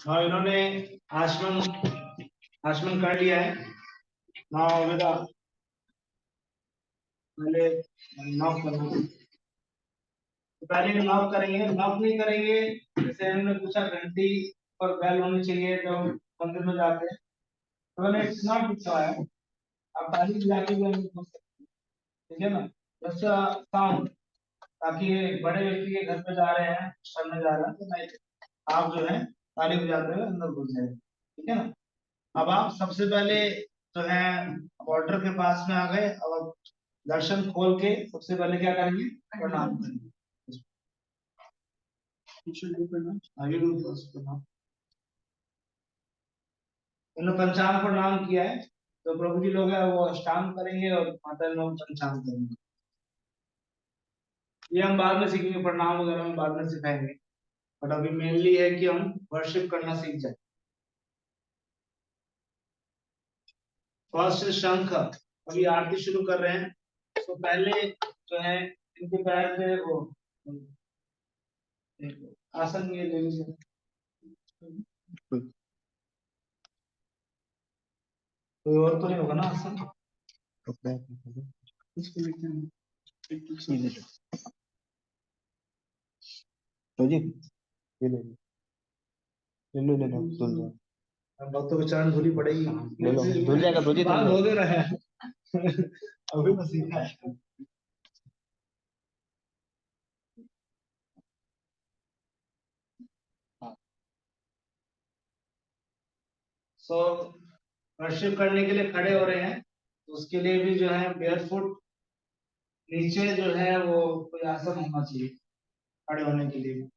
हाँ, इन्होंने आचमन आचमन कर लिया है। नाउ विद पहले नॉक करना। तो पहले नॉक करेंगे, नॉक नहीं करेंगे। जैसे हमने पूछा घंटी और बेल होनी चाहिए जब मंदिर में जाते हैं, तो मैंने इट्स नॉट रिक्वायर्ड। आप ताली बजा के भी हम पूछ सकते हैं, ठीक है ना। जस्ट साउंड, ताकि बड़े व्यक्ति के घर पे जा रहे हैं, करने जा रहे हैं, तो नहीं, आप जो है ताली बजाते हुए अंदर घुस जाए, ठीक है ना। अब आप सबसे पहले जो है बॉर्डर के पास में आ गए। अब आप दर्शन खोल के सबसे पहले क्या करेंगे, प्रणाम करेंगे। आगे प्रणाम। इन्होंने पंचांग प्रणाम किया है, तो प्रभु जी लोग है वो अष्टांग करेंगे और माता जी लोग पंचांग करेंगे। ये हम बाद में सीखेंगे, प्रणाम वगैरह हम बाद में सिखाएंगे, बट अभी मेनली है कि हम वर्शिप करना सीख जाए। फर्स्ट शंख, अभी आरती शुरू कर रहे हैं, तो पहले जो है इनके पैर पे वो आसन ये ले लीजिए। कोई और तो नहीं होगा ना आसन? तो जी ये ले लो धुल जाए। अब भक्तों के चरण धूली पड़ेगी, ले लो धुल जाएगा। तो जी बात हो दे रहा है अभी तो सीखा है। सो वर्शिप करने के लिए खड़े हो रहे हैं, तो उसके लिए भी जो है बेयरफुट नीचे जो है वो कोई आसन होना चाहिए खड़े होने के लिए।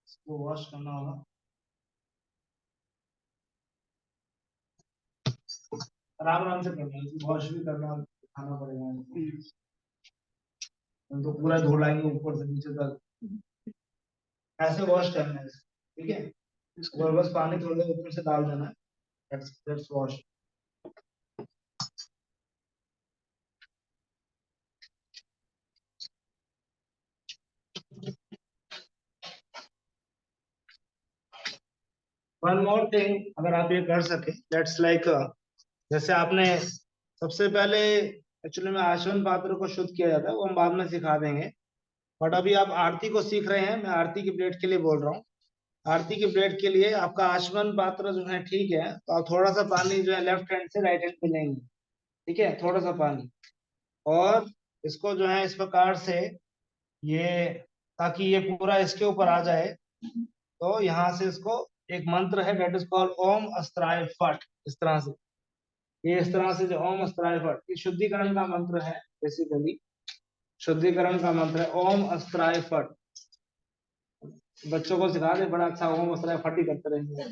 इसको वॉश करना होगा, आराम आराम से करना है, वॉश भी करना खाना पड़ेगा। हम तो पूरा धो लाएंगे ऊपर से नीचे तक, ऐसे वॉश करना है, ठीक है। और बस पानी थोड़ा ऊपर से डाल देना है, that's wash. One more thing, अगर आप ये कर सके, दैट्स लाइक जैसे आपने सबसे पहले एक्चुअली में आचमन पात्र को शुद्ध किया जाता है, वो हम बाद में सिखा देंगे। बट अभी आप आरती को सीख रहे हैं, मैं आरती की प्लेट के लिए बोल रहा हूँ। आरती की प्लेट के लिए आपका आचमन पात्र जो है ठीक है, तो आप थोड़ा सा पानी जो है लेफ्ट हैंड से राइट हैंड पे लेंगे, ठीक है, थोड़ा सा पानी। और इसको जो है इस प्रकार से, ये ताकि ये पूरा इसके ऊपर आ जाए, तो यहाँ से इसको एक मंत्र है, डेट इज कॉल्ड ओम अस्त्राय फट। इस तरह से, ये इस तरह से जो ओम अस्त्राय फट, ये शुद्धिकरण का मंत्र है बेसिकली। शुद्धिकरण का मंत्र है ओम अस्त्राय फट। बच्चों को सिखा दे, बड़ा अच्छा ओम अस्त्राय फट ही करते रहेंगे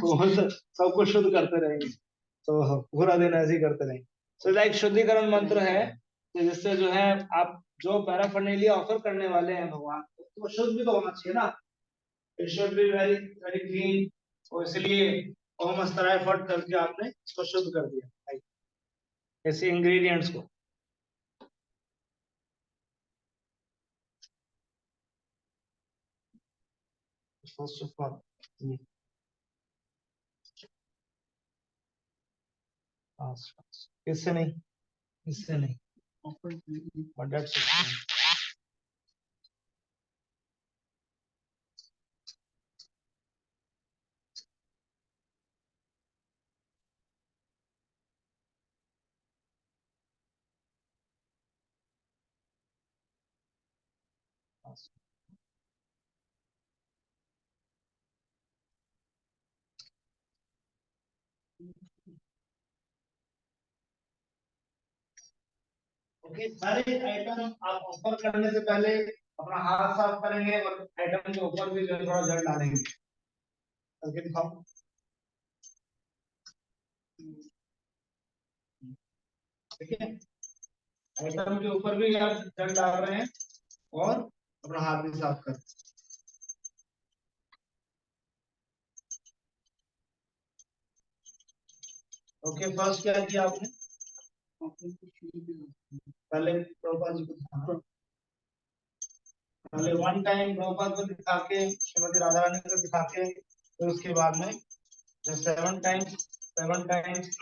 वो सब कुछ शुद्ध करते रहेंगे, तो पूरा दिन ऐसे ही करते रहेंगे। तो लाइक शुद्धिकरण मंत्र है कि जिससे जो है आप जो पैराफर्नेलिया ऑफर करने वाले हैं भगवान को, तो शुद्ध भी तो होना चाहिए ना। It should be very very clean, और इसलिए ओम अस्त्राय फट करके आपने इसको शुद्ध कर दिया ऐसे इंग्रेडिएंट्स को। फर्स्ट ऑफ ऑल इससे नहीं, इससे नहीं, बट दैट्स ओके। सारे आइटम आप ऑफर करने से पहले अपना हाथ साफ करेंगे और आइटम के ऊपर भी जो है थोड़ा जल डालेंगे, करके दिखाओ। ठीक है, आइटम के ऊपर भी आप जल डाल रहे हैं, और अपना हाथ भी साफ कर। ओके, फर्स्ट क्या किया आपने? पहले प्रभुपाद जी को दिखाना, पहले वन टाइम प्रभुपाद को दिखा के, श्रीमती राधा रानी को दिखा के, फिर उसके बाद में जो 7 टाइम्स, 7 टाइम्स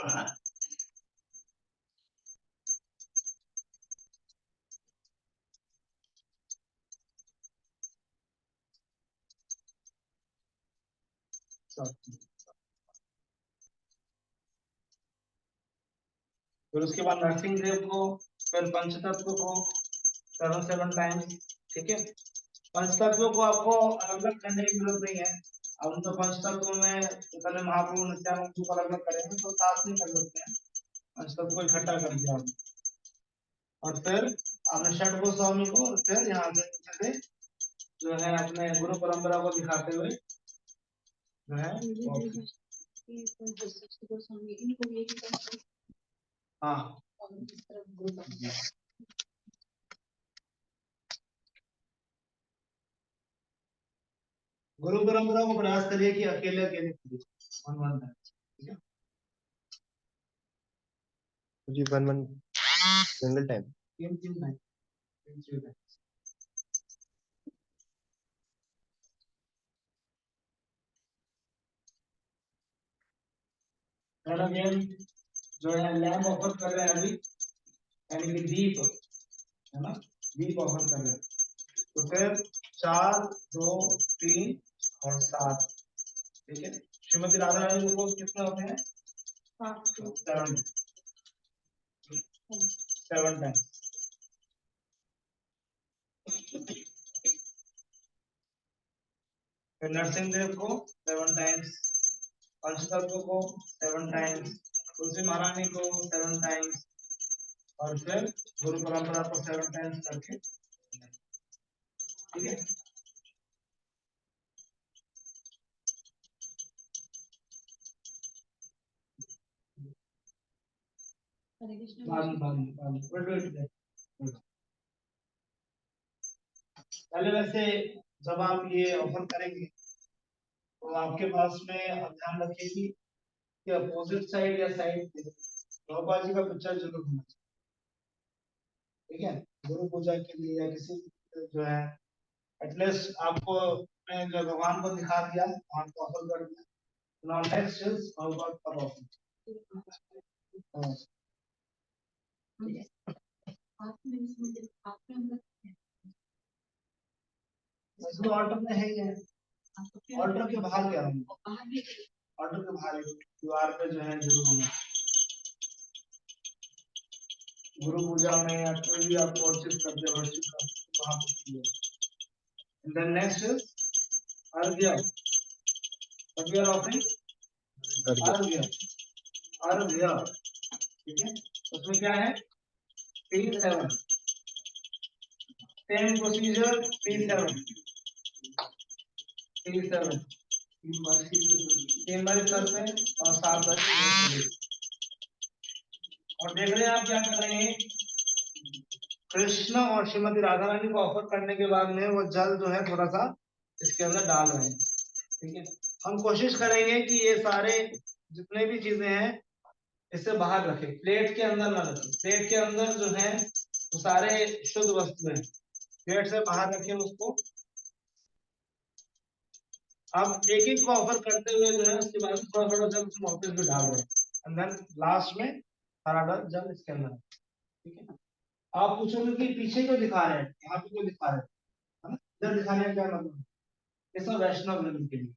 फिर उसके बाद नरसिंह देव को, फिर पंचतत्व को 7 टाइम्स। ठीक है, पंचतत्व को आपको अलग अलग करने की जरूरत नहीं है। अब हम तो पंचतत्व में तो पहले महाप्रभु नित्यानंद को अलग अलग करेंगे, तो साथ नहीं कर सकते हैं, पंचतत्व को इकट्ठा कर दिया हमने। और फिर आपने षट गोस्वामी को, और फिर यहाँ से नीचे से जो है अपने गुरु परंपरा को दिखाते हुए जो है हाँ, गुरु परंपरा को प्रयास करिए कि अकेले अकेले करिए, वन वन टाइम। ठीक है जी, वन सिंगल टाइम, तीन तीन टाइम, तीन तीन टाइम। और अगेन जो है लैम्प ऑफर कर रहे हैं अभी, यानी कि दीप, है ना, दीप ऑफर कर रहे हैं। तो फिर 4, 2, 3 और 7। ठीक है, श्रीमती राधा रानी को कितने होते हैं? 7, 7 टाइम। फिर नरसिंह देव को 7 टाइम्स, पंचतत्व को 7 टाइम्स, तुलसी महारानी को 7 टाइम्स, और फिर गुरु परंपरा को 7 टाइम्स करके। ठीक है, पहले वैसे जब आप ये ऑफर करेंगे तो आपके पास में आप ध्यान रखिए कि अपोजिट साइड या साइड पे प्रभुपाद जी का पिक्चर जरूर होना चाहिए। ठीक है, गुरु पूजा के लिए या किसी जो है एटलीस्ट आपको अपने जो भगवान को दिखा दिया, भगवान को ऑफर कर दिया। नाउ नेक्स्ट इज प्रभुपाद का ऑफर। ऑर्डर में है ही है, ऑर्डर के बाहर क्या होंगे, ऑर्डर के बाहर दीवार पे जो है जरूर होना। गुरु पूजा में या कोई भी आप वर्शिप करते हो, वर्शिप करते वहां पे। And then next is अर्घ्य, अर्घ्य ऑफरिंग, अर्घ्य, अर्घ्य। ठीक है, उसमें क्या है? P7 same procedure, P7 P7 तीन बार सर पे और 7 बार। और देख रहे हैं आप क्या कर रहे हैं, कृष्ण और श्रीमती राधा रानी को ऑफर करने के बाद में वो जल जो है थोड़ा सा इसके अंदर डाल रहे हैं। ठीक है, हम कोशिश करेंगे कि ये सारे जितने भी चीजें हैं इससे बाहर रखें, प्लेट के अंदर ना रखें। प्लेट के अंदर जो है वो सारे शुद्ध वस्तु हैं, प्लेट से बाहर रखें उसको। अब एक एक को ऑफर करते हुए जो है उसके बाद थोड़ा थोड़ा जल उसमें वापस भी डाल रहे हैं, एंड देन लास्ट में सारा जल इसके अंदर। ठीक है, आप पूछोगे कि पीछे क्यों दिखा रहे हैं, यहाँ पे क्यों दिखा रहे हैं, है ना, इधर दिखाने का क्या मतलब है? ये सब वैष्णव लेवल के लिए,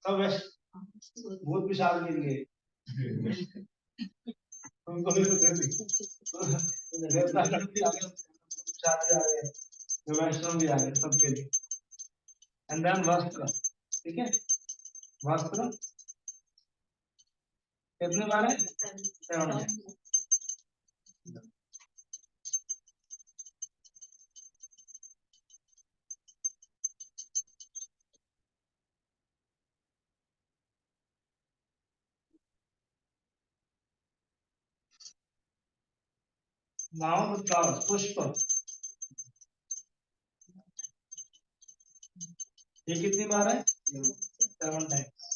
सब वैष्णव भूत विशाल के लिए, उनको भी तो कर दी देवता लोग भी आ गए, विशाल भी आ गए, जो वैष्णव भी आ गए, सबके लिए। एंड देन वस्त्र। ठीक है, वस्त्र कितने बार है? 7। नाउ द फ्लावर्स, पुष्प। ये कितनी बार है? 7 टाइम्स।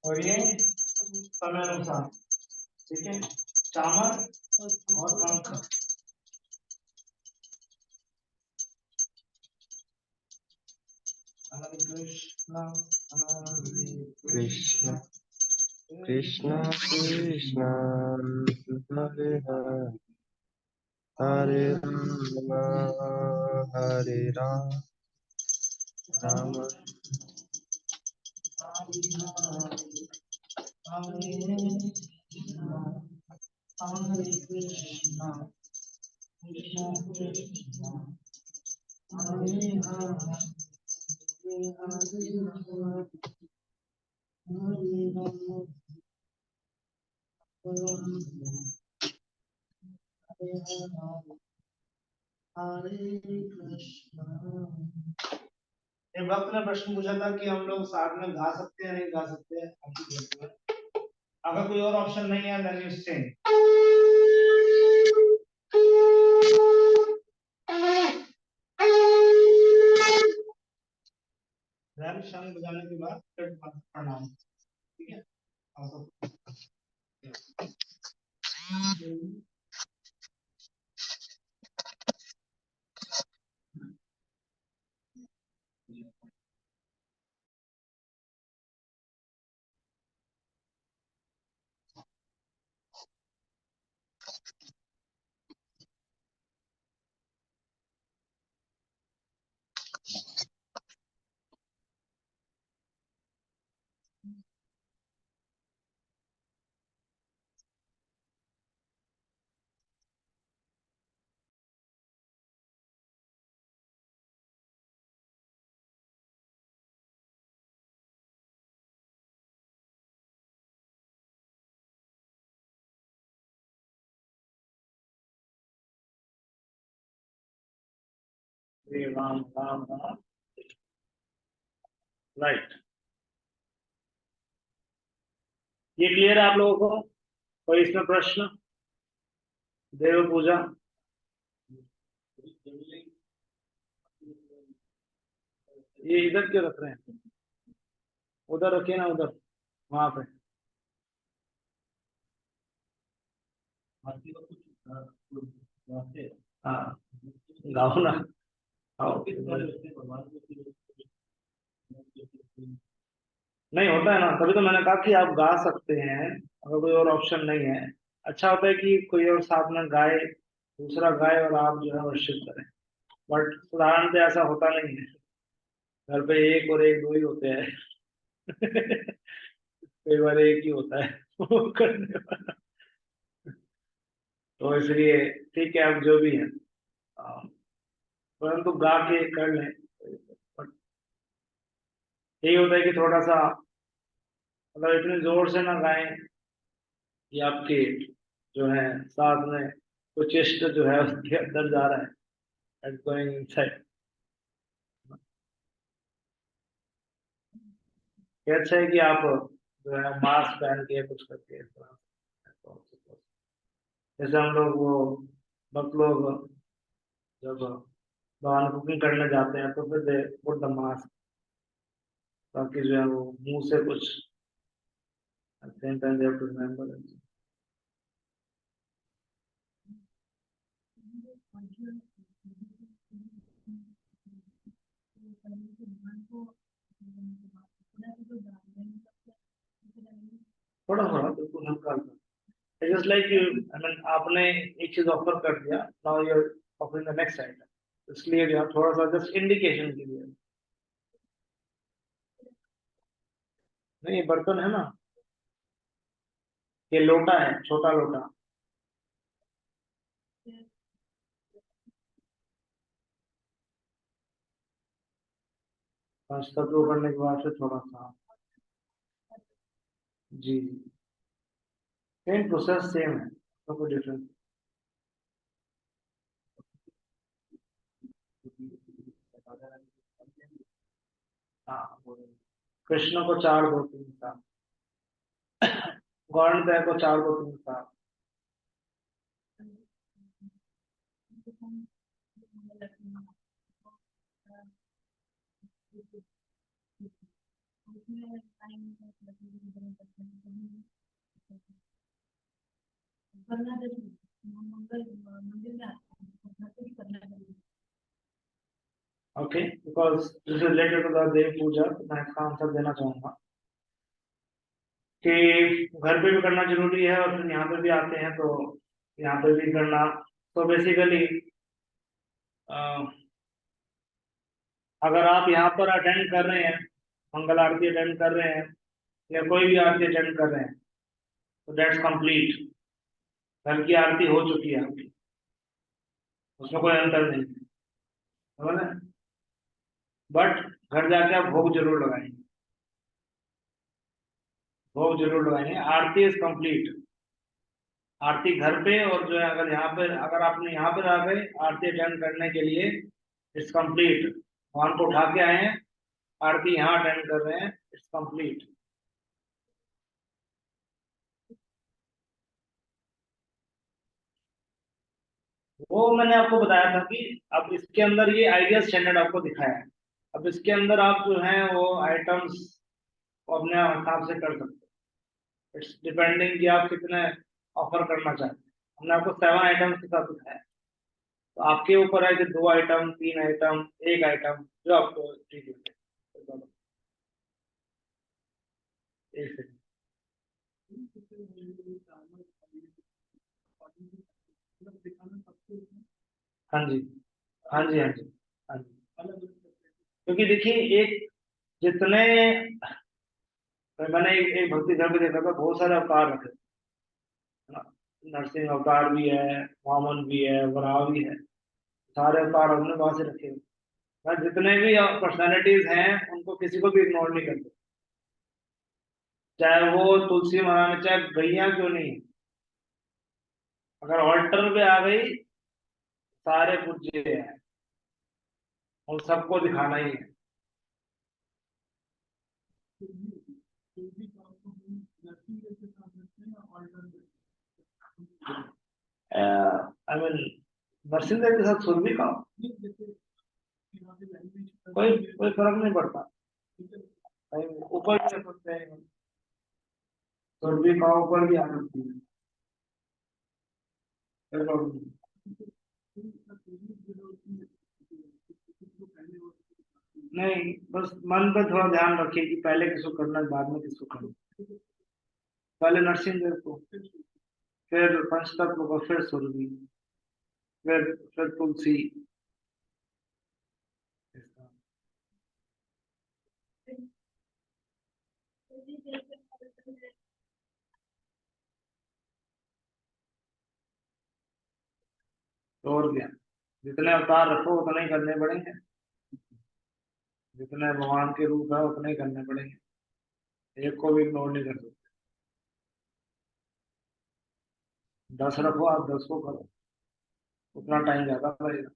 और ये समय अनुसार, ठीक है, चामर और पंख। हरे कृष्णा हरे कृष्ण कृष्ण कृष्ण हरे हरे हरे राम हरे राम राम हरे कृष्णा कृष्ण कृष्ण हरे हरे हरे राम हरे राम हरे कृष्णा। एक वक्त ने प्रश्न पूछा था कि हम लोग साथ में गा सकते हैं नहीं गा सकते? आपकी गिनती में अगर कोई और ऑप्शन नहीं है देन यू सिंग। देन शंख बजाने के बाद फिर प्रणाम, ठीक है? आप सब श्री राम राम राम। राइट, ये क्लियर है आप लोगों को? कोई इसमें प्रश्न? देव पूजा ये इधर क्यों रख रहे हैं? उधर रखिए ना, उधर वहां पे। हाँ, गाओ ना, गाओ। नहीं होता है ना, तभी तो मैंने कहा कि आप गा सकते हैं अगर कोई और ऑप्शन नहीं है। अच्छा होता है कि कोई और साथ में गाए, दूसरा गाए और आप जो है वर्शिप करें। बट साधारणतः ऐसा होता नहीं है, घर पे एक और एक दो ही होते हैं। कई बार एक ही होता है वो करने वाला। तो इसलिए ठीक है, अब जो भी है, आ, परंतु गा के कर लें। बट यही होता है कि थोड़ा सा मतलब इतने जोर से ना गाएं कि आपके जो है साथ में कुछ चेस्ट जो है उसके अंदर जा रहा है, एट गोइंग इनसाइड। ये अच्छा है कि आप जो है मास्क पहन के कुछ करके इस तरह से। तो जैसे हम लोग वो बहुत लोग जब बाहर कुकिंग करने जाते हैं तो फिर दे पुट द मास्क, ताकि जो है वो मुंह से कुछ same time they have to remember. थोड़ा थोड़ा बिल्कुल हल्का हल्का। Just like you, I mean आपने एक चीज ऑफर कर दिया, now you are offering the next item, इसलिए जो है थोड़ा सा जस्ट इंडिकेशन के लिए। नहीं, ये बर्तन है ना, ये लोटा है, छोटा लोटा। पंचतत्व करने के बाद फिर थोड़ा सा, जी सेम प्रोसेस सेम है, तो कोई डिफरेंस। हाँ कृष्ण को 4 2 3 7, गौरतय को 4 2 3 7। Okay, because this is related to the Dev puja, तो मैं इसका आंसर देना चाहूंगा कि घर पे भी करना जरूरी है और फिर यहाँ पे भी आते हैं तो यहाँ पे भी करना। तो बेसिकली अगर आप यहाँ पर अटेंड कर रहे हैं, मंगल आरती अटेंड कर रहे हैं या कोई भी आरती अटेंड कर रहे हैं, तो दैट्स कंप्लीट। घर की आरती हो चुकी है आपकी, उसमें कोई अंतर नहीं है, समझ रहे? बट घर जाके आप भोग जरूर लगाएंगे, भोग जरूर लगाएंगे। आरती इज कंप्लीट, आरती घर पे, और जो है अगर यहाँ पे अगर आपने यहाँ पर आ गए आरती अटेंड करने के लिए, इट्स कंप्लीट। भगवान को उठा के आए हैं, आरती यहाँ अटेंड कर रहे हैं, इट्स कंप्लीट। वो मैंने आपको बताया था कि अब इसके अंदर ये आइडिया स्टैंडर्ड आपको दिखाया है। अब इसके अंदर आप जो है वो आइटम्स अपने हिसाब से कर सकते हो, इट्स डिपेंडिंग कि आप कितने ऑफर करना चाहते हैं। हमने आपको 7 आइटम्स के साथ दिखाया है, तो आपके ऊपर है कि 2 आइटम, 3 आइटम, 1 आइटम, जो आपको ठीक लगे। एक सेकंड। हाँ जी, हाँ जी, हाँ जी, हाँ जी। क्योंकि देखिए एक जितने मैंने एक भक्ति घर पे देखा था, बहुत सारे अवतार रखे थे, है ना? नरसिंह अवतार भी है, वामन भी है, वराह भी है, सारे अवतार हमने वहां से रखे हुए। मैं जितने भी पर्सनालिटीज हैं उनको किसी को भी इग्नोर नहीं करते, चाहे वो तुलसी महारानी, चाहे गैया क्यों नहीं, अगर ऑल्टर पे आ गई सारे पूज्य हैं, उन सबको दिखाना ही है। आई मीन नरसिंह देव के साथ सुरभि का कोई कोई फर्क नहीं पड़ता, कहीं ऊपर भी आ सकते हैं, सुरभि का ऊपर भी आ सकती है, कोई प्रॉब्लम नहीं। नहीं, बस मन पे थोड़ा ध्यान रखिए कि पहले किसको करना है, बाद में किसको करना है। पहले नरसिंह देव को, फिर पंचतत्व को, फिर सुरभि, फिर तुलसी। तो और क्या, जितने अवतार रखो उतने ही करने पड़ेंगे, जितने भगवान के रूप है उतने ही करने पड़ेंगे, एक को भी इग्नोर नहीं कर सकते। 10 रखो, आप 10 को करो, उतना टाइम ज्यादा लगेगा।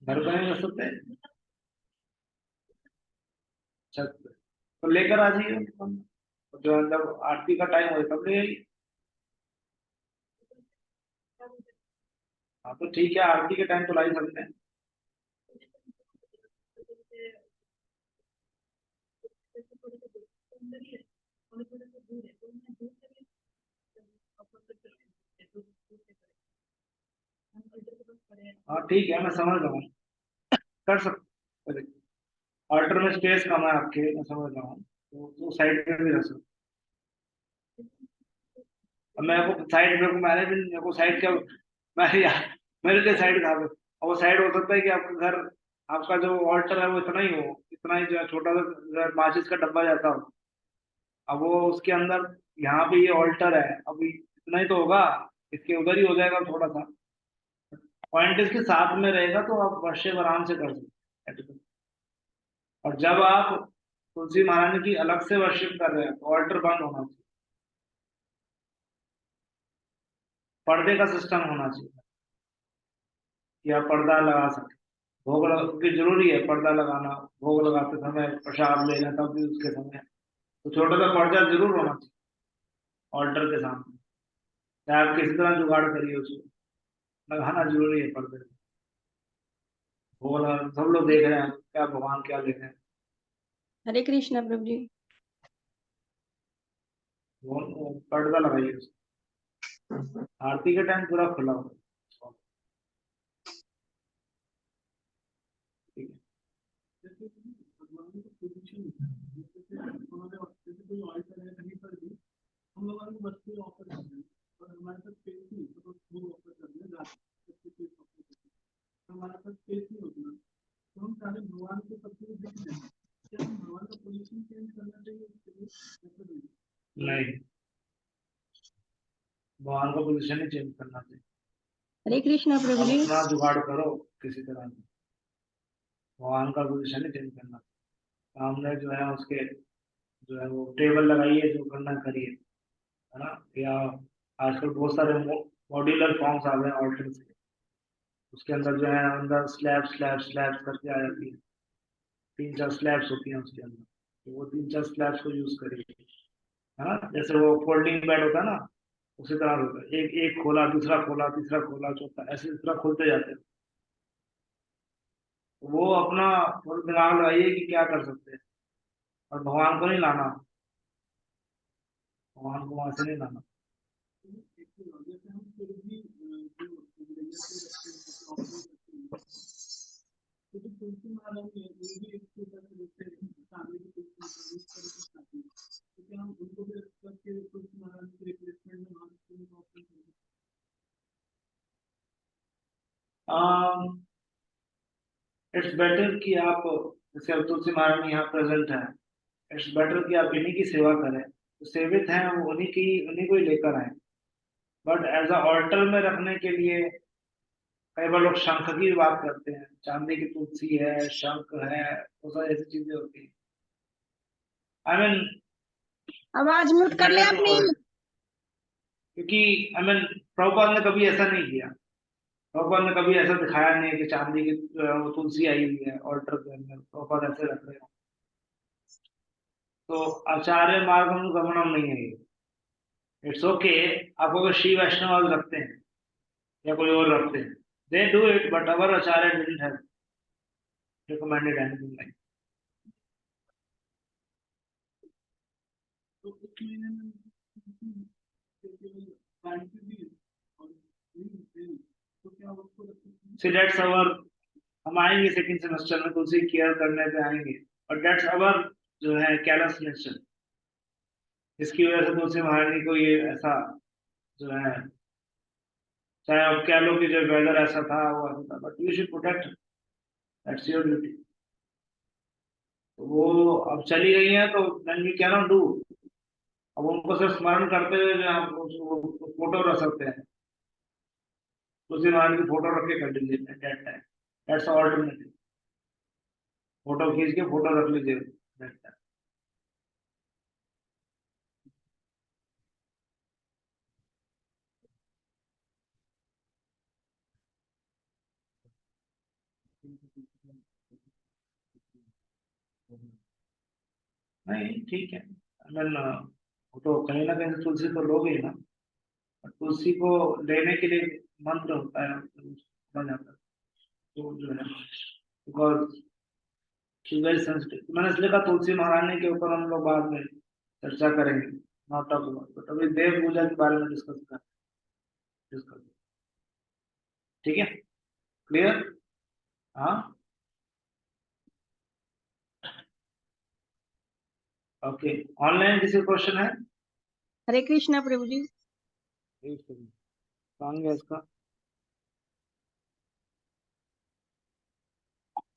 घर पे नहीं कर सकते, छत पे तो लेकर आ जाइए उनको। जो मतलब आरती का टाइम हो तब ले आइए। हाँ तो ठीक है, आरती के टाइम तो ला ही सकते हैं। हाँ ठीक है, मैं समझ रहा हूँ, कर सकते। ऑल्टर में स्पेस कम है आपके, मैं समझ रहा हूँ, तो साइड पे भी रख सकते। अब मैं को साइड में मैंने भी मेरे को साइड क्या, मैं यार मेरे लिए साइड कहा, और वो साइड हो सकता है कि आपका घर, आपका जो ऑल्टर है वो इतना ही हो, इतना ही जो है, छोटा सा माचिस का डब्बा जैसा हो। अब वो उसके अंदर, यहाँ पे ये ऑल्टर है, अब इतना ही तो होगा, इसके उधर ही हो जाएगा थोड़ा सा। पॉइंट इसके साथ में रहेगा तो आप वर्शिप आराम से कर सकते हैं। और जब आप तुलसी महारानी की अलग से वर्शिप कर रहे हैं तो ऑल्टर बंद होना चाहिए, पर्दे का सिस्टम होना चाहिए कि आप पर्दा लगा सके। भोग लगा, क्योंकि जरूरी है पर्दा लगाना, भोग लगाते समय, प्रसाद लेना तब भी उसके समय तो छोटा सा पर्दा जरूर होना चाहिए ऑल्टर के सामने। चाहे आप किसी तरह जुगाड़ करिए, उसको लगाना जरूरी है पर्दे। भोग लगा, सब लोग देख रहे हैं क्या भगवान क्या लिख रहे हैं। हरे कृष्णा प्रभु जी। वो पर्दा लगाइए उसको। आरती के टाइम पूरा खुला हो। ठीक है। हम लोगों ने वस्तु ऑफर कर दी और हमारे पास स्पेस नहीं तो वो ऑफर कर दिया हमारे पास स्पेस नहीं होता तो हम सारे भगवान को सब कुछ देख लें। क्या हम भगवान का पोजीशन चेंज करना चाहिए? नहीं, भगवान का पोजीशन ही चेंज करना चाहिए। हरे कृष्णा प्रभु आप जी। अपना जुगाड़ करो किसी तरह से, भगवान का पोजीशन ही चेंज करना। सामने जो है उसके जो है वो टेबल लगाइए, जो करना करिए, है ना। या आजकल बहुत सारे मॉड्यूलर फॉर्म्स आ गए हैं ऑल्टर के, उसके अंदर जो है अंदर स्लैब स्लैब स्लैब करके आ जाती है, 3-4 स्लैब्स होती हैं उसके अंदर, तो वो 3-4 स्लैब्स को यूज करिए, है ना। जैसे वो फोल्डिंग बेड होता है ना, उसी तरह होता है, एक एक खोला, दूसरा खोला, तीसरा खोला, चौथा, ऐसे इस तरह खोलते जाते हैं। तो वो अपना थोड़ा दिमाग लगाइए कि क्या कर सकते हैं, और भगवान को नहीं लाना, भगवान को वहां से नहीं लाना। तुलसी महारानी है वो भी एक फैमिली की तो क्या हम उनको भी करके तुलसी महारानी के रिप्लेसमेंट में ऑप्शन करेंगे? इट्स बेटर कि आप, जैसे अब तुलसी महारानी यहाँ प्रेजेंट है, इट्स बेटर कि आप इन्हीं की सेवा करें, जो सेवित हैं वो उन्हीं को ही लेकर आए। बट एज अ ऑल्टर में रखने के लिए कई बार लोग शंख की बात करते हैं, चांदी की तुलसी है, शंख है, बहुत सारी ऐसी चीजें होती है। आई मीन आवाज म्यूट कर ले अपनी। क्योंकि आई मीन प्रभुपाद ने कभी ऐसा नहीं किया, प्रभुपाद ने कभी ऐसा दिखाया नहीं कि चांदी की वो तुलसी आई हुई है ऑल्टर के अंदर, प्रभुपाद ऐसे रख रहे हो। तो आचार्य मार्ग गमनम नहीं है ये। इट्स ओके, आप अगर श्री वैष्णव रखते हैं या कोई और रखते हैं, they do it, but our Acharya didn't have recommended anything like. तो इस महीने में तो क्या उसको सी दैट्स अवर, हम आएंगे सेकंड सेमेस्टर में तुलसी केयर करने पे आएंगे, और दैट्स अवर जो है कैलस नेचर, इसकी वजह से तुलसी महारानी को ये ऐसा जो है, चाहे आप कह लो कि जो वेदर ऐसा था वो ऐसा था, but you should protect, that's your duty. वो अब चली गई है तो then we can not do. अब उनको सिर्फ स्मरण करते हुए जो आप फोटो रख सकते हैं, तुलसी महारानी की फोटो रख के कर लीजिए that time, that's alternative. Photo खींच के फोटो रख लीजिए दैट टाइम। नहीं ठीक है, अगर फोटो कहीं ना कहीं से तुलसी तो लोगे ही ना, और तुलसी को लेने के लिए मंत्र होता है, समझ आता है, तो जो है बिकॉज वेरी सेंसिटिव। मैंने इसलिए कहा तुलसी महारानी के ऊपर हम लोग बाद में चर्चा करेंगे, नॉट टॉक अबाउट, बट अभी देव पूजा के बारे में डिस्कस। ठीक है, क्लियर। हाँ, ओके। ऑनलाइन किसी क्वेश्चन है? हरे कृष्णा प्रभु जी। कौन है इसका?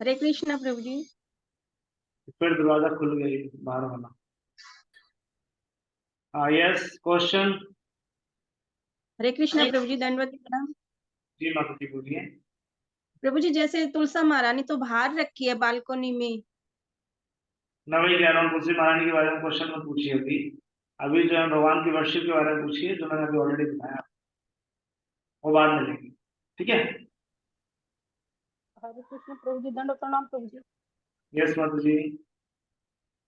हरे कृष्णा प्रभु जी। फिर दरवाजा खुल गई बाहर वाला। हाँ, यस क्वेश्चन। हरे कृष्णा प्रभु जी, दंडवत प्रणाम। जी माता जी बोलिए। प्रभु जी, जैसे तुलसा महारानी तो बाहर रखी है बालकोनी में। मैं वही कह रहा हूँ, तुलसी महारानी के बारे में क्वेश्चन मत पूछिए अभी। अभी जो है भगवान की वर्शिप के बारे में पूछिए, जो मैंने अभी ऑलरेडी बताया, वो बाद में लेंगे, ठीक है। हरे कृष्ण प्रभु जी, दंडवत प्रणाम प्रभु जी। यस माता जी।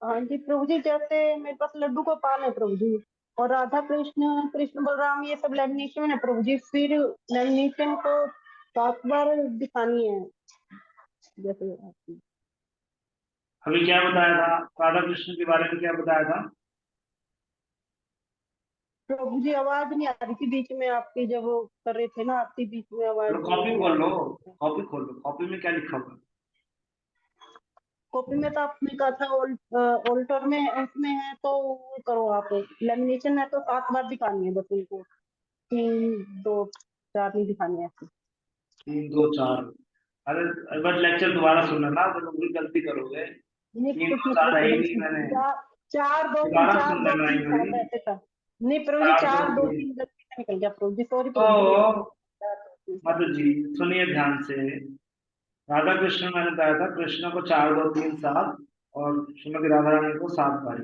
हाँ जी प्रभु जी, जैसे मेरे पास लड्डू गोपाल है प्रभु जी, और राधा कृष्ण, कृष्ण बलराम, ये सब लेमिनेशन है प्रभु जी। फिर लेमिनेशन को 7 बार दिखानी है, जैसे आपकी। अभी क्या बताया था राधा कृष्ण के बारे में, क्या बताया था? प्रभु जी आवाज नहीं आ रही थी बीच में आपकी, जब वो कर रहे थे ना आपकी, बीच में आवाज तो कॉपी नहीं आ खोल लो, रही थी। कॉपी खोल लो, कॉपी में क्या लिखा हुआ है? कॉपी में तो आपने कहा था ऑल्टर में, उसमें है तो वो करो आप। लेमिनेशन है तो 7 बार दिखानी है बस उनको, 3 2 4 नहीं दिखानी है ऐसे। 3 2 4। अरे एक बार लेक्चर दोबारा सुनना ना, तो तुम भी गलती करोगे। नहीं 3 कुछ 2 नहीं 4 है ही प्रभु नहीं, जी, मैंने 4 2 3 दोबारा 4 सुन 2 लेना 3 है। 7 ऐसे था। नहीं प्रभु जी, 4 2 4 2 3। 3 गलती से निकल गया प्रभु जी, सॉरी तो प्रभु जी, गलती से 4 2 3 7। मत जी सुनिए ध्यान से। राधा कृष्ण मैंने बताया था, कृष्ण को 4 2 3 7, और श्रीमती राधा रानी को 7 बारी,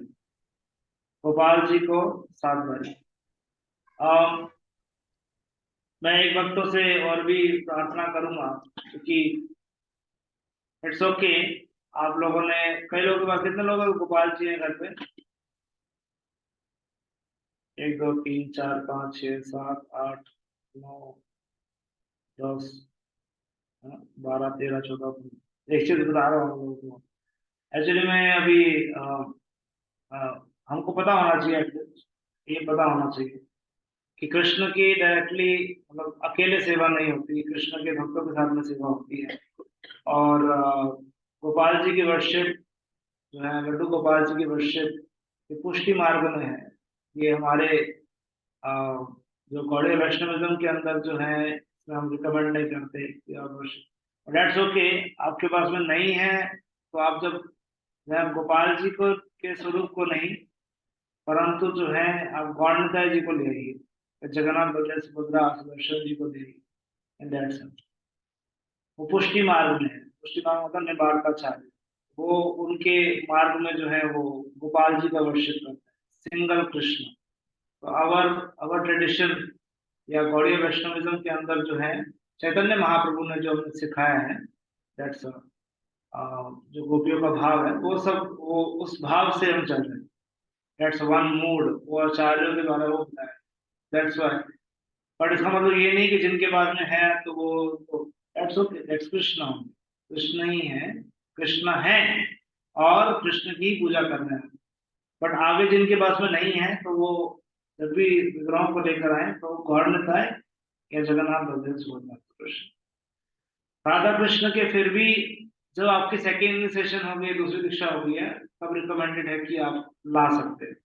गोपाल जी को 7 बारी। अम, मैं एक भक्तों से और भी प्रार्थना करूंगा, क्योंकि इट्स ओके। आप लोगों ने, कई लोगों के पास कितने लोग हैं गोपाल जी हैं घर पे? 1 2 3 4 5 6 7 8 9 10 12 13 14 एक चीज बता रहा हूँ आप लोगों को। एक्चुअली मैं अभी अ, हमको पता होना चाहिए, एटलीस्ट ये पता होना चाहिए कि कृष्ण की डायरेक्टली, मतलब अकेले सेवा नहीं होती, कृष्ण के भक्तों के साथ में सेवा होती है। और गोपाल जी की वर्शिप जो है, लड्डू गोपाल जी की वर्शिप, ये पुष्टि मार्ग में है। ये हमारे अ, जो गौड़ीय वैष्णविज्म के अंदर जो है, इसमें हम रिकमेंड नहीं करते कि आप वर्शिप, दैट्स ओके। आपके पास में नहीं है तो आप जब जो है गोपाल जी को के स्वरूप को नहीं, परंतु जो है आप गौर निताई जी को ले आइए, जगन्नाथ बलदेव सुभद्रा सुदर्शन जी को ले आइए, इन दैट सेंस। वो पुष्टि मार्ग में है, पुष्टि मार्ग मतलब निबारकाचार्य, वो उनके मार्ग में जो है वो गोपाल जी का वर्शिप करते हैं, सिंगल कृष्ण। तो अवर अवर ट्रेडिशन या गौड़ीय वैष्णविज्म के अंदर जो है, चैतन्य महाप्रभु ने जो हमें सिखाया है, दैट्स जो गोपियों का भाव है, वो सब वो उस भाव से हम चल रहे हैं। दैट्स वन मूड, वो आचार्यों के द्वारा वो बताया, दैट्स वाई। बट इसका मतलब ये नहीं कि जिनके पास में है तो वो that's okay, that's Krishna. Krishna ही है, कृष्ण है, और कृष्ण की पूजा करना है। बट आगे जिनके पास में नहीं है तो वो जब भी विग्रहों को लेकर आए तो गौर निताय या जगन्नाथ बलदेव सुभद्रा कृष्ण, राधा कृष्ण के फिर भी, जब आपकी सेकेंड सेशन हो गई, दूसरी दीक्षा हो गई है, तब रिकमेंडेड है कि आप ला सकते हैं,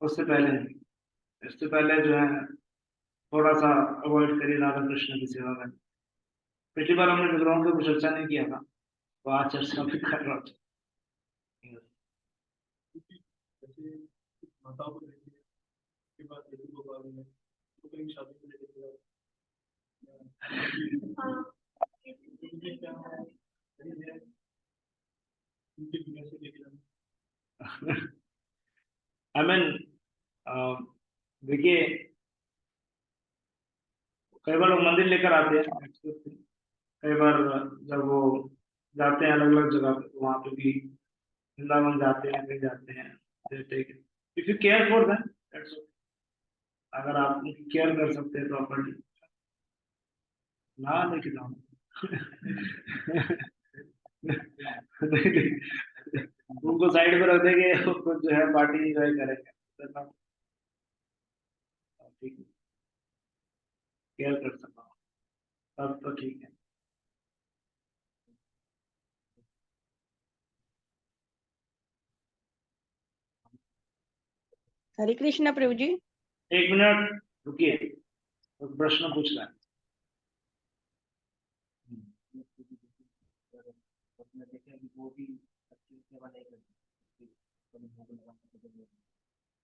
उससे पहले नहीं। इससे पहले जो है थोड़ा सा अवॉइड करिए राधा कृष्ण की सेवा में। पिछली बार हमने विग्रहों के ऊपर चर्चा नहीं किया था, तो आज चर्चा भी कर रहा हूँ। जैसे माताओं को देखिए, उसके बाद लड्डू गोपाल में तो कहीं शादी को लेकर क्या है, सही है, उनकी दुनिया से लेके जाना। आई मीन देखिए, कई बार लोग मंदिर लेकर आते हैं, कई बार जब वो जाते हैं अलग अलग जगह पे, तो वहां पे भी वृंदावन जाते हैं, कहीं जाते हैं, if you care for them, अगर आप उनकी केयर कर सकते हैं प्रॉपर्ली, ना लेके जाओ। उनको साइड में रख देंगे, वो खुद जो है पार्टी एंजॉय करेंगे, तो ठीक है, केयर कर सकता हूँ, तब तो ठीक है। हरे कृष्णा प्रभु जी। 1 मिनट रुकिए, तो प्रश्न पूछ रहा है।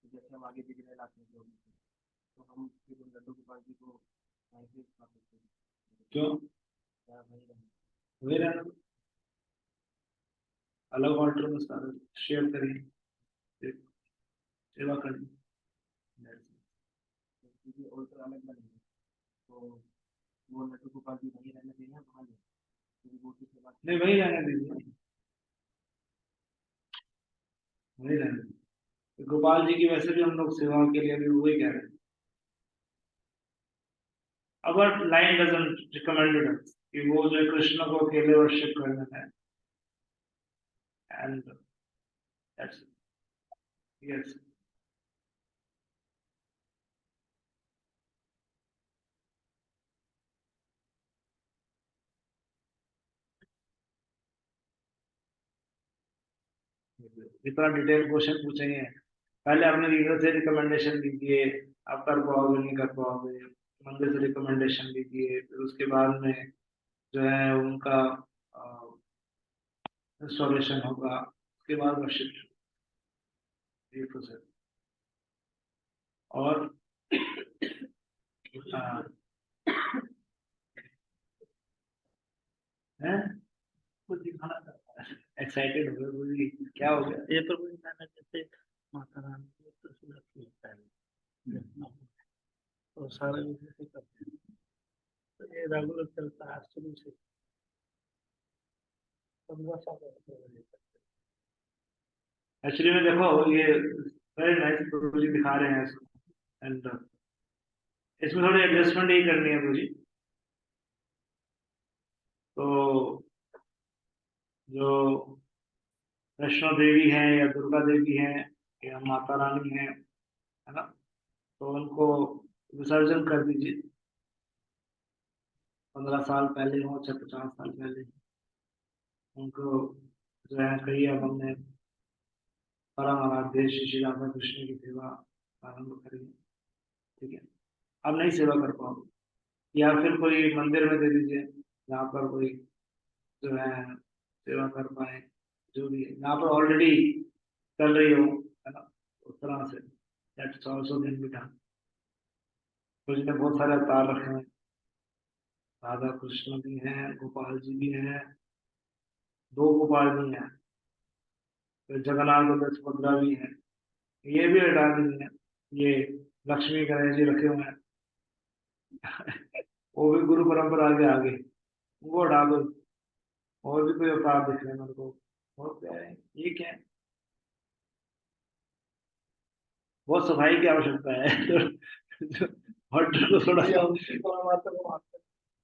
जैसे हम आगे बिजनेस लाते हैं तो हम फिर लड्डू गोपाल जी को ऐसे खा सकते हैं। क्यों? क्या वही रहेंगे? वही रहना दो। अलग ऑर्डर में सारे शेयर करिए, फिर सेवा करिए। क्योंकि ऑर्डर अलग बनेंगे तो वो लड्डू गोपाल जी वही रहने देंगे वहाँ ले क्योंकि वो की सेवा नहीं, वही रहने दीजिए, वही रहने दीजिए। गोपाल जी की वैसे भी हम लोग सेवा के लिए भी वही कह रहे हैं। Our line doesn't recommend it कि वो जो है कृष्ण को अकेले वर्शिप करना है, and that's it. Yes. जितना डिटेल क्वेश्चन पूछेंगे, पहले अपने लीडर से रिकमेंडेशन लीजिए, आप कर पाओगे नहीं कर पाओगे, मंदिर से रिकमेंडेशन लीजिए, फिर उसके बाद में जो है उनका इंस्टॉलेशन होगा, उसके बाद वर्शिप, ये प्रोसेस। और हाँ, हैं? कुछ दिखाना चाहता है, एक्साइटेड हो गए, बोली, क्या हो गया? ये तो कोई मैंने जैसे माता रानी की तस्वीर रखी है पहले, तो सारे लोग इसे करते हैं, तो ये रेगुलर चलता है शुरू से 15 साल हो गए। एक्चुअली में देखो, ये वेरी नाइस गुरु जी दिखा रहे हैं इसको, एंड इसमें थोड़ी एडजस्टमेंट ही करनी है मुझे। तो जो वैष्णो देवी है या दुर्गा देवी है या माता रानी है ना, तो उनको विसर्जन कर दीजिए, 15 साल पहले हो चाहे 50 साल पहले, उनको जो है कहिए अब हमने परम आराध्य श्री श्री राधा कृष्ण की सेवा प्रारंभ करेंगे, ठीक है। अब नहीं सेवा कर पाओगे, या फिर कोई मंदिर में दे दीजिए जहाँ पर कोई जो है सेवा कर पाए, जो भी है जहाँ पर ऑलरेडी चल रही हो, है ना, उस तरह से that's also can be done. कुछ ने बहुत सारे अवतार रखे हैं, राधा कृष्ण भी हैं, गोपाल जी भी हैं, 2 गोपाल भी हैं, फिर जगन्नाथ बलदेव सुभद्रा भी हैं, ये भी हटा दीजिए, ये लक्ष्मी गणेश जी रखे हुए हैं, वो भी गुरु परंपरा के आगे, वो हटा दो। और भी कोई अवतार दिख रहे हैं मेरे को, और क्या है, ये क्या है, बहुत सफाई की आवश्यकता है। तो ऑर्डर को थोड़ा सा,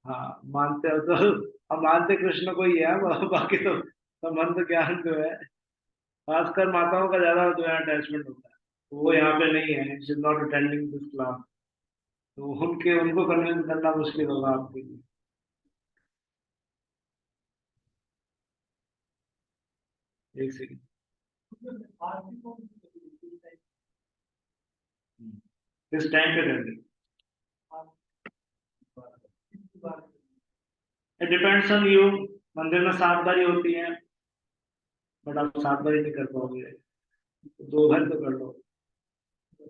हाँ मानते हो तो, हम मानते कृष्ण को ही है, बाकी तो संबंध ज्ञान जो है, खासकर माताओं का ज्यादा जो है अटैचमेंट होता है, तो वो यहाँ पे नहीं है, is not attending this class, तो उनके उनको कन्विंस करना मुश्किल होगा आपके लिए। एक सेकंड, किस टाइम पे करेंगे, इट डिपेंड्स ऑन यू। मंदिर में 7 बारी होती है, बट आप 7 बारी नहीं कर पाओगे, तो 2 बार तो कर लो,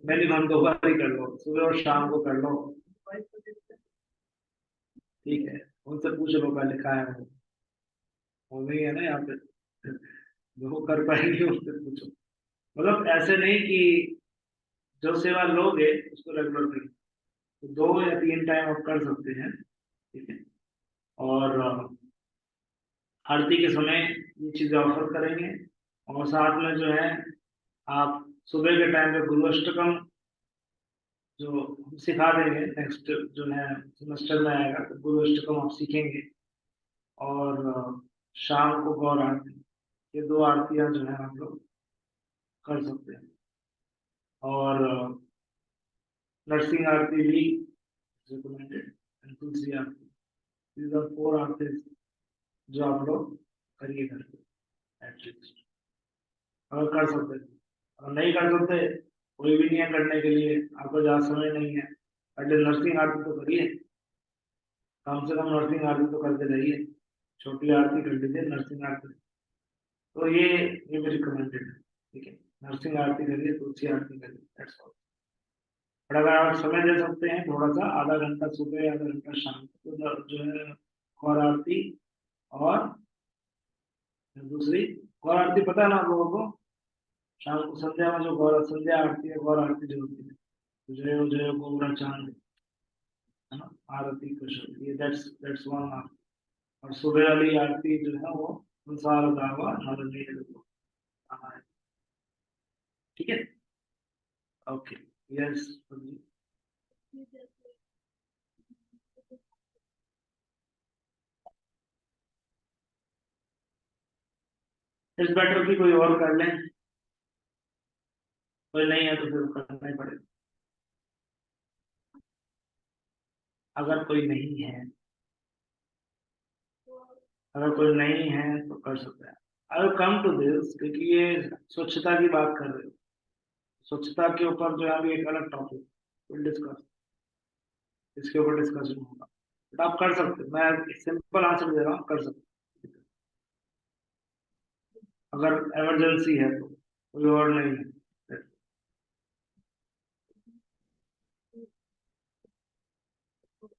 मैंने हम 2 बार ही कर लो, सुबह और शाम को कर लो, ठीक है। उनसे पूछ लो पहले कहा है वो नहीं है ना यहाँ पे, जो वो कर पाएंगे उससे पूछो। मतलब ऐसे नहीं कि जो सेवा लोगे उसको रेगुलर करें, तो 2 या 3 टाइम आप कर सकते हैं, ठीक है। और आरती के समय ये चीजें ऑफर करेंगे, और साथ में जो है आप सुबह के टाइम पे गुरु अष्टकम जो हम सिखा देंगे, नेक्स्ट जो है सेमेस्टर में आएगा, तो गुरु अष्टकम आप सीखेंगे, और शाम को गौर आरती, ये 2 आरतियां जो है आप लोग कर सकते हैं। और नरसिंह आरती भी recommended, and Tulsi Aarti, these are 4 Aarti's जो आप लोग करिए घर पे एटलीस्ट, अगर कर सकते हैं। अगर नहीं कर सकते, कोई भी नहीं है करने के लिए, आपको ज्यादा समय नहीं है, एटलीस्ट नरसिंह आरती तो करिए, कम से कम नरसिंह आरती तो करके जाइए, छोटी आरती कर लीजिए, नरसिंह आरती, तो ये भी रिकमेंडेड है, ठीक है। नरसिंह आरती करिए, तुलसी आरती करिए, दैट्स ऑल। और अगर आप समय दे सकते हैं थोड़ा सा, आधा घंटा सुबह आधा घंटा शाम को, तो जो है गौर आरती और दूसरी गौर आरती पता है ना आप लोगों को, शाम को संध्या में जो गौर संध्या आरती है, गौर आरती जो होती है, जय गौरा चांद, है ना, आरती कृष्ण, ये दैट्स वन आरती। और सुबह वाली आरती जो है वो संसार दावा नवनीत को आना है। ठीक है, ओके, यस। इस बेटर की कोई और कर लें, कोई नहीं है तो फिर करना ही पड़ेगा। अगर कोई नहीं है, अगर कोई नहीं है तो कर सकते हैं। I will come to this, क्योंकि ये स्वच्छता की बात कर रहे हो, स्वच्छता के ऊपर जो है अभी एक अलग टॉपिक विल डिस्कस, इसके ऊपर डिस्कशन होगा। बट आप कर सकते हो, मैं सिंपल आंसर दे रहा हूँ, कर सकते हो। अगर इमरजेंसी है तो, कोई और नहीं है।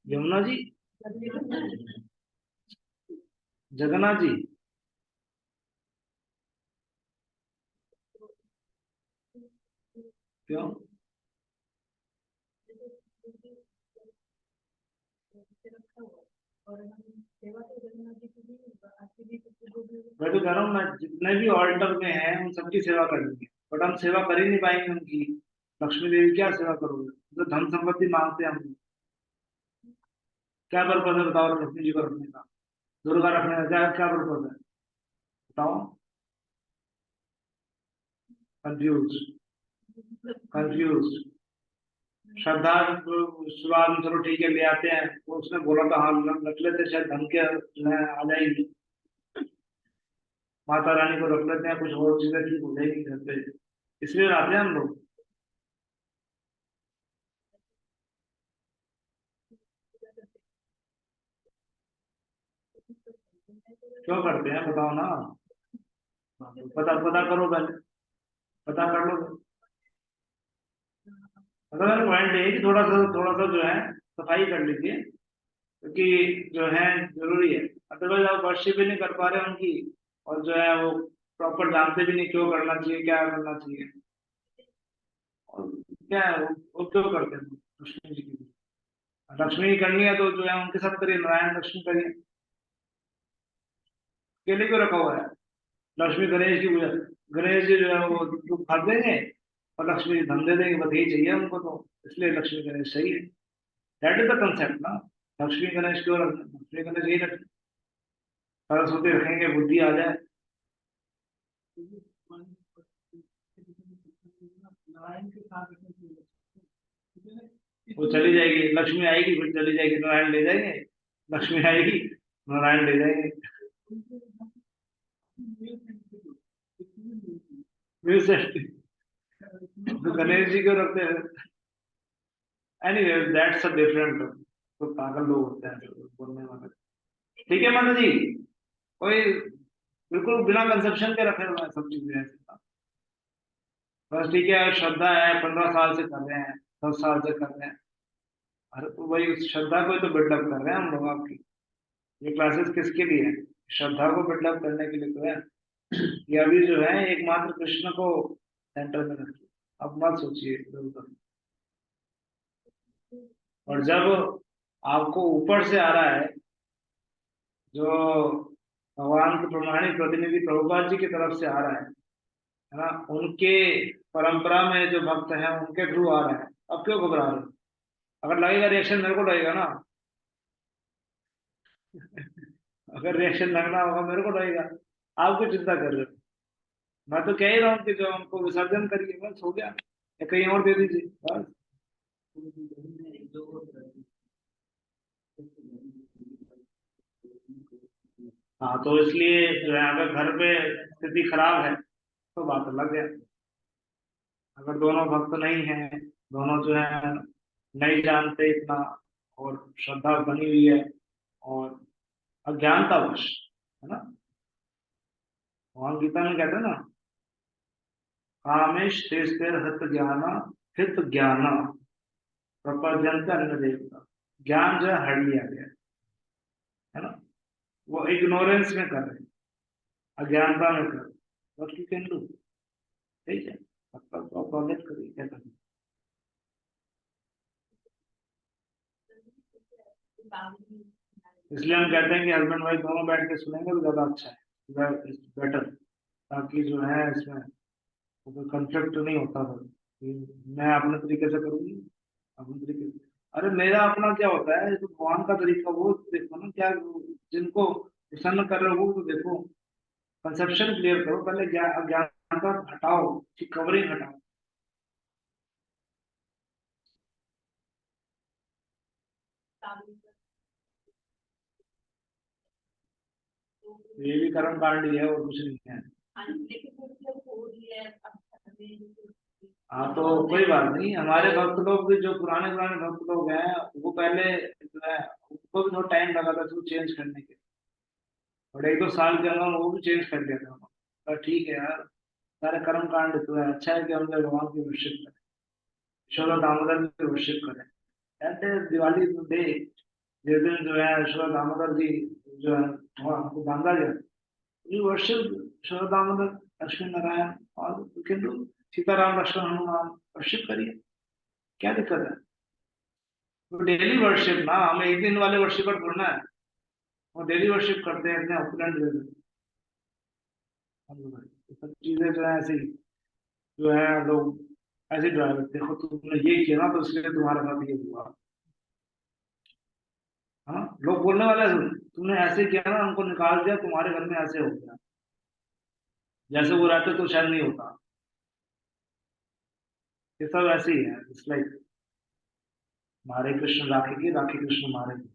यमुना जी, जगन्नाथ जी, क्यों? मैं तो कह रहा हूँ ना, जितने भी ऑल्टर में हैं उन सबकी सेवा करनी है, बट हम सेवा कर ही नहीं पाएंगे उनकी। लक्ष्मी देवी क्या सेवा करोगे, तो धन संपत्ति मांगते हैं हम, क्या पर्पज है बताओ लक्ष्मी जी को रखने का, दुर्गा रखने का क्या क्या पर्पज है बताओ? Confuse, confuse. श्रद्धा शुरुआत में चलो ठीक है ले आते हैं, तो उसने बोला तो हाँ रख लेते, शायद धन के जो है आ जाएगी, माता रानी को रख लेते हैं, कुछ और चीजें ठीक हो जाएगी घर पे, इसलिए आते हैं हम लोग। क्यों करते हैं बताओ ना, पता पता करो पहले, पता कर लो। मतलब मेरा पॉइंट ये है कि थोड़ा सा जो है सफाई कर लीजिए, क्योंकि जो है जरूरी है। अदरवाइज आप वर्शिप भी नहीं कर पा रहे उनकी, और जो है वो प्रॉपर जानते भी नहीं क्यों करना चाहिए, क्या करना चाहिए, और क्या है वो क्यों करते हैं लक्ष्मी जी की। लक्ष्मी की करनी है तो जो है उनके साथ करिए, नारायण लक्ष्मी करिए, अकेले क्यों रखा हुआ है? लक्ष्मी गणेश की पूजा, गणेश जी जो है वो दुख भर देंगे और लक्ष्मी जी धन दे देंगे, बस यही चाहिए उनको, तो इसलिए लक्ष्मी गणेश सही है। दैट इज द कंसेप्ट ना। लक्ष्मी गणेश क्यों रखना, लक्ष्मी गणेश यही रखें, सरस्वती रखेंगे बुद्धि आ जाए। नारायण के साथ रखने के लिए, ठीक है ना? वो चली जाएगी, लक्ष्मी आएगी फिर चली जाएगी, नारायण ले जाएंगे, लक्ष्मी आएगी नारायण ले जाएंगे। म्यूजिक, तो गणेश जी क्यों रखते हैं? एनीवे दैट्स अ डिफरेंट, तो पागल लोग होते हैं जो बोलने वाले। ठीक है माता जी, कोई बिल्कुल बिना कंसेप्शन के रखे हुए हैं सब चीजें ऐसे। बस ठीक है, श्रद्धा है, 15 साल से कर रहे हैं, 10 साल से कर रहे हैं, अरे तो वही उस श्रद्धा को ही तो बिल्डअप कर रहे हैं हम लोग आपकी। ये क्लासेस किसके लिए है? श्रद्धा को बिल्डअप करने के लिए तो है। ये अभी जो है एकमात्र कृष्ण को सेंटर में रखिए, अब मत सोचिए इधर उधर। और जब आपको ऊपर से आ रहा है, जो भगवान के प्रमाणिक प्रतिनिधि प्रभुपाद जी की तरफ से आ रहा है ना, उनके परंपरा में जो भक्त हैं उनके थ्रू आ रहा है, अब क्यों घबरा रहे हो? अगर लगेगा रिएक्शन मेरे को लगेगा ना, अगर रिएक्शन लगना होगा मेरे को लगेगा, आप क्यों चिंता कर रहे हो? मैं तो कह ही रहा हूँ कि जो हमको विसर्जन करिए, बस हो गया, या कहीं और दे दीजिए बस। हाँ तो इसलिए जो है अगर घर पे स्थिति खराब है तो बात अलग है। अगर दोनों भक्त नहीं है, दोनों जो है नहीं जानते इतना, और श्रद्धा बनी हुई है, और अज्ञानतावश, है ना, भगवान गीता में कहते हैं ना, कामेश तेस्तेर हत ज्ञान हित ज्ञान, प्रपंचन अन्य देवता, ज्ञान जो है हड़ लिया गया है ना, वो इग्नोरेंस में कर रहे हैं, अज्ञानता में कर रहे हैं, व्हाट यू कैन डू, ठीक है, तो प्रोजेक्ट करिए क्या करें। इसलिए हम कहते हैं कि हस्बैंड वाइफ दोनों बैठ के सुनेंगे तो ज्यादा अच्छा है, बेटर, ताकि जो है इसमें कोई कंफ्लिक्ट नहीं होता था कि मैं अपने तरीके से करूंगी, अपने तरीके से, अरे मेरा अपना क्या होता है, तो भगवान का तरीका वो देखो ना, क्या जिनको प्रसन्न कर रहे हो वो तो देखो, कंसेप्शन क्लियर करो पहले, अज्ञानता हटाओ, उसकी कवरिंग हटाओ। ये भी कर्म कांड ही है और कुछ नहीं है। हाँ तो कोई बात नहीं, हमारे भक्त लोग भी जो पुराने पुराने भक्त लोग हैं वो पहले जो है उनको भी थोड़ा टाइम लगा था उसको चेंज करने के, और 1-2 साल के अंदर वो भी चेंज कर लिया था उन्होंने, तो ठीक है यार, सारे कर्म कांड तो है, अच्छा है कि हम लोग भगवान की वर्शिप करें, यशोदा दामोदर की वर्शिप करें, ऐसे दिवाली डे जिस दिन जो है यशोदा दामोदर जी जो है वहाँ हमको बांधा गया, we worship यशोदा दामोदर लक्ष्मी नारायण और we can do Sitaram Lakshman Hanuman, worship करिए, क्या दिक्कत है, तो डेली वर्शिप ना, हम एक दिन वाले वर्शिपर थोड़ा है, वो डेली वर्शिप करते हैं, इतने ऑपुलेंट वे में हम लोग, ये सब चीजें जो है ऐसे ही जो है लोग ऐसे ड्राइवर, देखो तुमने ये किया ना तो इसलिए तुम्हारे साथ ये हुआ, हाँ लोग बोलने वाले हैं, तुमने ऐसे किया ना हमको निकाल दिया, तुम्हारे घर में ऐसे हो गया, जैसे वो रहते तो शायद नहीं होता, ये सब ऐसे ही है, इट्स लाइक मारे कृष्ण राखी की, राखी कृष्ण मारेगी,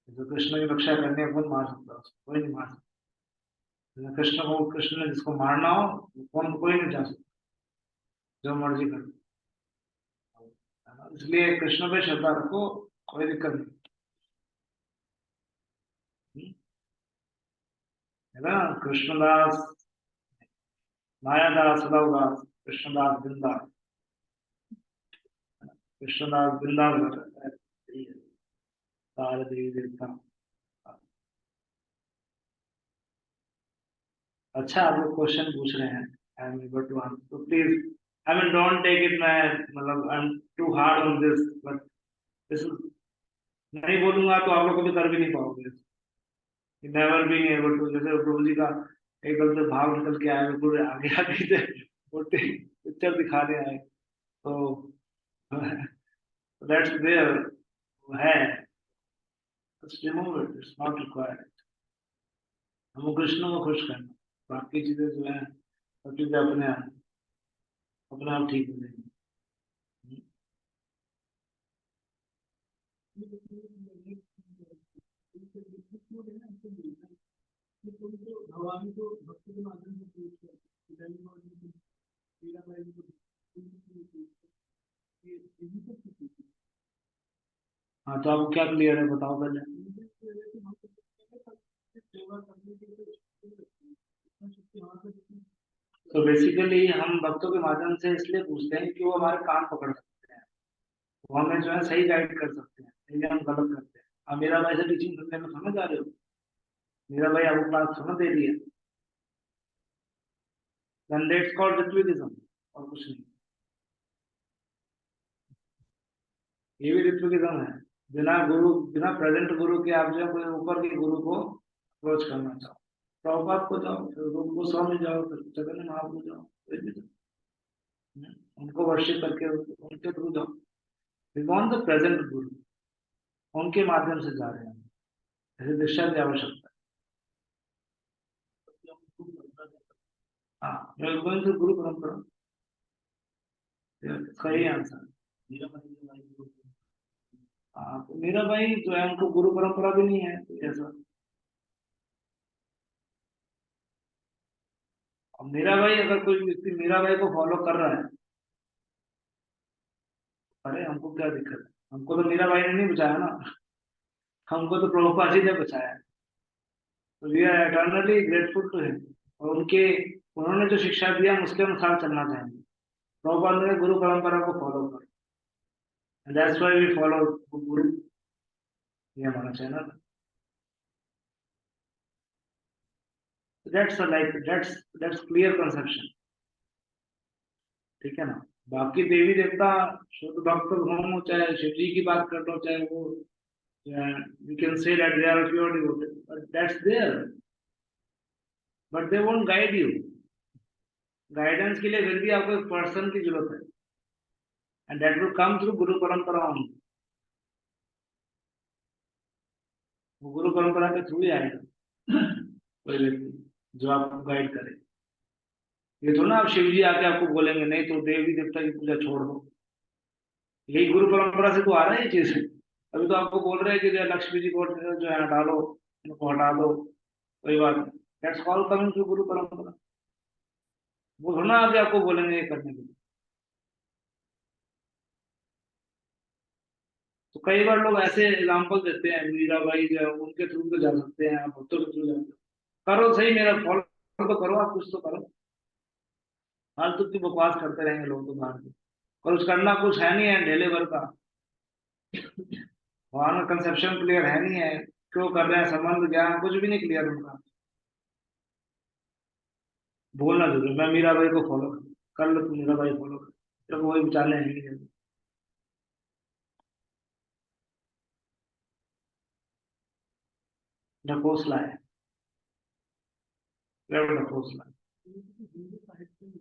जो कृष्ण की रक्षा करने है कौन मार सकता है उसको, कोई नहीं मार सकता, कृष्ण को, कृष्ण ने जिसको मारना हो कौन, कोई नहीं जा सकता, जो मर्जी कर, है ना, इसलिए कृष्ण पे श्रद्धा रखो, कोई दिक्कत नहीं, है ना, कृष्णदास मायादास सदादास कृष्णदास बिंदास, कृष्णदास बिंदास रहता है सारे देवी देवता। अच्छा आप लोग क्वेश्चन पूछ रहे हैं, I am able to answer, तो please I mean don't take it, मैं मतलब I am too hard on this, but this नहीं बोलूंगा तो आप लोग कभी कर भी नहीं पाओगे, नेवर बीइंग एबल टू, जैसे प्रभु जी का एकदम से भाव निकल के आए, पूरे आगे आगे से बोलते पिक्चर दिखाने आए, तो दैट्स देयर है, just remove it, it's not required, हमको कृष्ण को खुश करना, बाकी चीजें जो है सब चीजें अपने आप ठीक हो जाएंगी। भगवान को भक्ति के माध्यम से पूछ कर मेरा भाई को यही सब चीजें हाँ तो आपको क्या क्लियर है बताओ पहले। सेवा करने के लिए इतना शक्ति हमारे पास तो बेसिकली हम भक्तों के माध्यम से इसलिए पूछते हैं कि वो हमारे कान पकड़ सकते हैं, वो हमें जो है सही गाइड कर सकते हैं, इसलिए हम गलत करते हैं। अब मेरा भाई से टीचिंग करने में समझ आ रहे हो, मेरा भाई आपको बात समझ दे रही है, then that's called ritualism, और कुछ नहीं, ये भी ritualism है, बिना गुरु, बिना प्रेजेंट गुरु के आप जो है कोई ऊपर के गुरु को अप्रोच करना चाहो, प्रभुपाद को जाओ, फिर रूप गोस्वामी जाओ, फिर चैतन्य महाप्रभु जाओ, कोई भी जाओ, उनको वर्शिप करके उनके थ्रू जाओ, वी वांट द प्रेजेंट गुरु, उनके माध्यम से जा रहे हैं, ऐसे दीक्षा की आवश्यकता है। हाँ मैं गोइंग टू गुरु परंपरा, सही आंसर। हाँ तो मेरा भाई जो है उनको गुरु परंपरा भी नहीं है तो ऐसा, और मेरा भाई अगर कोई व्यक्ति मेरा भाई को फॉलो कर रहा है, अरे हमको क्या दिक्कत है, हमको तो मेरा भाई ने नहीं बचाया ना, हमको तो प्रभुपाद जी ने बचाया, तो we are eternally grateful to him, और उनके, उन्होंने जो शिक्षा दिया हम उसके अनुसार चलना चाहेंगे, प्रभुपाद ने गुरु परंपरा को फॉलो करो, And that's why we follow Guru. ये हमारा चैनल। That's clear conception, ठीक है ना। बाकी देवी देवता शुद्ध भक्त हो, चाहे शिव जी की बात कर लो, चाहे वो we can say that they are pure devoted, but that's there, but they won't guide you। Guidance के लिए फिर भी आपको एक पर्सन की जरूरत है, and that will come through गुरु परंपरा। वो गुरु परंपरा के थ्रू ही आएगा कोई व्यक्ति जो आपको गाइड करे। ये थोड़ा आप शिव जी आके आपको बोलेंगे नहीं तो देवी देवता की पूजा छोड़ दो। यही गुरु परंपरा से तो आ रहा है ये चीज। अभी तो आपको बोल रहे हैं कि लक्ष्मी जी को जो है हटा लो, इनको हटा दो, कोई बात नहीं, दैट्स ऑल कमिंग थ्रू गुरु परंपरा। वो थोड़ा आगे आपको बोलेंगे ये करने के लिए। तो कई बार लोग ऐसे एग्जाम्पल देते हैं, मीराबाई जो है उनके थ्रू तो जा सकते हैं, आप भक्तों के थ्रू जा सकते हैं। करो सही, मेरा फॉलो तो करो, आप कुछ तो करो। फालतू की बकवास करते रहेंगे लोग तो बाहर के, और कुछ करना कुछ है नहीं है, ढेले भर का। वहां का कंसेप्शन क्लियर है नहीं है, क्यों कर रहे हैं, संबंध ज्ञान कुछ भी नहीं क्लियर उनका। बोलना जरूर मैं मीराबाई को फॉलो कर लो, तुम मीराबाई फॉलो कर, तो वही विचारने नहीं। ढकोसला है, ढकोसला। हिंदू साहित्य में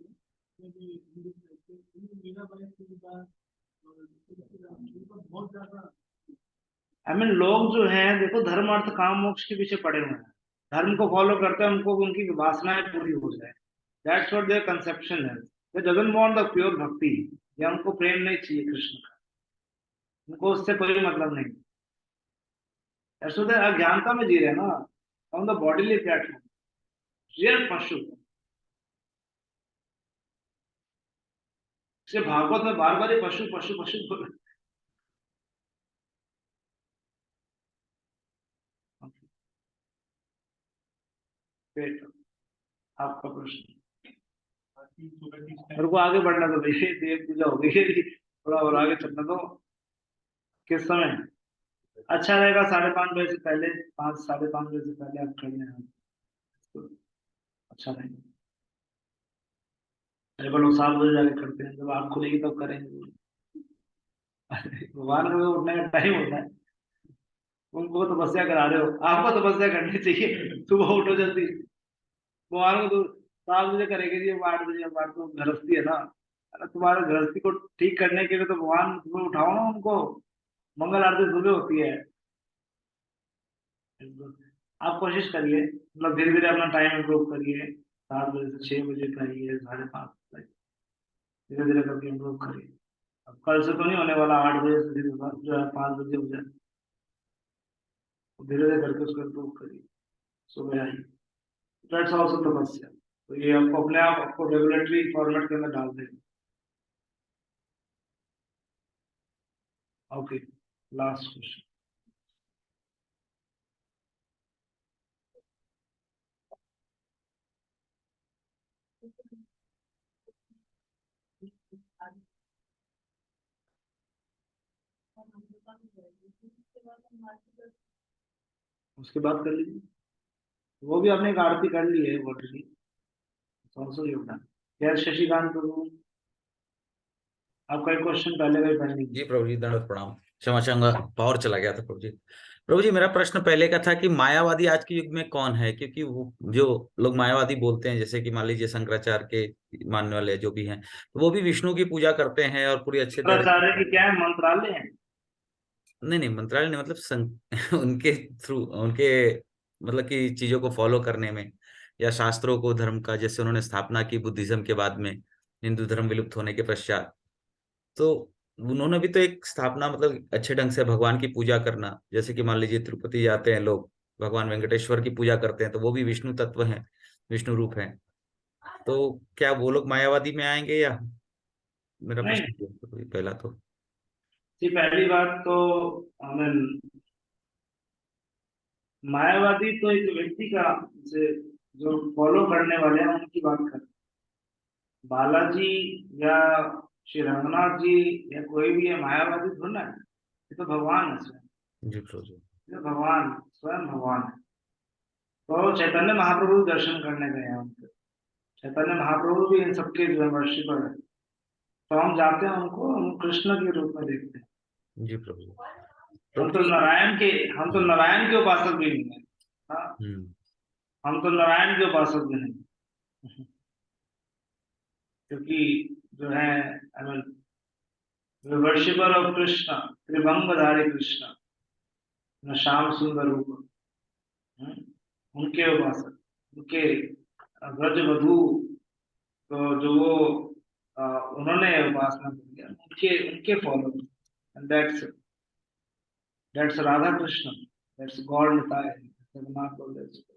हिंदू साहित्य मीराबाई की बात और बहुत ज्यादा आई मीन लोग जो हैं देखो, धर्म अर्थ काम मोक्ष के पीछे पड़े हुए हैं, धर्म को फॉलो करते हैं, उनको उनकी वासनाएं पूरी हो जाए, दैट्स व्हाट देयर कंसेप्शन है। दे डजंट वांट द प्योर भक्ति, या उनको प्रेम नहीं चाहिए कृष्ण का, उनको उससे कोई मतलब नहीं। ऐसा तो अज्ञानता में जी रहे हैं ना, on the bodily platform, real पशु। इससे भागवत में बार बार ही पशु पशु पशु बोल। आपका प्रश्न, मेरे को आगे बढ़ना तो भैया, देव पूजा हो गई, थोड़ा और आगे चलना दो। किस समय अच्छा रहेगा? 5:30 बजे से पहले, 5-5:30 बजे से पहले आप कर लेना तो अच्छा रहेगा। मेरे को लोग 7 बजे जाके करते हैं, जब आँख खुलेगी तब करेंगे। भगवान को उठने का टाइम होता है, उनको तपस्या करा रहे हो, आपको तपस्या करनी चाहिए, सुबह उठो जल्दी। भगवान को तो 7 बजे करेंगे जी, 8 बजे, बात तो गृहस्थी है ना। अरे तुम्हारे गृहस्थी को ठीक करने के लिए तो भगवान सुबह उठाओ ना उनको, मंगल आरती सुबह होती है। आप कोशिश करिए, मतलब धीरे धीरे अपना टाइम इम्प्रूव करिए, 7 बजे से 6 बजे करिए, 5:30 धीरे धीरे करके इम्प्रूव करिए। अब कल से तो नहीं होने वाला 8 बजे से जो है 5 बजे हो जाए, धीरे धीरे करके उसको इम्प्रूव करिए, सुबह आइए। दैट्स आल्सो तपस्या। तो ये आपको अपने आप आपको रेगुलेटरी फॉर्मेट के अंदर डाल देगा। Okay, last question. उसके बाद कर लीजिए, वो भी आपने एक आरती कर ली है ऑलरेडी, ऑल्सो योगदान। यस शशिकांत प्रभु, आपका एक क्वेश्चन पहले का ही पेंडिंग। जी प्रभु जी, दंडवत प्रणाम, क्षमा चाहूंगा, पावर चला गया था प्रभु जी। प्रभु जी मेरा प्रश्न पहले का था कि मायावादी आज के युग में कौन है, क्योंकि वो जो लोग मायावादी बोलते हैं, जैसे कि मान लीजिए शंकराचार्य के मानने वाले जो भी हैं, तो वो भी विष्णु की पूजा करते हैं और पूरी अच्छे तरह। शंकराचार्य की क्या है, मंत्रालय है? नहीं नहीं, मंत्रालय नहीं, मतलब उनके थ्रू, उनके मतलब कि चीजों को फॉलो करने में, या शास्त्रों को, धर्म का, जैसे उन्होंने स्थापना की बुद्धिज्म के बाद में, हिंदू धर्म विलुप्त होने के पश्चात, तो उन्होंने भी तो एक स्थापना, मतलब अच्छे ढंग से भगवान की पूजा करना, जैसे कि मान लीजिए तिरुपति जाते हैं लोग, भगवान वेंकटेश्वर की पूजा करते हैं, तो वो भी विष्णु तत्व हैं, विष्णु रूप हैं। तो क्या वो लोग मायावादी में आएंगे, या मेरा नहीं, प्रश्न पहला तो जी पहली बात तो हमें मायावादी तो एक व्यक्ति का से जो फॉलो करने वाले हैं उनकी बात कर, बालाजी या श्री रंगनाथ जी या कोई भी है मायावादी थोड़ा है, ये तो भगवान है स्वयं, जी प्रभु जी। ये तो भगवान स्वयं भगवान है। तो चैतन्य महाप्रभु दर्शन करने गए हैं उनके, चैतन्य महाप्रभु भी इन सबके जो है वर्शिपर है, तो हम जाते हैं उनको हम कृष्ण के रूप में देखते हैं। जी प्रभु जी। हम प्रभु तो जी। नारायण के हम तो नारायण के उपासक भी नहीं है। हाँ, हम तो नारायण के उपासक भी नहीं, क्योंकि जो है I mean worshipper of Krishna, Tribhangadhari Krishna, न श्याम सुंदर रूप, उनके उपासक, उनके व्रज वधु, तो जो वो उन्होंने उपासना किया, उनके उनके follow, that's Radha Krishna, that's God Nitai, Jagannath Baladev Subhadra.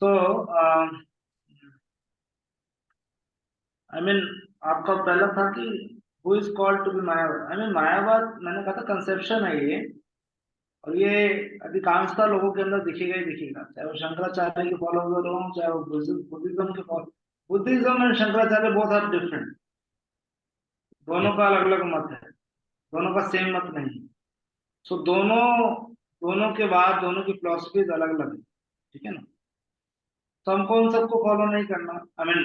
तो आई मीन आपका पहला था कि who is called to be Mayavada, I mean Mayavada मैंने कहा था कंसेप्शन है ये, और ये अधिकांशतः लोगों के अंदर दिखेगा ही दिखेगा, चाहे वो शंकराचार्य के फॉलोअर हो, चाहे वो बुद्धिज्म के follow, Buddhism and Shankaracharya both are different, दोनों का अलग अलग मत है, दोनों का सेम मत नहीं। सो दोनों दोनों के बाद दोनों की फिलोसफीज अलग अलग है, ठीक है ना। तो हमको उन सबको फॉलो नहीं करना, आई मीन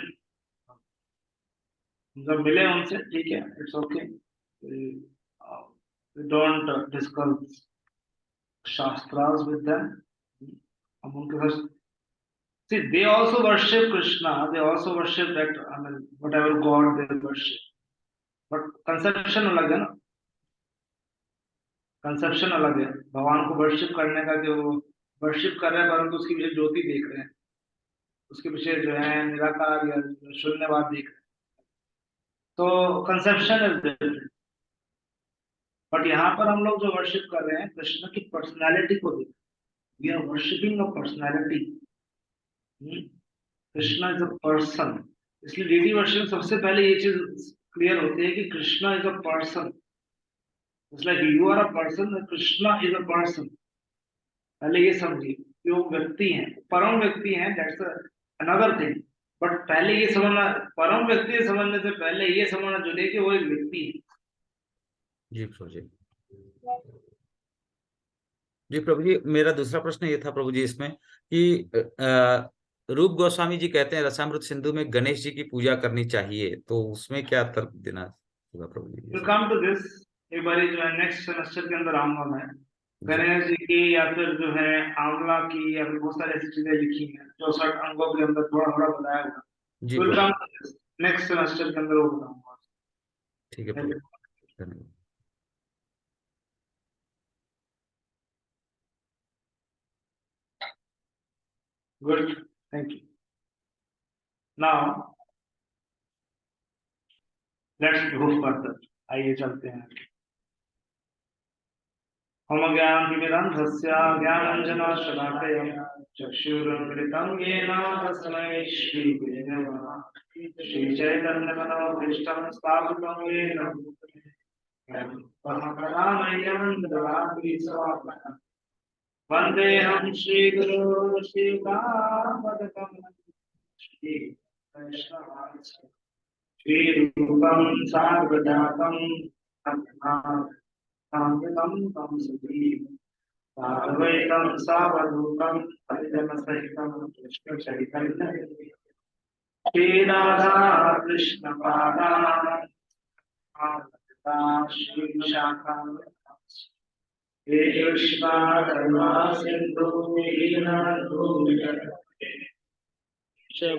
जब मिले उनसे ठीक है, it's okay, we don't discuss shastras with them, हम उनके साथ, see they also worship Krishna, they also worship that, I mean whatever god they worship, but conception अलग है ना, कंसेप्शन अलग है भगवान को वर्शिप करने का, जो वर्शिप कर रहे हैं परंतु उसके पीछे ज्योति देख रहे हैं, उसके पीछे जो है निराकार या शून्यवाद देख रहे हैं, तो कंसेप्शन इज डिफरेंट। बट यहाँ पर हम लोग जो वर्शिप कर रहे हैं कृष्ण की पर्सनालिटी को देख, we are worshipping a personality, Krishna is a person, इसलिए डीडी वर्शिप सबसे पहले ये चीज क्लियर होती है कि Krishna is a person, it's like you are a person, Krishna is a person, पहले ये समझिए कि वो व्यक्ति हैं, परम व्यक्ति हैं, दैट्स अनदर थिंग, बट पहले ये समझना, परम व्यक्ति समझने से पहले ये समझना चाहिए कि वो एक व्यक्ति है। जी प्रभु जी। जी प्रभु जी, मेरा दूसरा प्रश्न ये था प्रभु जी इसमें कि रूप गोस्वामी जी कहते हैं रसामृत सिंधु में गणेश जी की पूजा करनी चाहिए, तो उसमें क्या तर्क देना होगा प्रभु जी? विल कम टू दिस, एक बार जो है नेक्स्ट सेमेस्टर के अंदर आऊंगा मैं, गणेश जी की या फिर जो है आंवला की या फिर बहुत सारी ऐसी चीजें लिखी हैं 64 अंगों के अंदर थोड़ा थोड़ा बताया हुआ, जी विल प्रभु। कम नेक्स्ट सेमेस्टर के अंदर वो बताऊंगा। ठीक है प्रभु, धन्यवाद। Good, thank you. Now let's go further, आइए चलते हैं। हम ज्ञानतिमिरन्धस्य ज्ञानाञ्जनशलाकया चक्षुरुन्मिलितं येन तस्मै श्रीगुरवे नमः। श्रीचैतन्यमनोभीष्टं स्थापितं येन भूतले स्वयं वन्देऽहं श्रीगुरो श्रीरामपदकमलं श्रीवैष्णवांश्च श्रीरूपं सार्वजातं साम्प्रतं तं सुधीं साद्वैतं सावधूतं परिजनसहितं कृष्णचैतन्यं श्रीराधा कृष्णपादान् श्रीशाखां हे कृष्णा करुणा सिन्धु दीनबन्धु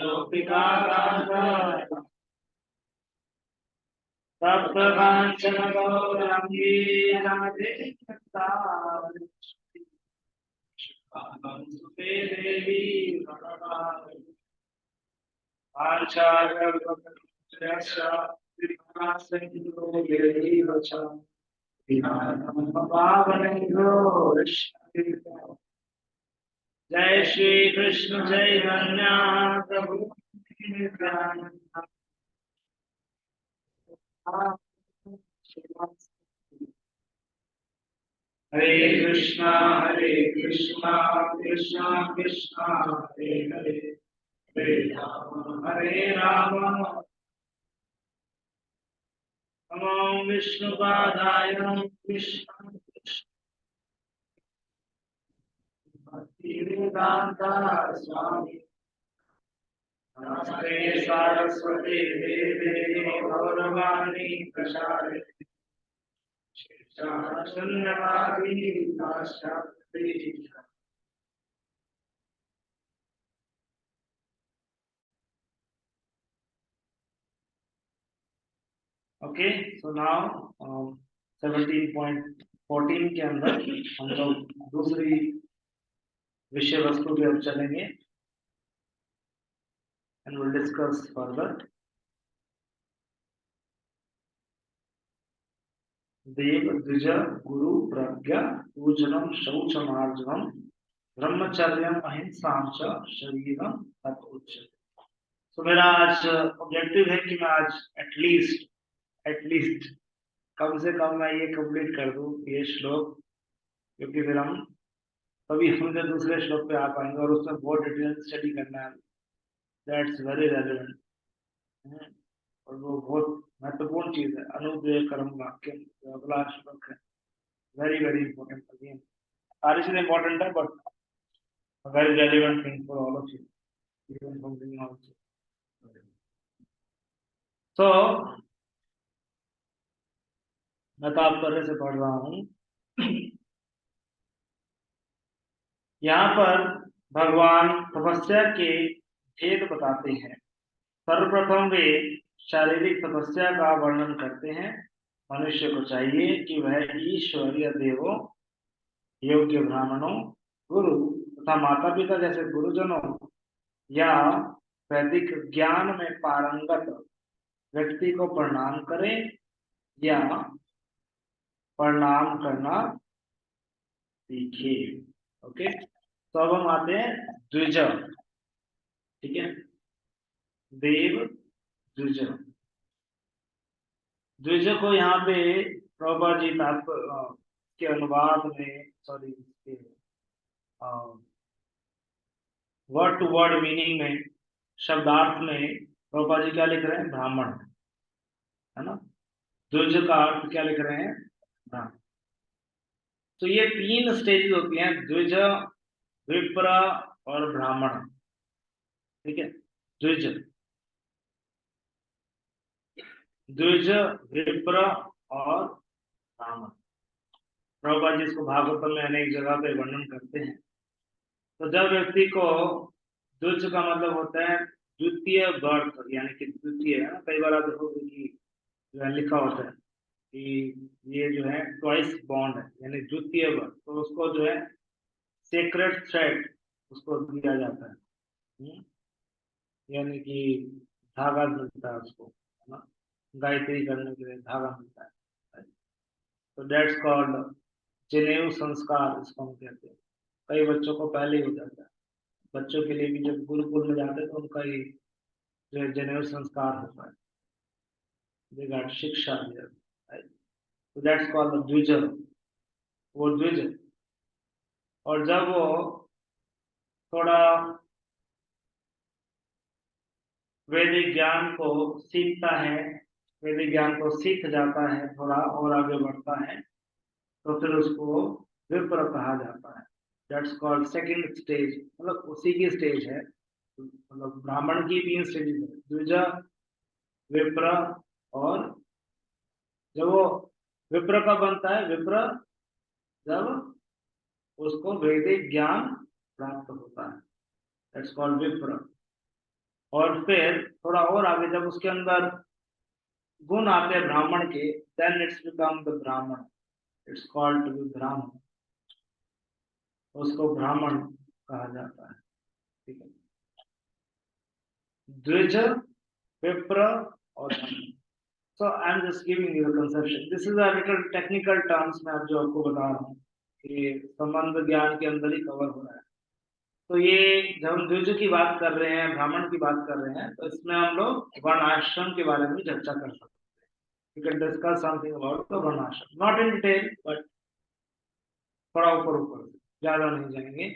गोपिका तप्तकाञ्चन गौराङ्गी राधे सुते देवी जय श्री कृष्ण चैतन्य प्रभु नित्यानंद। हरे कृष्णा कृष्णा कृष्णा हरे हरे हरे राम नमो विष्णुपादाय कृष्ण भक्तिवेदांता स्वामी नमस्ते सारस्वती देवे गौरवाणी प्रसारिणी शून्यवादी नाशास्त्री ओके सो नाउ 17.14 के अंदर हम लोग दूसरी विषय वस्तु पे अब चलेंगे and we'll discuss further. देव द्विज गुरु प्रज्ञा पूजनम शौचमार्जनम ब्रह्मचर्यम अहिंसा च शरीरम तत्उच्यते। तो मेरा आज ऑब्जेक्टिव है कि मैं आज एटलीस्ट कम से कम मैं ये कंप्लीट कर दूं ये श्लोक, क्योंकि फिर हम तभी हम जो दूसरे श्लोक पे आ पाएंगे और उसमें बहुत डिटेल स्टडी करना है। दैट्स वेरी रेलेवेंट और वो बहुत महत्वपूर्ण चीज है। अनुव्यय कर्म वाक्य जो अगला श्लोक है, वेरी वेरी इंपॉर्टेंट। अगेन सारी चीजें इंपॉर्टेंट है but very relevant thing for all of you, even for me also. तो मैं तात्पर्य से पढ़ रहा हूँ। यहाँ पर भगवान तपस्या के भेद बताते हैं। सर्वप्रथम वे शारीरिक तपस्या का वर्णन करते हैं। मनुष्य को चाहिए कि वह ईश्वरीय देवों, योग्य ब्राह्मणों, गुरु तथा माता पिता जैसे गुरुजनों या वैदिक ज्ञान में पारंगत व्यक्ति को प्रणाम करें या प्रणाम करना सीखे। ओके, तो अब हम आते हैं द्विज। ठीक है, देव द्विज। द्विज को यहाँ पे प्रभुपाद जी के अनुवाद में, sorry word to word meaning में, शब्दार्थ में प्रभुपाद जी क्या लिख रहे हैं? ब्राह्मण, है ना। द्विज का अर्थ क्या लिख रहे हैं? ब्राह्मण। तो ये 3 स्टेज होती हैं, द्विज, विप्र और ब्राह्मण। ठीक है, द्विज, विप्र और ब्राह्मण। प्रभुपाद जी इसको भागवतम में अनेक जगह पे वर्णन करते हैं। तो जब व्यक्ति को, द्विज का मतलब होता है द्वितीय बर्थ, यानी कि द्वितीय, है ना। कई बार आप देखोगे कि जो है लिखा होता है कि ये जो है ट्वाइस बॉन्ड है, यानी द्वितीय बर्थ। तो उसको जो है सेक्रेट थ्रेड उसको दिया जाता है, यानी कि धागा मिलता है उसको, है ना। गायत्री करने के लिए धागा मिलता है। तो दैट्स कॉल्ड जनेऊ संस्कार, इसको हम कहते हैं। कई बच्चों को पहले ही हो जाता है। बच्चों के लिए भी जब गुरुकुल में जाते हैं तो उनका ही जो है जनेऊ संस्कार होता है, they got शिक्षा दिया, right? So that's called the द्विज, वो द्विज। और जब वो थोड़ा वैदिक ज्ञान को सीखता है, वैदिक ज्ञान को सीख जाता है, थोड़ा और आगे बढ़ता है, तो फिर उसको विप्र कहा जाता है। दैट्स कॉल्ड सेकंड स्टेज, मतलब उसी की स्टेज है। मतलब ब्राह्मण की 3 स्टेजेस है, द्विज, विप्र और जब वो विप्र का बनता है, विप्र जब उसको वैदिक ज्ञान प्राप्त होता है, दैट्स कॉल्ड विप्र। और फिर थोड़ा और आगे जब उसके अंदर गुण आते हैं ब्राह्मण के, देन इट्स बिकम द ब्राह्मण, इट्स कॉल्ड टू बी ब्राह्मण, उसको ब्राह्मण कहा जाता है। ठीक है, द्विज, विप्र और so I'm just giving you a conception. This is a little technical terms में आप जो आपको बता रहा हूँ कि संबंध ज्ञान के अंदर ही कवर हो रहा है। तो ये जब हम द्विज की बात कर रहे हैं, ब्राह्मण की बात कर रहे हैं, तो इसमें हम लोग वर्णाश्रम के बारे में चर्चा कर सकते हैं। You can discuss something about the वर्णाश्रम, not in detail, but थोड़ा ऊपर ज्यादा नहीं जाएंगे।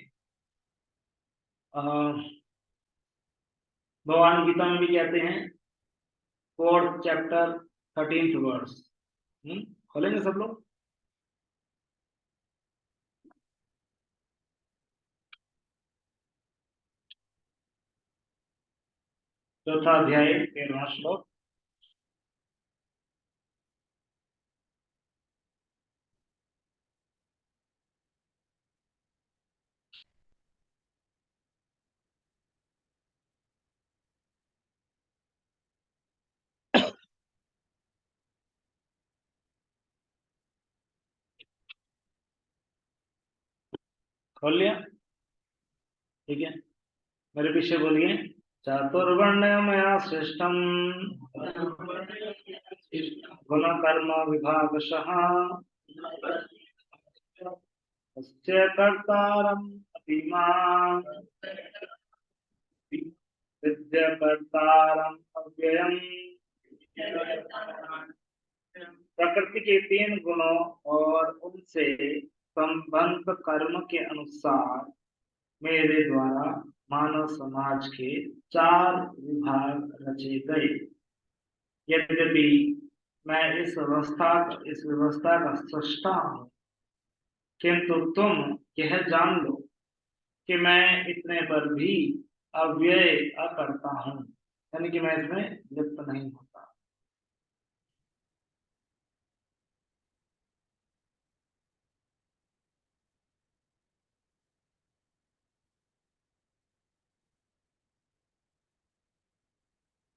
भगवान गीता में भी कहते हैं 4th चैप्टर 13th वर्स। खोलेंगे सब लोग। चौथा अध्याय 13वां श्लोक। खोल लिया? ठीक है, मेरे पीछे बोलिए। चातुर्वर्ण्यमया सृष्टम गुण कर्म विभागशः तस्य कर्तारम् अपि मां विद्यकर्तारम् अव्ययम्। प्रकृति के 3 गुणों और उनसे संबद्ध कर्म के अनुसार मेरे द्वारा मानव समाज के 4 विभाग रचे गए। यद्यपि मैं इस व्यवस्था का सृष्टा हूँ, किंतु तुम यह जान लो कि मैं इतने पर भी अव्यय अकर्ता हूँ, यानी कि मैं इसमें लिप्त नहीं होता।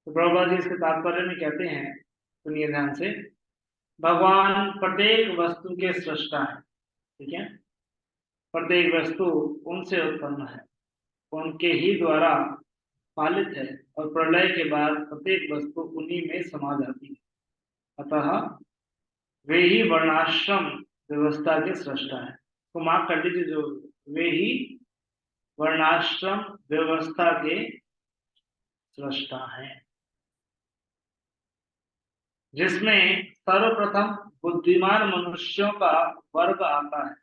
तो प्रभुपाद जी इसके तात्पर्य में कहते हैं, सुनिए ध्यान से, भगवान प्रत्येक वस्तु के सृष्टा है। ठीक है, प्रत्येक वस्तु उनसे उत्पन्न है, उनके ही द्वारा पालित है, और प्रलय के बाद प्रत्येक वस्तु उन्हीं में समा जाती है। अतः वे ही वर्णाश्रम व्यवस्था के सृष्टा है। तो माफ कर दीजिए, जो वे ही वर्णाश्रम व्यवस्था के सृष्टा हैं, जिसमें सर्वप्रथम बुद्धिमान मनुष्यों का वर्ग आता है,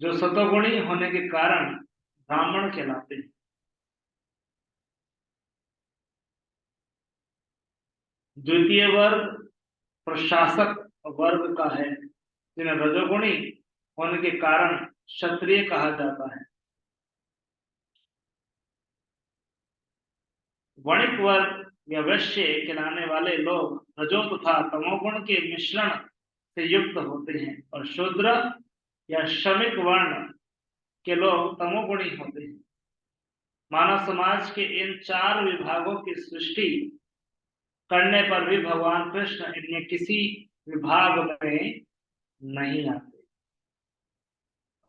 जो सतोगुणी होने के कारण ब्राह्मण कहलाते हैं। द्वितीय वर्ग प्रशासक वर्ग का है, जिन्हें रजोगुणी होने के कारण क्षत्रिय कहा जाता है। वणिक वर्ग या वैश्य कहलाने वाले लोग रजो तथा तमोगुण के मिश्रण से युक्त होते हैं, और शूद्र या श्रमिक वर्ण के लोग तमोगुणी होते हैं। मानव समाज के इन 4 विभागों की सृष्टि करने पर भी भगवान कृष्ण इनमें किसी विभाग में नहीं आते।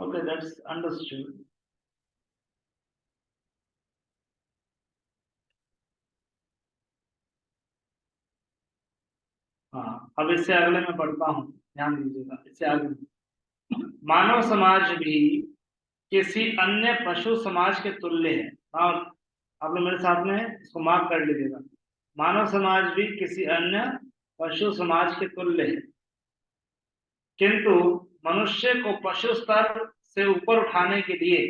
Okay, that's understood. हाँ, अब इससे अगले में पढ़ता हूँ, ध्यान दीजिएगा। इससे आगे मानव समाज भी किसी अन्य पशु समाज के तुल्य है। और आप लोग मेरे साथ में इसको मार्क कर लीजिएगा। मानव समाज भी किसी अन्य पशु समाज के तुल्य है, किंतु मनुष्य को पशु स्तर से ऊपर उठाने के लिए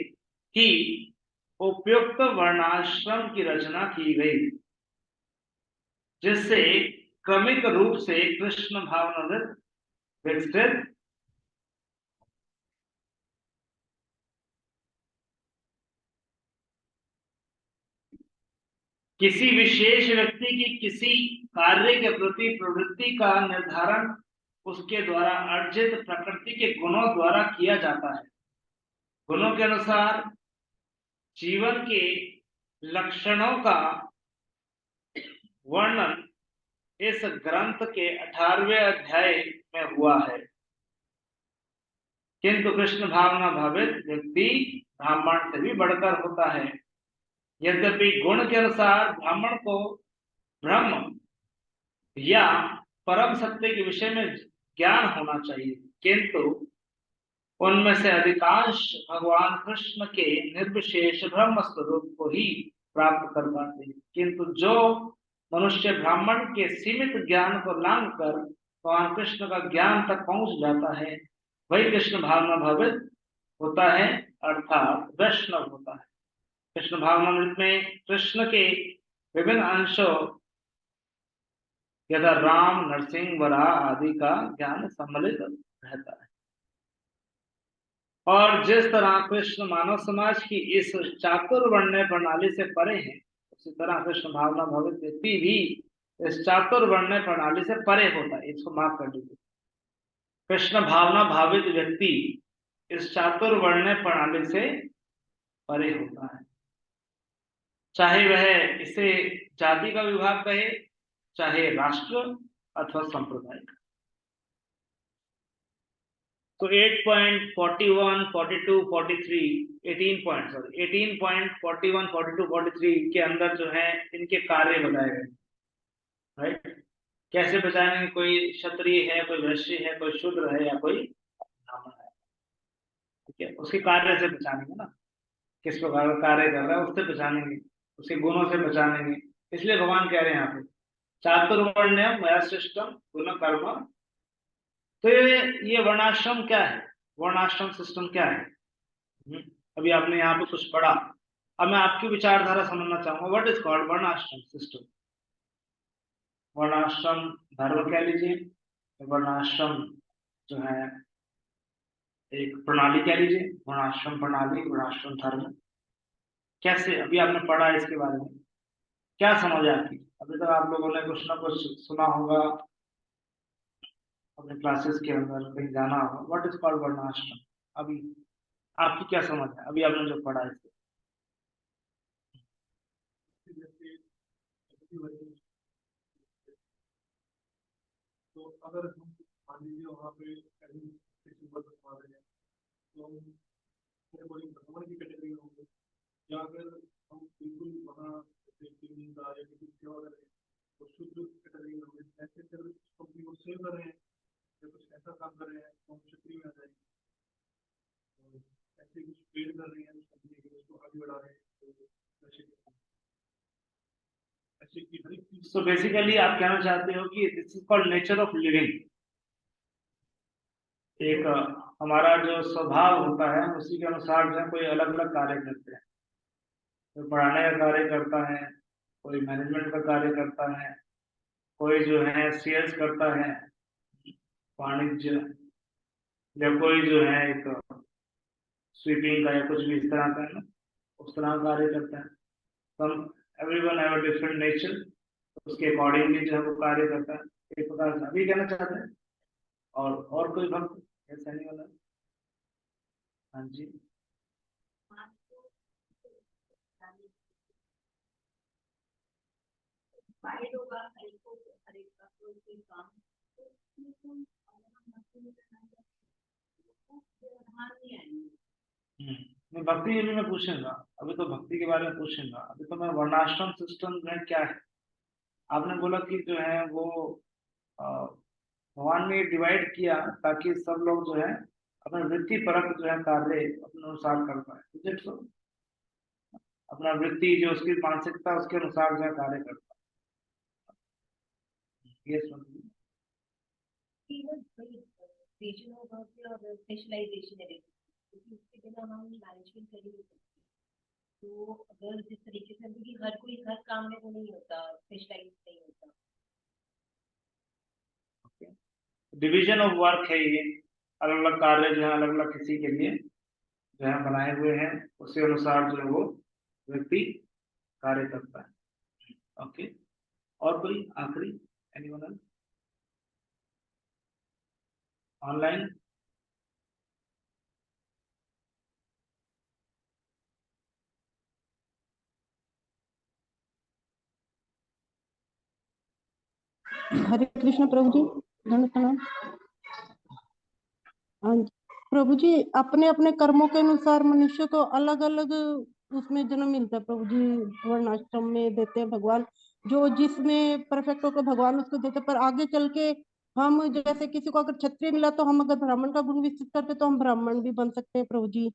ही उपयुक्त वर्णाश्रम की रचना की गई, जिससे क्रमिक रूप से कृष्ण भावनामृत विकसित किसी विशेष व्यक्ति की किसी कार्य के प्रति प्रवृत्ति का निर्धारण उसके द्वारा अर्जित प्रकृति के गुणों द्वारा किया जाता है। गुणों के अनुसार जीवन के लक्षणों का वर्णन इस ग्रंथ के 18वें अध्याय में हुआ है, किंतु कृष्ण भावना भावित व्यक्ति ब्राह्मण से भी बढ़कर होता है। यद्यपि गुण के अनुसार ब्राह्मण को ब्रह्म या परम सत्य के विषय में ज्ञान होना चाहिए, किंतु उनमें से अधिकांश भगवान कृष्ण के निर्विशेष ब्रह्म स्वरूप को ही प्राप्त कर पाते हैं। किंतु जो मनुष्य ब्राह्मण के सीमित ज्ञान को लांघ कर भगवान कृष्ण का ज्ञान तक पहुंच जाता है, वही कृष्ण भावना भावित होता है, अर्थात वैष्णव होता है। कृष्ण भावनामृत में कृष्ण के विभिन्न अंशों यथा राम, नरसिंह, वराह आदि का ज्ञान सम्मिलित रहता है। और जिस तरह कृष्ण मानव समाज की इस चातुर्वर्ण्य प्रणाली से परे हैं, उसी तरह कृष्ण भावना भावित व्यक्ति भी इस चातुर्वर्ण्य प्रणाली से परे होता है। इसको माफ कर दीजिए। कृष्ण भावना भावित व्यक्ति इस चातुर्वर्ण्य प्रणाली से परे होता है, चाहे वह इसे जाति का विभाग कहे, चाहे राष्ट्र अथवा संप्रदाय का। तो 8.41, 42, 43, 18 41, 42, 43 के अंदर जो है इनके कार्य बताए गए, राइट। कैसे बचाएंगे? कोई क्षत्रिय है, कोई वैश्य है, कोई शूद्र है या कोई ब्राह्मण है, ठीक है, उसके कार्य से बचाएंगे ना, किस प्रकार का कार्य कर रहा है उससे बचाएंगे, उसके गुणों से बचाएंगे। इसलिए भगवान कह रहे हैं यहाँ पे चातुर्वर्ण्य मया सिस्टम गुण कर्म। तो ये वर्णाश्रम क्या है? वर्णाश्रम सिस्टम क्या है? अभी आपने यहाँ पे कुछ पढ़ा, अब मैं आपकी विचारधारा समझना चाहूंगा। व्हाट इज कॉल्ड वर्णाश्रम सिस्टम? वर्णाश्रम धर्म कह लीजिए, वर्णाश्रम जो है एक प्रणाली कह लीजिए, वर्णाश्रम प्रणाली, वर्णाश्रम धर्म। कैसे? अभी आपने पढ़ा इसके बारे में, क्या समझ आती? अभी तक आप लोगों ने कुछ ना कुछ सुना होगा, अपने क्लासेस के अंदर कहीं जाना होगा। व्हाट इज कॉल्ड वर्णाश्रम? अभी आपकी क्या समझ है अभी आपने जो पढ़ा है? तो अगर हम मान लीजिए वहाँ पे बता रहे हैं तो हम कोई ब्राह्मण की कैटेगरी में होंगे, या अगर हम बिल्कुल वहाँ या किसी सेवा कर रहे हैं तो शुद्ध कैटेगरी में होंगे। ऐसे अगर कंपनी को सेव कर रहे हैं या कुछ ऐसा काम कर रहे हैं तो हम क्षत्रिय में आ जाएंगे। ऐसे कुछ ट्रेड कर रहे हैं उस कंपनी के, उसको आगे बढ़ा रहे हैं तो ऐसे की हर एक चीज। So basically आप कहना चाहते हो कि this is called nature of living. एक हमारा जो स्वभाव होता है उसी के अनुसार जो है कोई अलग अलग कार्य करते हैं। कोई पढ़ाने का कार्य करता है, कोई मैनेजमेंट का कार्य करता है, कोई जो है सेल्स करता है, वाणिज्य, या कोई जो है एक स्वीपिंग का या कुछ भी इस तरह का है ना, उस तरह का कार्य करता है। हम everyone have a different nature, उसके अकॉर्डिंगली जो है वो कार्य करता है। एक प्रकार से अभी कहना चाहते हैं। और कोई भक्त ऐसा नहीं वाला? हाँ जी। मैं भक्ति के लिए मैं पूछूंगा, अभी तो भक्ति के बारे में पूछूंगा। अभी तो मैं वर्णाश्रम सिस्टम में क्या है, आपने बोला कि जो है वो भगवान ने डिवाइड किया ताकि सब लोग जो है अपना वृत्ति परक जो है कार्य अपने अनुसार कर पाए। अपना वृत्ति जो उसकी मानसिकता उसके अनुसार जो है कार्य करता है। ये समझिए। रीजन और स्पेशलाइजेशन है, क्योंकि उसके बिना हम मैनेजमेंट कर ही नहीं सकते। तो अगर जिस तरीके से क्योंकि हर कोई हर काम में वो नहीं होता, स्पेशलाइज नहीं होता। डिवीजन ऑफ वर्क है ये, अलग अलग कार्य जो है अलग अलग किसी के लिए जो है बनाए हुए हैं, उसी अनुसार जो है वो व्यक्ति कार्य करता है। ओके, और कोई आखिरी एनीवन ऑनलाइन? हरे कृष्ण प्रभु जी, धन्यवाद प्रणाम। हाँ जी प्रभु जी, अपने अपने कर्मों के अनुसार मनुष्य को अलग अलग उसमें जन्म मिलता है प्रभु जी। वर्णाश्रम में देते हैं भगवान, जो जिसमें परफेक्ट होकर भगवान उसको देते हैं। पर आगे चल के हम जैसे किसी को अगर क्षत्रिय मिला तो हम अगर ब्राह्मण का गुण विकसित करते तो हम ब्राह्मण भी बन सकते हैं प्रभु जी।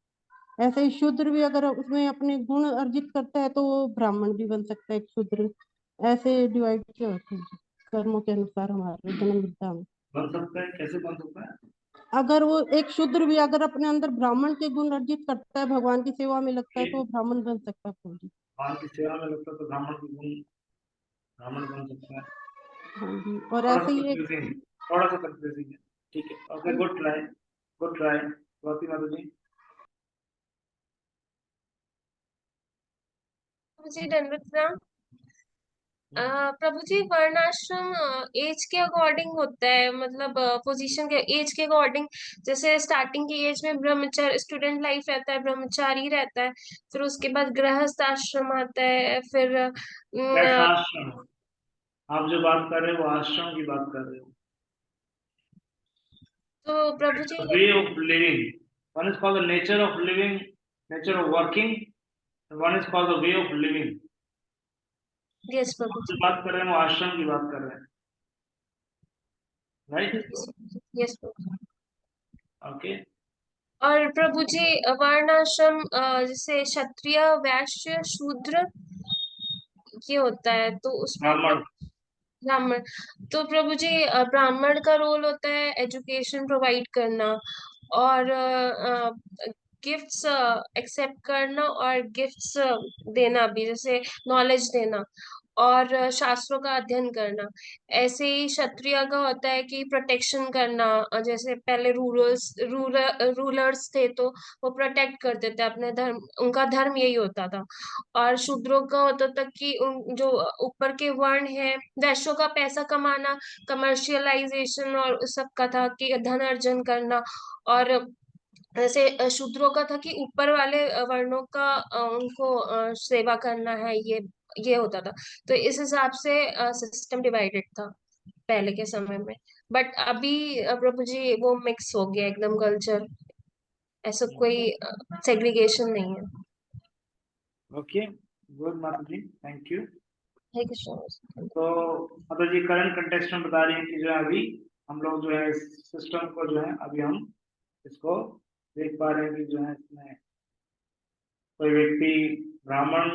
ऐसे ही शूद्र भी अगर उसमें अपने गुण अर्जित करता है तो वो ब्राह्मण भी बन सकता है, एक शूद्र। ऐसे डिवाइड किया होता है कर्मों के अनुसार हमारा जन्म मिलता है। बन सकता है? कैसे बन सकता है? अगर वो एक शूद्र भी अगर अपने अंदर ब्राह्मण के गुण अर्जित करता है, भगवान की सेवा में लगता है, तो वो ब्राह्मण बन सकता है प्रभु जी। भगवान की सेवा में लगता है तो ब्राह्मण की गुण ब्राह्मण बन सकता है। हाँ जी। और थोड़ा सा ऐसे ही एक कंफ्यूजिंग है, थोड़ा सा कंफ्यूजिंग है। ठीक है, okay, good try, good try. Swati माता जी। जी दंडवत प्रणाम। प्रभु जी वर्णाश्रम एज के अकॉर्डिंग होता है, मतलब पोजीशन के एज के अकॉर्डिंग। जैसे स्टार्टिंग की एज में ब्रह्मचारी स्टूडेंट लाइफ रहता है, ब्रह्मचारी रहता है, फिर उसके बाद गृहस्थ आश्रम आता है, फिर दैट्स आश्रम। आप जो बात कर रहे हो वो आश्रम की बात कर रहे हो। तो प्रभु जी The way of living. One is called the nature of living, nature of working, and one is called the way of living. Yes प्रभु जो जी, बात कर रहे हैं वो आश्रम की बात कर रहे हैं, राइट? यस प्रभु जी। ओके। और प्रभु जी वर्णाश्रम जैसे क्षत्रिय वैश्य शूद्र ये होता है, तो उसमें ब्राह्मण। ब्राह्मण। तो प्रभु जी ब्राह्मण का रोल होता है एजुकेशन प्रोवाइड करना, और गिफ्ट्स एक्सेप्ट करना, और गिफ्ट्स देना भी, जैसे नॉलेज देना, और शास्त्रों का अध्ययन करना। ऐसे ही क्षत्रिय का होता है कि प्रोटेक्शन करना, जैसे पहले रूलर्स थे तो वो प्रोटेक्ट करते थे अपने धर्म, उनका धर्म यही होता था। और शूद्रों का होता था कि उन जो ऊपर के वर्ण है, वैश्यों का पैसा कमाना, कमर्शियलाइजेशन और उस सब का था कि धन अर्जन करना। और जैसे शूद्रों का था कि ऊपर वाले वर्णों का उनको सेवा करना है, ये होता था। तो इस हिसाब से सिस्टम डिवाइडेड था पहले के समय में। बट अभी प्रभु जी वो मिक्स हो गया एकदम कल्चर, ऐसा कोई सेग्रीगेशन नहीं है। ओके, गुड माता जी, थैंक यू। हरे कृष्ण। तो माता जी करंट कंटेक्स्ट में बता रही हैं कि जो है अभी हम लोग जो है इस सिस्टम को जो है अभी हम इसको देख पा रहे हैं कि जो है इसमें कोई व्यक्ति ब्राह्मण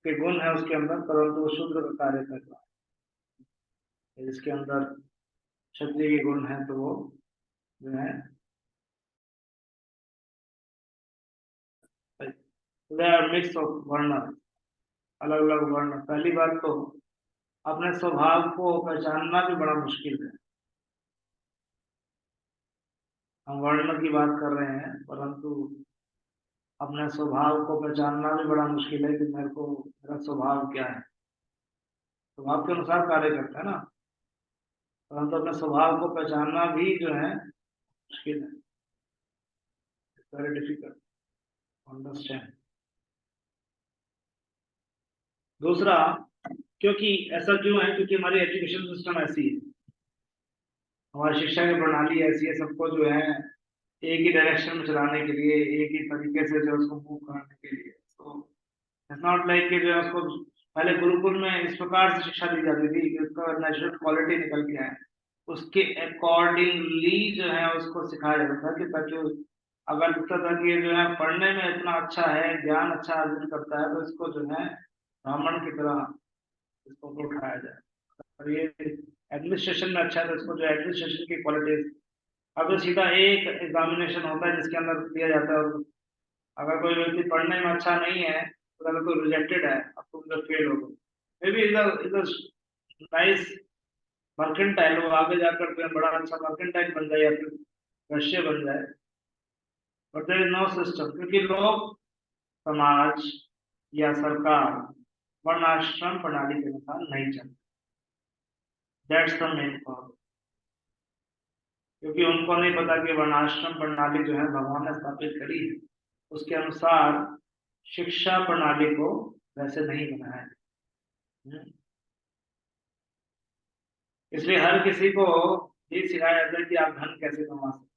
के गुण है उसके अंदर, परंतु वो शूद्र का कार्य कर रहा है। जिसके अंदर क्षत्रिय के गुण है तो वो जो है मिक्स ऑफ वर्ण, अलग अलग वर्ण। पहली बात तो अपने स्वभाव को पहचानना भी बड़ा मुश्किल है। हम वर्ण की बात कर रहे हैं, परंतु अपने स्वभाव को पहचानना भी बड़ा मुश्किल है कि मेरा स्वभाव क्या है। स्वभाव के अनुसार कार्य करता है ना, परंतु अपने स्वभाव को पहचानना भी जो है मुश्किल है। Very difficult understand. दूसरा, क्योंकि ऐसा क्यों है? क्योंकि हमारी एजुकेशन सिस्टम ऐसी है, हमारी शिक्षा की प्रणाली ऐसी है, सबको जो है एक ही डायरेक्शन में चलाने के लिए, एक ही तरीके से जो है उसको मूव कराने के लिए। तो इट्स नॉट लाइक कि जो है उसको पहले गुरुकुल में इस प्रकार से शिक्षा दी जाती थी कि उसका नेचुरल क्वालिटी निकल के आए, उसके अकॉर्डिंगली जो है उसको सिखाया जाता था कि ताकि अगर लगता था कि ये जो है पढ़ने में इतना अच्छा है, ज्ञान अच्छा अर्जित करता है, तो इसको जो है ब्राह्मण की तरह इसको उठाया जाए। और ये एडमिनिस्ट्रेशन में अच्छा है तो इसको जो एडमिनिस्ट्रेशन की क्वालिटीज, अगर सीधा एक एग्जामिनेशन होता है जिसके अंदर दिया जाता है, और अगर कोई व्यक्ति पढ़ने में अच्छा नहीं है तो अगर कोई रिजेक्टेड है, अब तुम जब फेल हो गए, मे बी इधर नाइस मर्केंटाइल, वो आगे जाकर कोई बड़ा अच्छा मर्केंटाइल बन जाए या फिर वैश्य बन जाए, but there is no system. क्योंकि लोग, समाज या सरकार वर्णाश्रम प्रणाली के अनुसार नहीं चलती। That's the main problem. क्योंकि उनको नहीं पता कि वर्णाश्रम प्रणाली जो है भगवान ने स्थापित करी है, उसके अनुसार शिक्षा प्रणाली को वैसे नहीं बनाया है। इसलिए हर किसी को ये सिखाया जाता है कि आप धन कैसे कमा सकते।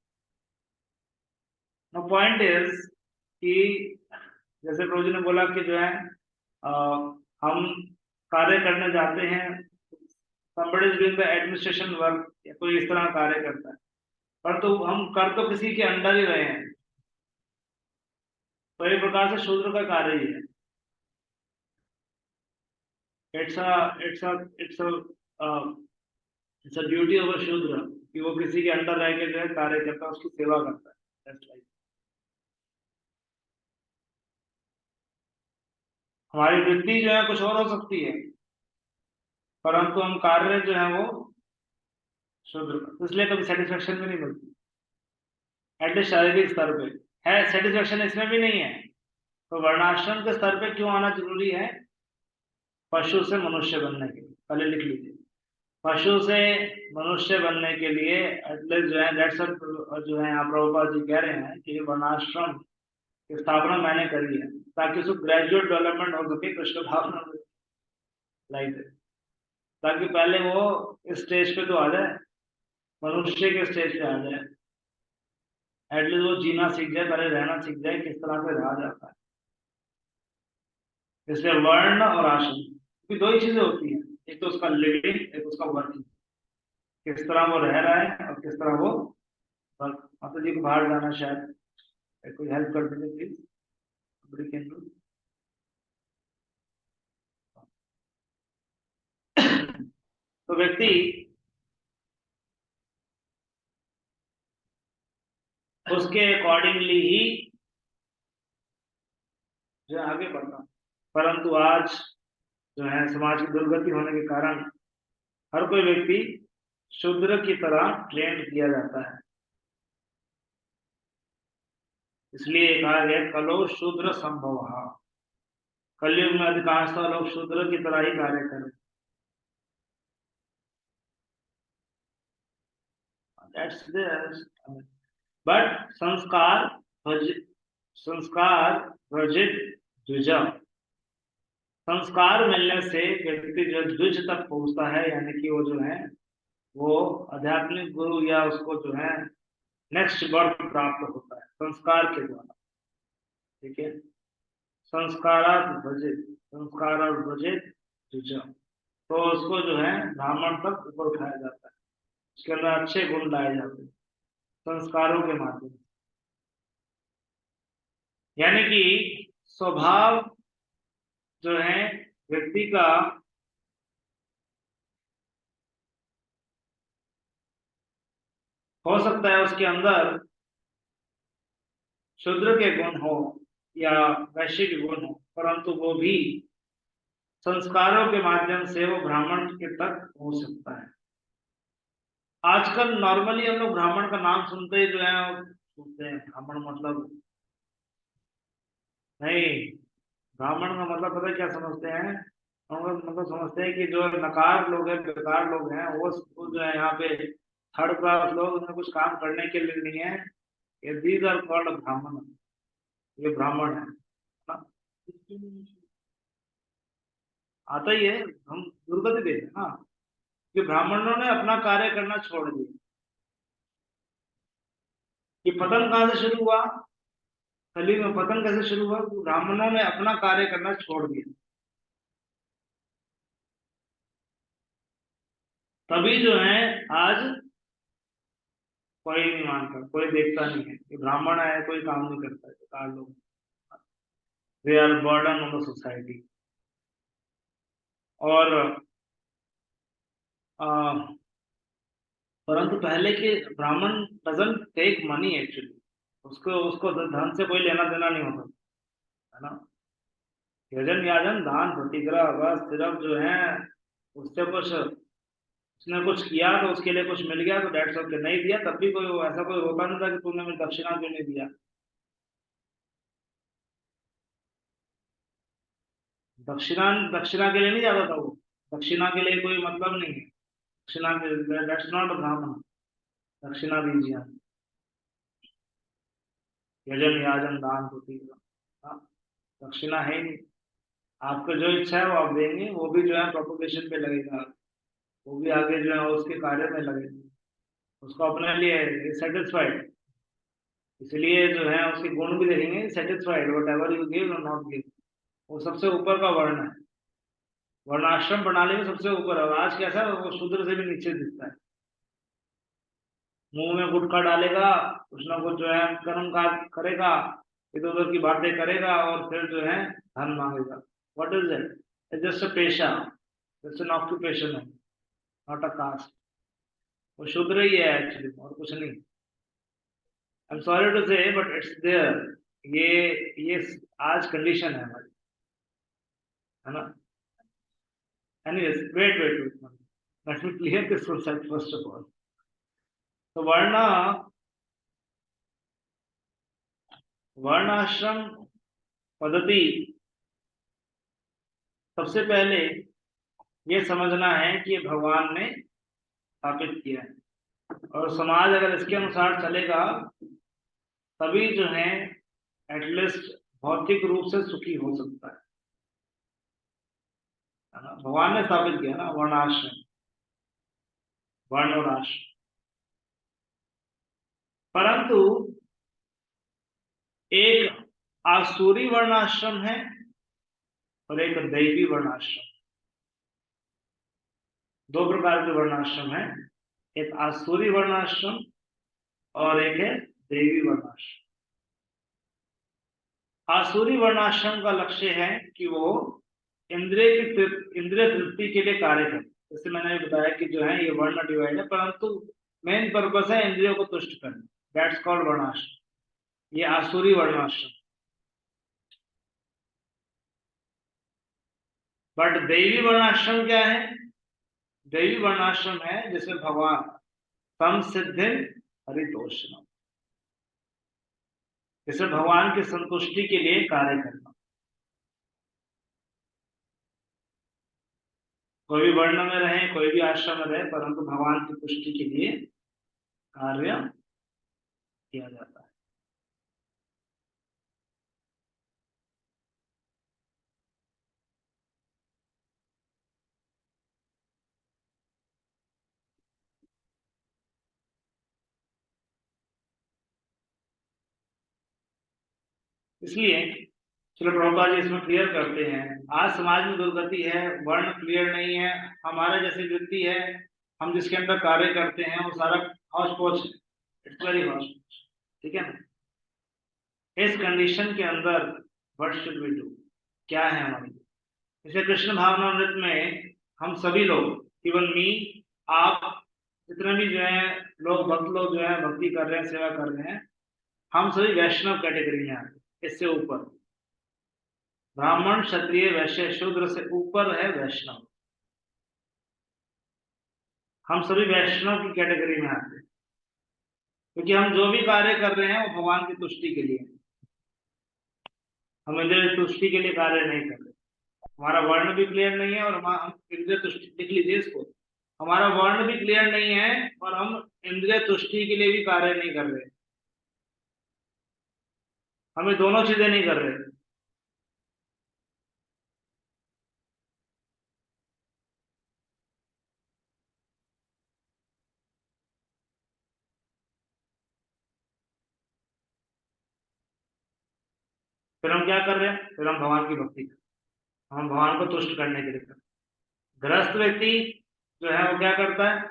नो पॉइंट इज कि जैसे प्रभु जी ने बोला कि जो है हम कार्य करने जाते हैं, somebody is doing the administration work, या कोई इस तरह कार्य करता है, पर तो हम कर तो किसी के अंडर ही रहे हैं, तो एक प्रकार से शूद्र का कार्य ही है। It's a duty of a Shudra कि वो किसी के अंडर रह के जो है कार्य करता है, उसकी सेवा करता है। That's like हमारी वृत्ति जो है कुछ और हो सकती है, परंतु हम कार्य जो है वो शूद्र, इसलिए कभी सेटिस्फेक्शन भी नहीं मिलती, एटलीस्ट शारीरिक स्तर पे है सेटिस्फेक्शन, इसमें भी नहीं है। तो वर्णाश्रम के स्तर पे क्यों आना जरूरी है? पशु से मनुष्य बनने के लिए, पहले लिख लीजिए, पशु से मनुष्य बनने के लिए एटलीस्ट जो है दैट्स जो है यहाँ प्रभुपाद जी कह रहे हैं कि वर्णाश्रम की स्थापना मैंने करी है ताकि उसको ग्रेजुएट डेवलपमेंट हो सके कृष्ण भावना में, लाइक ताकि पहले वो इस स्टेज पे तो आ जाए, मनुष्य के स्टेज पे आ जाए, एटलीस्ट वो जीना सीख जाए, पहले रहना सीख जाए, किस तरह से रहा जाता है। इसलिए वर्ण और आश्रम की दो ही चीजें होती हैं, एक तो उसका लिविंग, एक उसका वर्किंग, किस तरह वो रह रहा है और किस तरह वो माता जी को बाहर जाना, शायद कोई हेल्प कर दीजिए प्लीज, बड़ी केंद्र। तो व्यक्ति उसके अकॉर्डिंगली ही जो है आगे बढ़ता, परंतु आज जो है समाज की दुर्गति होने के कारण हर कोई व्यक्ति शूद्र की तरह ट्रेंड किया जाता है, इसलिए कहा गया कलो शूद्र संभव। कलयुग में अधिकांशतः लोग शूद्र की तरह ही कार्य करें। That's there. बट संस्कार वर्जित द्विजा, संस्कार मिलने से व्यक्ति जो द्विज तक पहुंचता है, यानी कि वो जो है वो आध्यात्मिक गुरु या उसको जो है नेक्स्ट बर्थ प्राप्त होता है संस्कार के द्वारा, ठीक है। संस्कारात वर्जित द्विजा, तो उसको जो है ब्राह्मण तक ऊपर उठाया जाता है, उसके अंदर अच्छे गुण लाए जाते हैं संस्कारों के माध्यम से, यानी कि स्वभाव जो है व्यक्ति का हो सकता है उसके अंदर शूद्र के गुण हो या वैश्य के गुण हो, परंतु वो भी संस्कारों के माध्यम से वो ब्राह्मण के तक हो सकता है। आजकल नॉर्मली हम लोग ब्राह्मण का नाम सुनते ही जो है सोचते हैं ब्राह्मण मतलब, नहीं, ब्राह्मण का मतलब पता है क्या समझते हैं हम लोग? मतलब समझते हैं कि जो नकार लोग हैं, बेकार लोग हैं, वो जो है यहाँ पे थर्ड क्लास लोग, उन्हें कुछ काम करने के लिए नहीं है, ये दीज आर कॉल्ड ब्राह्मण, ये ब्राह्मण है ना? आता ही है, हम दुर्गति देते हैं ना कि ब्राह्मणों ने अपना कार्य करना छोड़ दिया। ये पतन कहां से शुरू हुआ? कलयुग में पतन कैसे शुरू हुआ? ब्राह्मणों ने अपना कार्य करना छोड़ दिया, तभी जो है आज कोई नहीं मानता, कोई देखता नहीं है कि ब्राह्मण है, कोई काम नहीं करता है, बेकार लोग, they are burden on the society. और परंतु पहले के ब्राह्मण डजंट टेक मनी एक्चुअली, उसको उसको धन से कोई लेना देना नहीं होता है ना। यजन याजन दान प्रतिग्रह, बस सिर्फ जो है उससे कुछ, उसने कुछ किया तो उसके लिए कुछ मिल गया तो डेट्स ओके, नहीं दिया तब भी कोई ऐसा कोई रोता नहीं था कि तुमने मुझे दक्षिणा क्यों नहीं दिया। दक्षिणा दक्षिणा के लिए नहीं जाता था वो, दक्षिणा के लिए कोई मतलब नहीं है, दक्षिणा के दैट्स नॉट ब्राह्मण, दक्षिणा दीजिए, यजन याजन दान प्रतिग्रह, दक्षिणा है ही नहीं। आपको जो इच्छा है वो आप देंगे, वो भी जो है प्रोपोगेशन पे लगेगा, वो भी आगे जो है उसके कार्य में लगेगा, उसको अपने लिए सेटिस्फाइड, इसलिए जो है उसके गुण भी देखेंगे satisfied, what ever you give और नॉट गिव, वो सबसे ऊपर का वर्ण है, वर्णाश्रम प्रणाली में सबसे ऊपर है। और आज कैसा है, वो शूद्र से भी नीचे दिखता है, मुंह में गुटखा डालेगा, कुछ ना कुछ जो है कर्म का करेगा, इधर उधर की बातें करेगा और फिर जो है धन मांगेगा। What is it? Just a पेशा, just an occupation, not a caste. वो शूद्र ही है एक्चुअली, और कुछ नहीं। I am sorry to say but it's there. ये आज कंडीशन है हमारी, है ना। Anyways wait let me clear this concept first of all. तो वर्णाश्रम पद्धति, सबसे पहले ये समझना है कि ये भगवान ने स्थापित किया है, और समाज अगर इसके अनुसार चलेगा तभी जो है एटलीस्ट भौतिक रूप से सुखी हो सकता है ना। भगवान ने स्थापित किया ना वर्णाश्रम, वर्ण और आश्रम। परंतु एक आसुरी वर्णाश्रम है और एक दैवी वर्णाश्रम। दो प्रकार के वर्णाश्रम है, एक आसुरी वर्णाश्रम और एक है दैवी वर्णाश्रम। आसुरी वर्णाश्रम का लक्ष्य है कि वो इंद्रिय तृप्ति के लिए कार्य करे। जैसे मैंने बताया कि जो है ये वर्ण डिवाइड है, परंतु मेन पर्पस है इंद्रियों को तुष्ट करना। दैट्स कॉल्ड वर्णाश्रम। ये आसुरी वर्णाश्रम। बट दैवी वर्णाश्रम क्या है? दैवी वर्णाश्रम है जिसमें भगवान संसिद्धि हरितोषणम, जिसमें भगवान की संतुष्टि के लिए कार्य करना। कोई भी वर्ण में रहे, कोई भी आश्रम में रहे, परंतु भगवान की तुष्टि के लिए कार्य किया जाता है। इसलिए चलो प्रभुपाद जी इसमें क्लियर करते हैं। आज समाज में दुर्गति है, वर्ण क्लियर नहीं है, हमारे जैसी वृत्ति है, हम जिसके अंदर कार्य करते हैं वो सारा हौच पौच, इट्स वेरी हौच पौच, ठीक है ना। इस कंडीशन के अंदर व्हाट शुड वी डू, क्या है हमारी? जैसे कृष्ण भावनामृत में हम सभी लोग, इवन मी, आप, जितने भी जो है लोग, भक्त लोग जो है भक्ति कर रहे हैं, सेवा कर रहे हैं, हम सभी वैष्णव कैटेगरी में आते हैं। इससे ऊपर ब्राह्मण, क्षत्रिय, वैश्य, शूद्र से ऊपर है वैष्णव। हम सभी वैष्णव की कैटेगरी में आते हैं, क्योंकि हम जो भी कार्य कर रहे हैं वो भगवान की तुष्टि के लिए, हम इंद्रिय तुष्टि के लिए कार्य नहीं कर रहे। हमारा वर्ण भी क्लियर नहीं है और हम इंद्रिय तुष्टि, लिख लीजिए इसको, हमारा वर्ण भी क्लियर नहीं है और हम इंद्रिय तुष्टि के लिए भी कार्य नहीं कर रहे। हमें दोनों चीजें नहीं कर रहे। फिर हम क्या कर रहे हैं? फिर हम भगवान की भक्ति कर रहे हैं, हम भगवान को तुष्ट करने के लिए कर रहे हैं। गृहस्थ व्यक्ति जो है वो क्या करता है?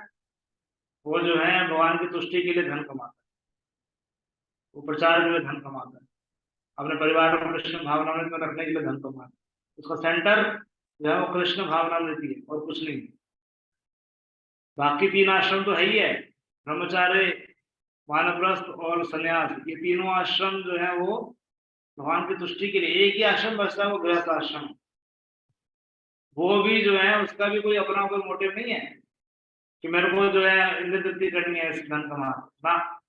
वो जो है भगवान की तुष्टि के लिए धन कमाता है, वो प्रचार के लिए धन कमाता है, अपने परिवार को कृष्ण भावनामृत में रखने के लिए धन कमाता है। उसका सेंटर जो है वो कृष्ण भावनामृत ही है और कुछ नहीं। बाकी तीन आश्रम तो है ही है, ब्रह्मचार्य, वानप्रस्थ और संन्यास, ये तीनों आश्रम जो है वो भगवान की तुष्टि के लिए। एक ही आश्रम बचता है, वो गृहस्थ आश्रम। वो भी जो है उसका भी कोई अपना कोई मोटिव नहीं है कि मेरे को जो है इंद्रिय तृप्ति करनी है, इस धन कमाना ना।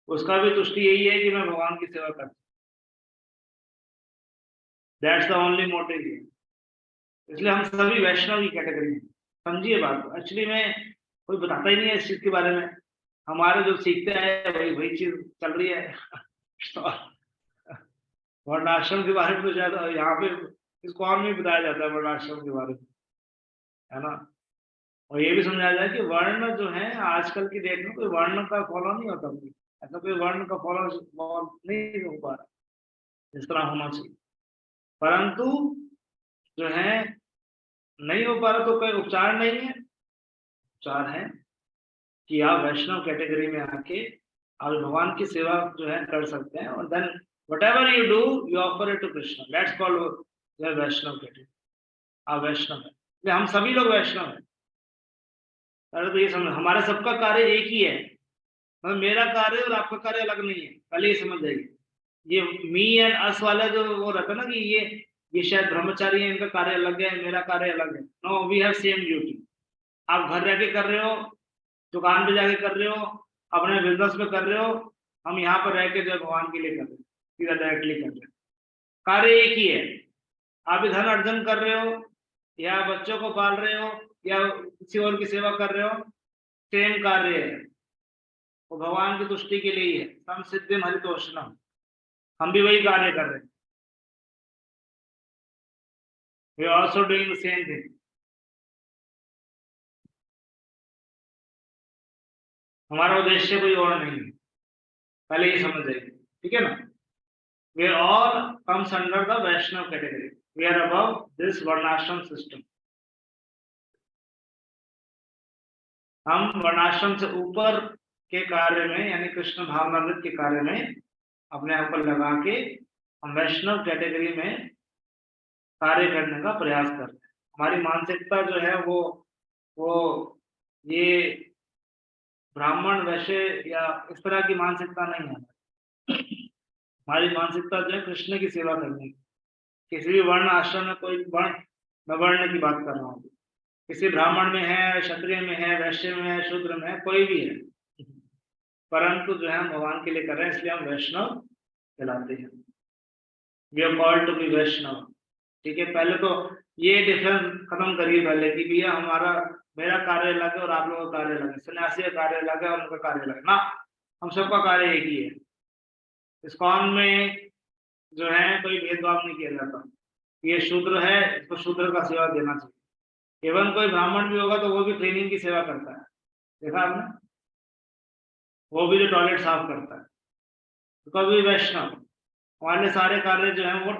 उसका भी तुष्टि यही है कि मैं भगवान की सेवा कर, दैट्स द ओनली मोटिव। इसलिए हम सभी वैष्णव की कैटेगरी में, समझिए बात को। एक्चुअली में कोई बताता ही नहीं है इस चीज के बारे में, हमारे जो सीखते हैं वही चीज चल रही है। वर्णाश्रम के बारे में तो ज्यादा यहाँ पे इस कौन में बताया जाता है वर्णाश्रम के बारे में, है ना। और ये भी समझाया जाए कि वर्ण जो है आजकल की डेट में कोई वर्ण का फॉलो नहीं होता, ऐसा कोई वर्ण का फॉलो नहीं हो पा रहा जिस तरह होना चाहिए। परंतु जो है नहीं हो पा रहा तो कोई उपचार नहीं है। उपचार है कि आप वैष्णव कैटेगरी में आके आप भगवान की सेवा जो है कर सकते हैं, और then whatever you do you offer it to Krishna, that's called Vaishnava category. आप वैष्णव है, हम सभी लोग वैष्णव हैं। अरे तो ये समझ, हमारा सबका कार्य एक ही है, मतलब मेरा कार्य और आपका कार्य अलग नहीं है, पहले ये समझ जाइए। ये मी एंड अस वाला जो वो रहता है ना कि ये शायद ब्रह्मचारी है, इनका कार्य अलग है, मेरा कार्य अलग है। No, we have same duty. आप घर रह के कर रहे हो, दुकान पे जाके कर रहे हो, अपने बिजनेस में कर रहे हो, हम यहाँ पर रह के जो भगवान के लिए कर रहे हैं, सीधा डायरेक्टली कर रहे हैं, कार्य एक ही है। आप भी धन अर्जन कर रहे हो, या बच्चों को पाल रहे हो, या किसी और की सेवा कर रहे हो, सेम कार्य है, वो भगवान की तुष्टि के लिए ही है। सम सिद्धिम हरितोषणम, हम भी वही कार्य कर रहे हैं। We are also doing the same thing. हमारा उद्देश्य कोई और नहीं है, पहले ये समझ जाइए, ठीक है ना। We are all comes under the Vaishnava category, we are above this varnashram system. हम वर्णाश्रम से ऊपर के कार्य में, यानी कृष्ण भावनामृत के कार्य में अपने आप को लगा के हम वैष्णव कैटेगरी में कार्य करने का प्रयास करते हैं। हमारी मानसिकता जो है वो ये ब्राह्मण वैश्य या इस तरह की मानसिकता नहीं है। हमारी मानसिकता जो है कृष्ण की सेवा करने की। किसी भी वर्ण आश्रम में, कोई वर्ण, मैं वर्ण की बात कर रहा हूँ, किसी ब्राह्मण में है, क्षत्रिय में है, वैश्य में है, शूद्र में है, कोई भी है, परंतु जो है हम भगवान के लिए कर रहे हैं, इसलिए हम वैष्णव कहलाते हैं। We are called to be Vaishnava, ठीक है। पहले तो ये डिफरेंस खत्म करिए पहले कि भैया मेरा कार्य अलग है और आप लोगों का कार्य अलग है, सन्यासी का कार्य अलग है और उनका कार्य अलग है ना, हम सबका कार्य एक ही है। इस्कॉन में जो है कोई भेदभाव नहीं किया जाता, ये शूद्र है, इसको शूद्र का सेवा देना चाहिए। इवन कोई ब्राह्मण भी होगा तो वो भी ट्रेनिंग की सेवा करता है, देखा आपने, वो भी जो टॉयलेट साफ करता है, तो कभी वैष्णव। हमारे सारे कार्य जो है वो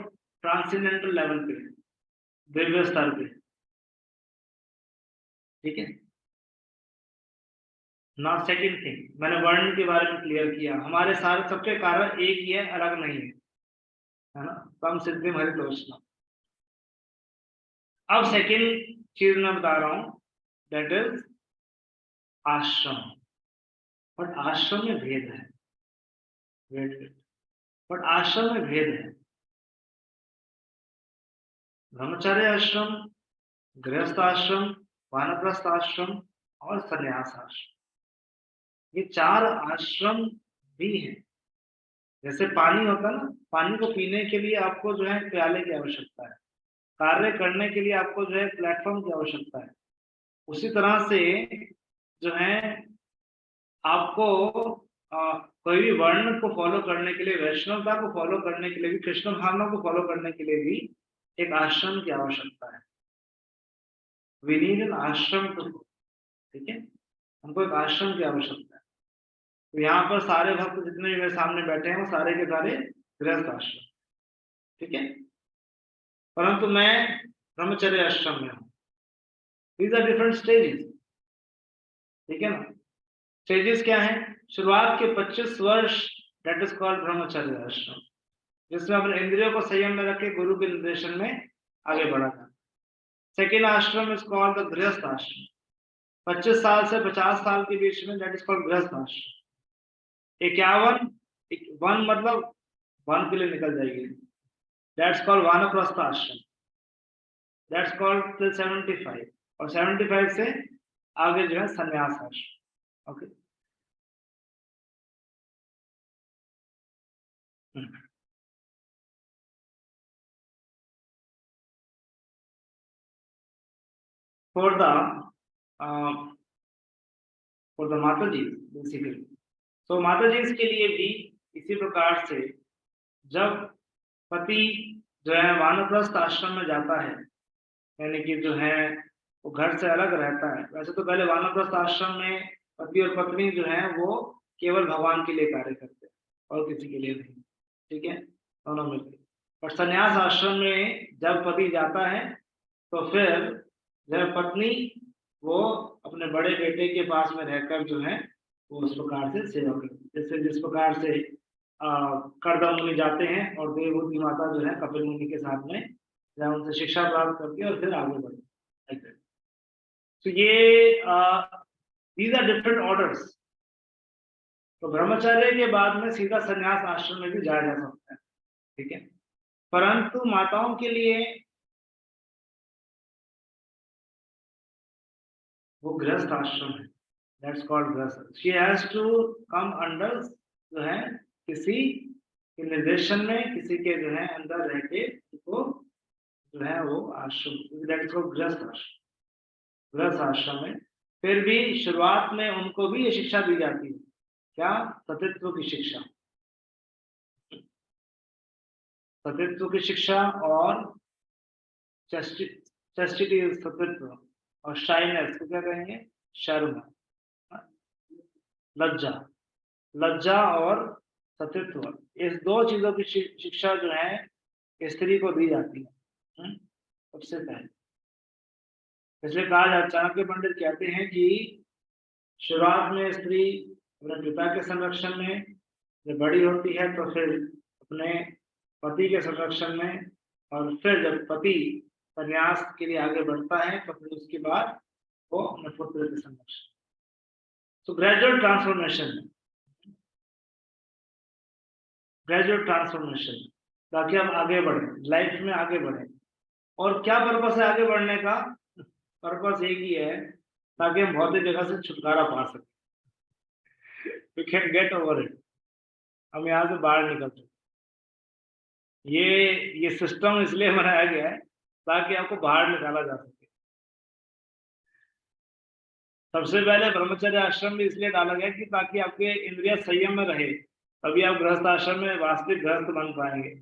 ट्रांसेंडेंटल लेवल पे, दिव्य स्तर पे, ठीक है ना। सेकंड थिंग, मैंने वर्ण के बारे में क्लियर किया, हमारे सारे सबके कारण एक ही है, अलग नहीं है ना। कम सिद्धि हरितोषणम। अब सेकंड चीज मैं बता रहा हूं, दैट इज आश्रम। बट आश्रम में भेद है, वेट, बट आश्रम में भेद है। ब्रह्मचर्य आश्रम, गृहस्थ आश्रम, वानप्रस्थ आश्रम और संन्यास आश्रम, ये 4 आश्रम भी हैं। जैसे पानी होता है ना, पानी को पीने के लिए आपको जो है प्याले की आवश्यकता है, कार्य करने के लिए आपको जो है प्लेटफॉर्म की आवश्यकता है। उसी तरह से जो है आपको कोई भी वर्ण को फॉलो करने के लिए, वैष्णवता को फॉलो करने के लिए भी, कृष्ण भावना को फॉलो करने के लिए भी एक आश्रम की आवश्यकता है। वी नीड एन आश्रम टू, ठीक है, हमको एक आश्रम की आवश्यकता है। तो यहाँ पर सारे भक्त जितने भी मेरे सामने बैठे हैं वो सारे के सारे गृहस्थ आश्रम, ठीक है, परंतु मैं ब्रह्मचर्य आश्रम में हूँ। दीज आर डिफरेंट स्टेजेस, ठीक है ना। स्टेजेस क्या है? शुरुआत के 25 वर्ष दैट इज कॉल्ड ब्रह्मचर्य आश्रम, जिसमें अपने इंद्रियों को संयम में रख के गुरु के निर्देशन में आगे बढ़ा था। सेकेंड आश्रम इज कॉल्ड द गृहस्थ आश्रम, 25 साल से 50 साल के बीच में, दैट इज कॉल्ड गृहस्थ आश्रम। 51 वन मतलब वन के लिए निकल जाएगी, दैट्स कॉल्ड वानप्रस्थ आश्रम, दैट्स कॉल्ड टिल 75, और 75 से आगे जो है संन्यास आश्रम। ओके, for the माताजी बेसिकली, तो माताजी के लिए भी इसी प्रकार से जब पति जो है वानप्रस्थ आश्रम में जाता है, यानी कि जो है वो घर से अलग रहता है। वैसे तो पहले वानप्रस्थ आश्रम में पति और पत्नी जो है वो केवल भगवान के लिए कार्य करते हैं और किसी के लिए नहीं, ठीक है, दोनों मिलकर। और संन्यास आश्रम में जब पति जाता है तो फिर जब पत्नी वो अपने बड़े बेटे के पास में रहकर जो है वो उस प्रकार से सेवा करती है, जैसे जिस प्रकार से कर्दम मुनि जाते हैं और देवभूति माता जो है कपिल मुनि के साथ में जहाँ उनसे शिक्षा प्राप्त करती है और फिर आगे बढ़ती है। तो ये These are different orders. तो ब्रह्मचर्य के बाद में सीधा संन्यास आश्रम में भी जाया जा सकता है, ठीक है। परंतु माताओं के लिए वो गृहस्थ आश्रम है, that's called grihastha. She has to come under जो है किसी के निर्देशन में, किसी के जो है अंदर रह के उसको जो है वो आश्रम, दैट इज कॉल्ड गृहस्थ आश्रम। गृहस्थ आश्रम में फिर भी शुरुआत में उनको भी ये शिक्षा दी जाती है, क्या? सतीत्व की शिक्षा, सतीत्व की शिक्षा और चेस्टिटी सतीत्व, और शाइनेस को क्या कहेंगे? शर्म, लज्जा, लज्जा और सतीत्व, इस दो चीजों की शिक्षा जो है स्त्री को दी जाती है सबसे पहले। इसलिए कहा जाता, चाणक्य पंडित कहते हैं कि शुरुआत में स्त्री अपने पिता के संरक्षण में, जब बड़ी होती है तो फिर अपने पति के संरक्षण में, और फिर जब पति संन्यास के लिए आगे बढ़ता है तो फिर उसके बाद वो अपने पुत्र के संरक्षण। तो ग्रेजुअल ट्रांसफॉर्मेशन, ग्रेजुअल ट्रांसफॉर्मेशन, ताकि हम आगे बढ़े, लाइफ में आगे बढ़े। और क्या पर्पस है आगे बढ़ने का? पर्पस एक ही है, ताकि हम भौतिक जगह से छुटकारा पा सकें, we can get over it, हम यहाँ से बाहर निकल सकें। ये सिस्टम इसलिए बनाया गया है ताकि आपको बाहर निकाला जा सके। सबसे पहले ब्रह्मचर्य आश्रम भी इसलिए डाला गया कि ताकि आपके इंद्रिय संयम में रहे, तभी आप गृहस्थ आश्रम में वास्तविक गृहस्थ बन पाएंगे।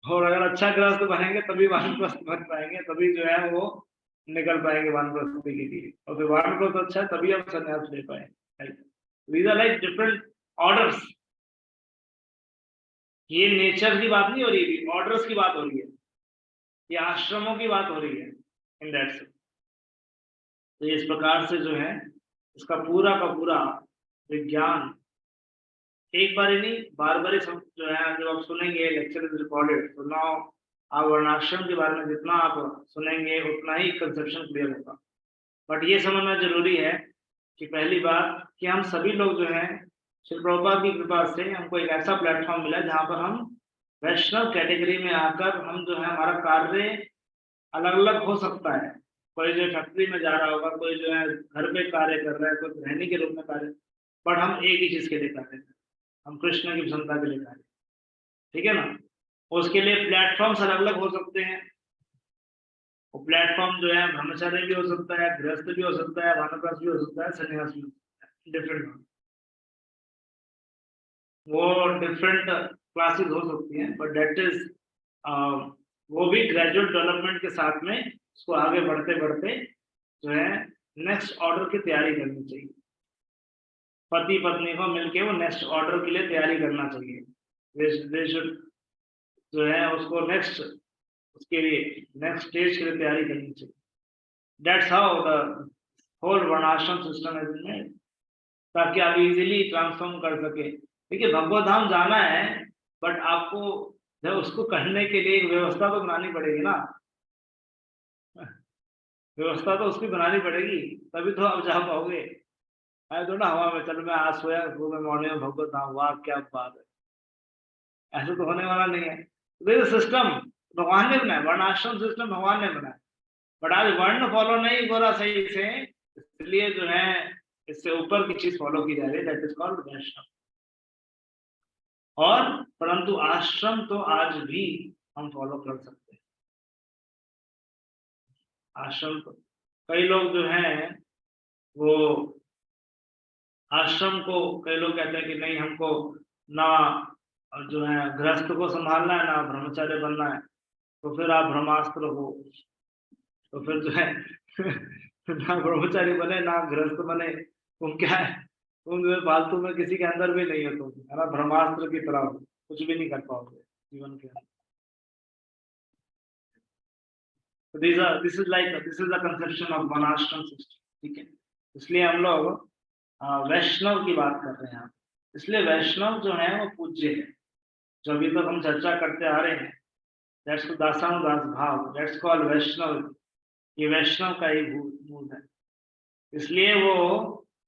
और अगर अच्छा गृहस्थ बनेंगे तभी वानप्रस्थ बन पाएंगे, तभी जो है वो निकल पाएंगे वानप्रस्थी के लिए, और फिर वानप्रस्थ अच्छा है तभी आप संन्यास ले पाएंगे। These are like different orders। ये नेचर की बात नहीं हो रही है, ऑर्डर्स की बात हो रही है, ये आश्रमों की बात हो रही है इन दैट सेंस। तो इस प्रकार से जो है इसका पूरा का पूरा विज्ञान एक बार ही नहीं, बार बार जो है जब आप सुनेंगे, लेक्चर इज रिकॉर्डेड, तो नाउ आप वर्णाश्रम के बारे में जितना आप सुनेंगे उतना ही कंसेप्शन क्लियर होगा। बट ये समझना जरूरी है कि पहली बात कि हम सभी लोग जो हैं श्री प्रभुपाद की कृपा से हमको एक ऐसा प्लेटफॉर्म मिला जहाँ पर हम वैष्णव कैटेगरी में आकर हम जो है हमारा कार्य अलग अलग हो सकता है। कोई जो फैक्ट्री में जा रहा होगा, कोई जो है घर पे कार्य कर रहा है, कोई गृहिणी के रूप में कार्य, बट हम एक ही चीज के लिए कार्य कर रहे हैं, हम कृष्ण की प्रसन्नता के लिए कार्य, ठीक है ना। उसके लिए प्लेटफॉर्म्स अलग अलग हो सकते हैं। वो प्लेटफॉर्म जो है ब्रह्मचार्य भी हो सकता है, गृहस्थ भी हो सकता है, वानप्रस्थ भी हो सकता है, संन्यास भी हो सकता है, डिफरेंट, वो डिफरेंट क्लासेस हो सकती हैं। बट दैट इज वो भी ग्रेजुअल डेवलपमेंट के साथ में उसको आगे बढ़ते बढ़ते जो है नेक्स्ट ऑर्डर की तैयारी करनी चाहिए। पति पत्नी को मिलके वो नेक्स्ट ऑर्डर के लिए तैयारी करना चाहिए, दे शुड जो है उसको नेक्स्ट, उसके लिए नेक्स्ट स्टेज के लिए तैयारी करनी चाहिए। दैट्स हाउ द होल वर्णाश्रम सिस्टम इज मेड, ताकि आप इजीली ट्रांसफॉर्म कर सके। देखिए भगवत धाम जाना है, बट आपको जब उसको करने के लिए एक व्यवस्था तो बनानी पड़ेगी ना, व्यवस्था तो उसकी बनानी पड़ेगी, तभी तो आप जा पाओगे। ऐसा तो ना हवा में चलो मैं आज सोया सुबह मॉर्निंग में भगवत धाम, वाह क्या बात है, ऐसा तो होने वाला नहीं है। तो सिस्टम भगवान ने बनाया, वर्णाश्रम सिस्टम भगवान ने बनाया, बट आज वर्ण फॉलो नहीं हो रहा सही से, इसलिए जो है इससे ऊपर की चीज फॉलो की जा रही है, दैट इज कॉल्ड वैष्णव। और परंतु आश्रम तो आज भी हम फॉलो कर सकते हैं। आश्रम तो कई लोग जो हैं वो आश्रम को, कई लोग कहते हैं कि नहीं हमको ना जो है गृहस्थ को संभालना है ना ब्रह्मचार्य बनना है, तो फिर आप ब्रह्मास्त्र हो, तो फिर जो है ना ब्रह्मचारी बने ना गृहस्थ बने, तुम क्या है, तुम जो है फालतू में किसी के अंदर भी नहीं हो, तुम है ना ब्रह्मास्त्र की तरह कुछ भी नहीं कर पाओगे जीवन के अंदर। This is the conception of वर्णाश्रम सिस्टम, ठीक है। इसलिए हम लोग वैष्णव की बात कर रहे हैं, इसलिए वैष्णव जो है वो पूज्य है। जो अभी तक हम चर्चा करते आ रहे हैं, दैट्स दासानुदास भाव, दैट्स कॉल्ड वैष्णव। ये वैष्णव का ही मूल है। इसलिए वो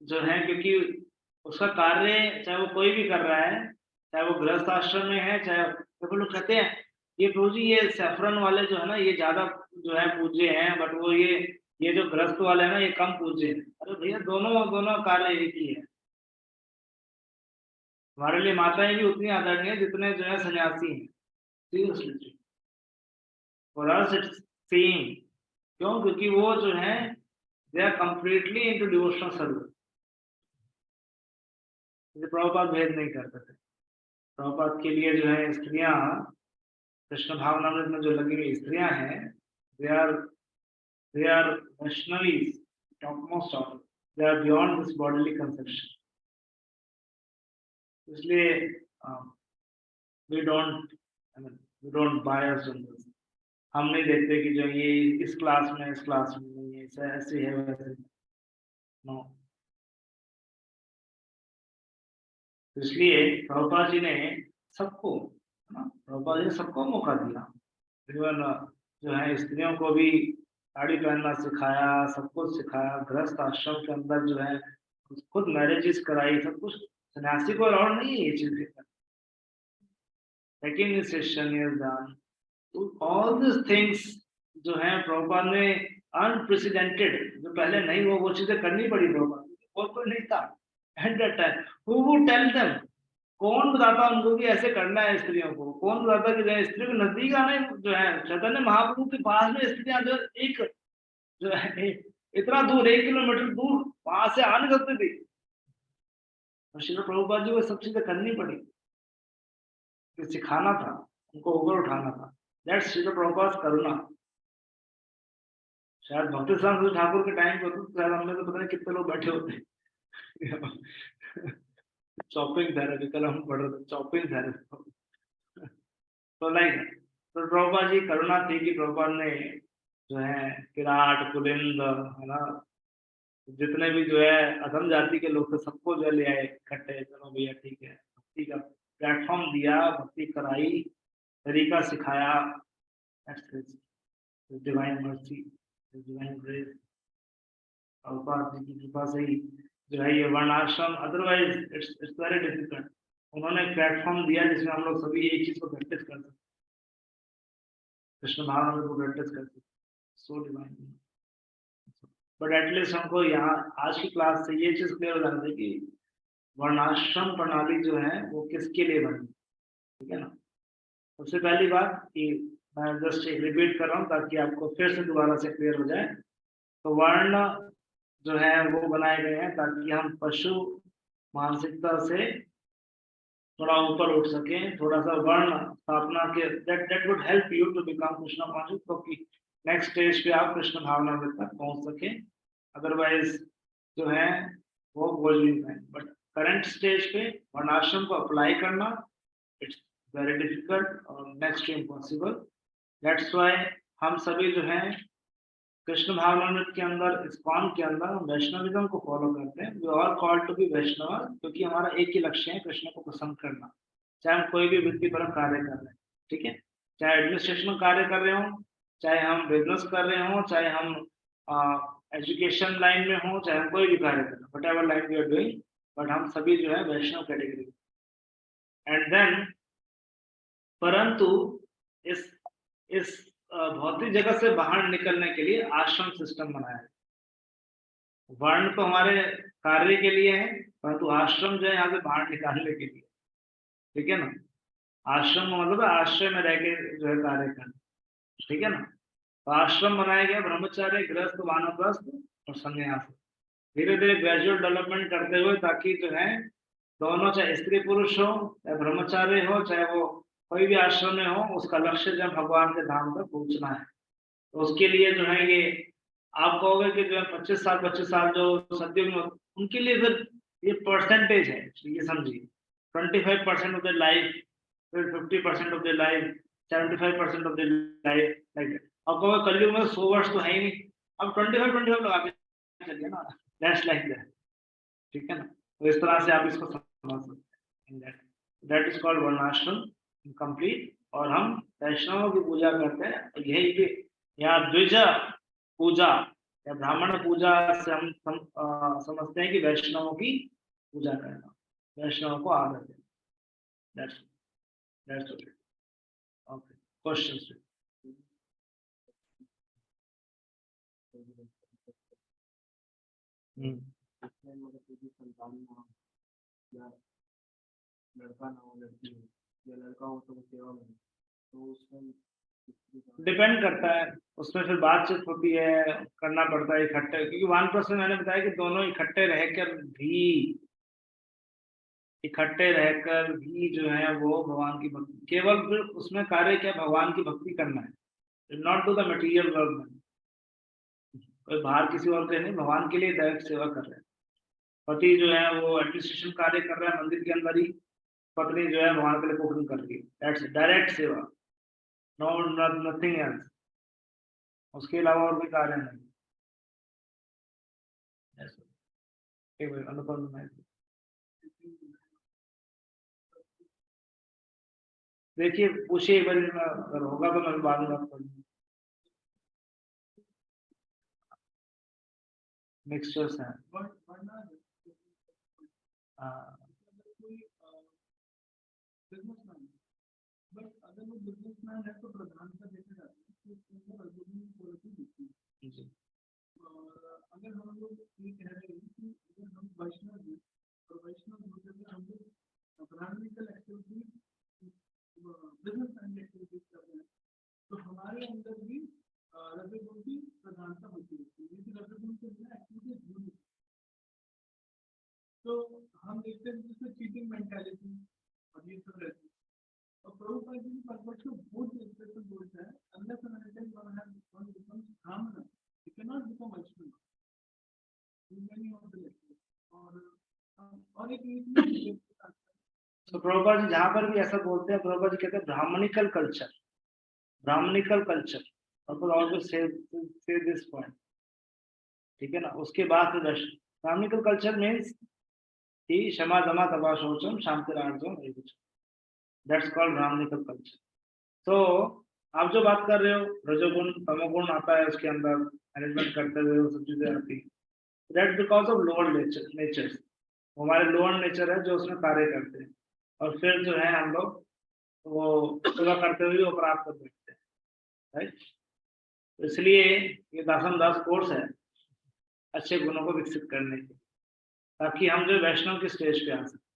जो है, क्योंकि उसका कार्य चाहे वो कोई भी कर रहा है, चाहे वो गृहस्थ आश्रम में है, चाहे तो लोग कहते हैं ये प्रभु जी ये सैफरन वाले जो है ना ये ज्यादा जो है पूज्य हैं, बट वो ये जो गृहस्थ वाले हैं ना ये कम पूज्य हैं। अरे भैया दोनों दोनों कार्य एक ही है। हमारे लिए माताएं भी उतनी आदरणीय है जितने जो है सन्यासी हैं। Seriously for us it's same. क्यों? क्योंकि वो जो है they are completely into devotional service. Prabhupada भेद नहीं करते थे। प्रभुपाद के लिए जो है स्त्रियां कृष्ण भावनामृत में जो लगी हुई स्त्रियां हैं they are Vaishnavis, topmost order. They are beyond this bodily conception. इसलिए we don't bias on this. हम नहीं देखते कि जो ये इस क्लास में नहीं है, ऐसे है वैसे। नो। इसलिए प्रभुपाद जी ने सबको मौका दिया। इवन जो है स्त्रियों को भी साड़ी पहनना सिखाया, सब कुछ सिखाया। गृहस्थ आश्रम के अंदर जो है खुद मैरिजेस कराई, सब कुछ। सन्यासी को अलाउड नहीं है ये चीजें। Second session is done. All this things जो है प्रभुपाद ने अनप्रेसिडेंटेड, जो पहले नहीं वो चीजें करनी पड़ी प्रभुपाद को। और कोई नहीं था at that time who would tell them. कौन बताता उनको कि ऐसे करना है स्त्रियों को? कौन बताता कि जो है स्त्री को नजदीक आना जो है चैतन्य महाप्रभु के पास में स्त्रियां जो है इतना दूर 1 किलोमीटर दूर वहां से आ नहीं सकती थी। और श्री प्रभुपाद जी को सब चीजें करनी पड़ी, सिखाना था, उनको ऊपर उठाना था। दैट्स श्री प्रभुपाद करुणा। शायद भक्ति सिद्धांत ठाकुर के टाइम पे तो शायद हमने तो पता नहीं कितने लोग बैठे होते। चॉपिंग थेरेपी, कल हम पढ़ रहे थे चॉपिंग थेरेपी। तो तो प्रभुपाद जी करुणा थी कि प्रभुपाद ने जो है किराट पुलिंद है ना, जितने भी जो है अधम जाति के लोग थे सबको जो ले आए इकट्ठे। चलो भैया ठीक है, भक्ति का प्लेटफॉर्म दिया, भक्ति कराई, तरीका सिखाया। Divine mercy, divine grace. Prabhupada ji की कृपा से ही जो है ये वर्णाश्रम, अदरवाइज इट्स वेरी डिफिकल्ट। उन्होंने प्लेटफॉर्म दिया जिसमें हम लोग सभी एक चीज को प्रैक्टिस कर सकते, कृष्ण भावना को प्रैक्टिस कर सकते। So divine. बट एटलीस्ट हमको यहाँ आज की क्लास से ये चीज क्लियर हो जाती है कि वर्णाश्रम प्रणाली जो है वो किसके लिए बनी, ठीक है ना। सबसे पहली बात कि मैं जस्ट रिपीट कर रहा हूँ ताकि आपको फिर से दोबारा से क्लियर हो जाए। तो वर्ण जो है वो बनाए गए हैं ताकि हम पशु मानसिकता से थोड़ा ऊपर उठ सके, थोड़ा सा वर्ण स्थापना के that would help you to become Krishna conscious, क्योंकि नेक्स्ट स्टेज पे आप कृष्ण भावना तक पहुंच सके। अदरवाइज जो है वो बोझ नहीं पाए। बट करंट स्टेज पे वर्णाश्रम को अप्लाई करना इट्स वेरी डिफिकल्ट और next to impossible. That's why हम सभी जो है कृष्ण भावनामृत के अंदर, इस्कॉन के अंदर वैष्णविज्म को फॉलो करते हैं। We are called to be Vaishnava, क्योंकि हमारा एक ही लक्ष्य है कृष्ण को पसंद करना। चाहे हम कोई भी वृत्तिपरक कार्य कर रहे हैं, ठीक है, चाहे एडमिनिस्ट्रेशन कार्य कर रहे हो, चाहे हम बिजनेस कर रहे हो, चाहे हम एजुकेशन लाइन में हो, चाहे हम कोई भी कार्य कर रहे हो, whatever line we are doing, but हम सभी जो है वैष्णव कैटेगरी। एंड देन परंतु इस भौतिक जगत से बाहर निकलने के लिए आश्रम सिस्टम बनाया है। वर्ण तो हमारे कार्य के लिए है, परंतु आश्रम जो है यहाँ से बाहर निकालने के लिए, ठीक है ना। आश्रम का मतलब आश्रय में रह के जो है कार्य करना, ठीक है ना। तो आश्रम बनाया गया, ब्रह्मचार्य, गृहस्थ, वानप्रस्थ और संन्यास। धीरे धीरे ग्रेजुअल डेवलपमेंट करते हुए ताकि जो है दोनों, चाहे स्त्री पुरुष हो, चाहे ब्रह्मचार्य हो, चाहे वो कोई भी आश्रम में हो, उसका लक्ष्य जब भगवान के धाम तक पहुंचना है। तो उसके लिए जो है ये आप कहोगे कि जो है 25 साल जो सत्युग में, उनके लिए फिर ये परसेंटेज है, ये समझिए 25% ऑफ द लाइफ, फिर 50% of the life, 75% of the life, like अब कहोगे कलयुग में 100 वर्ष तो है ही नहीं, अब 25 लगा के चलिए ना, दैट्स लाइक दैट, ठीक है ना। तो इस तरह से आप इसको समझ सकते हैं। दैट इज कॉल्ड वर्णाश्रम कंप्लीट। और हम वैष्णवों की पूजा करते हैं। यही कि यहाँ द्विज पूजा या ब्राह्मण पूजा से हम समझते हैं कि वैष्णवों की पूजा करना, वैष्णव को आदर देना। That's okay. Okay. Questions? इसमें मतलब कोई भी संतान ना हो, या लड़का ना हो लड़की हो, या लड़का हो तो वो सेवा में हो, तो उसमें डिपेंड करता है, उसमें फिर बातचीत होती है, करना पड़ता है इकट्ठे, क्योंकि 1% मैंने बताया कि दोनों इकट्ठे रहकर भी जो है वो भगवान की भक्ति, केवल फिर उसमें कार्य क्या, भगवान की भक्ति करना है, not to the material work. कोई बाहर किसी और के नहीं, भगवान के लिए डायरेक्ट सेवा कर रहे हैं। पति जो है वो एडमिनिस्ट्रेशन कार्य कर रहा है मंदिर के अंदर ही, पत्नी जो है भगवान के लिए कुकिंग कर रही है, दैट्स डायरेक्ट सेवा, नो नथिंग एल्स, उसके अलावा और कोई कार्य नहीं। अनुपम में देखिए, पूछिए एक बार, अगर होगा तो मैं बाद में बात करूंगा। मिक्सचर्स हैं। बट अगर वो बिजनेसमैन है तो प्रधानता देखा जाता है कि उसको अर्जुन पॉलिसी दिखती है। और अगर हम लोग ये कह रहे हैं कि अगर हम वैष्णव हैं और वैष्णव होते हुए हम लोग ब्राह्मणिकल एक्टिविटीज, बिजनेसमैन एक्टिविटीज कर रहे हैं, तो हमारे अंदर भी रजोगुण की प्रधानता होती है। यदि रजोगुण के बिना एक्टिविटीज नहीं, तो हम देखते हैं जिसमें चीटिंग मेंटालिटी और ये सब रहती है। और प्रभुपाद जी की परस्पेक्टिव बहुत इंटरेस्टिंग बोलता है, unless and until one becomes brahmana, you cannot become Vaishnava. Many of the lectures और एक तो प्रभुपाद जी जहाँ पर भी ऐसा बोलते हैं, प्रभुपाद जी कहते हैं brahminical culture, always say this point, ठीक है ना। उसके बाद ब्राह्मणिकल कल्चर मीन्स कि क्षमा दमा तपा शौचम शांतिरार्जम, दैट्स कॉल्ड ब्राह्मणिकल कल्चर। तो आप जो बात कर रहे हो, रजोगुण तमोगुण आता है उसके अंदर, मैनेजमेंट करते हुए वो सब चीजें आती है, that because of lower nature, हमारे लोअर नेचर है जो उसमें कार्य करते हैं, और फिर जो है हम लोग वो सेवा करते हुए अपराध कर बैठते हैं, राइट। तो इसलिए ये दासम दास कोर्स है अच्छे गुणों को विकसित करने के, ताकि हम जो वैष्णव की स्टेज पे आ सकें,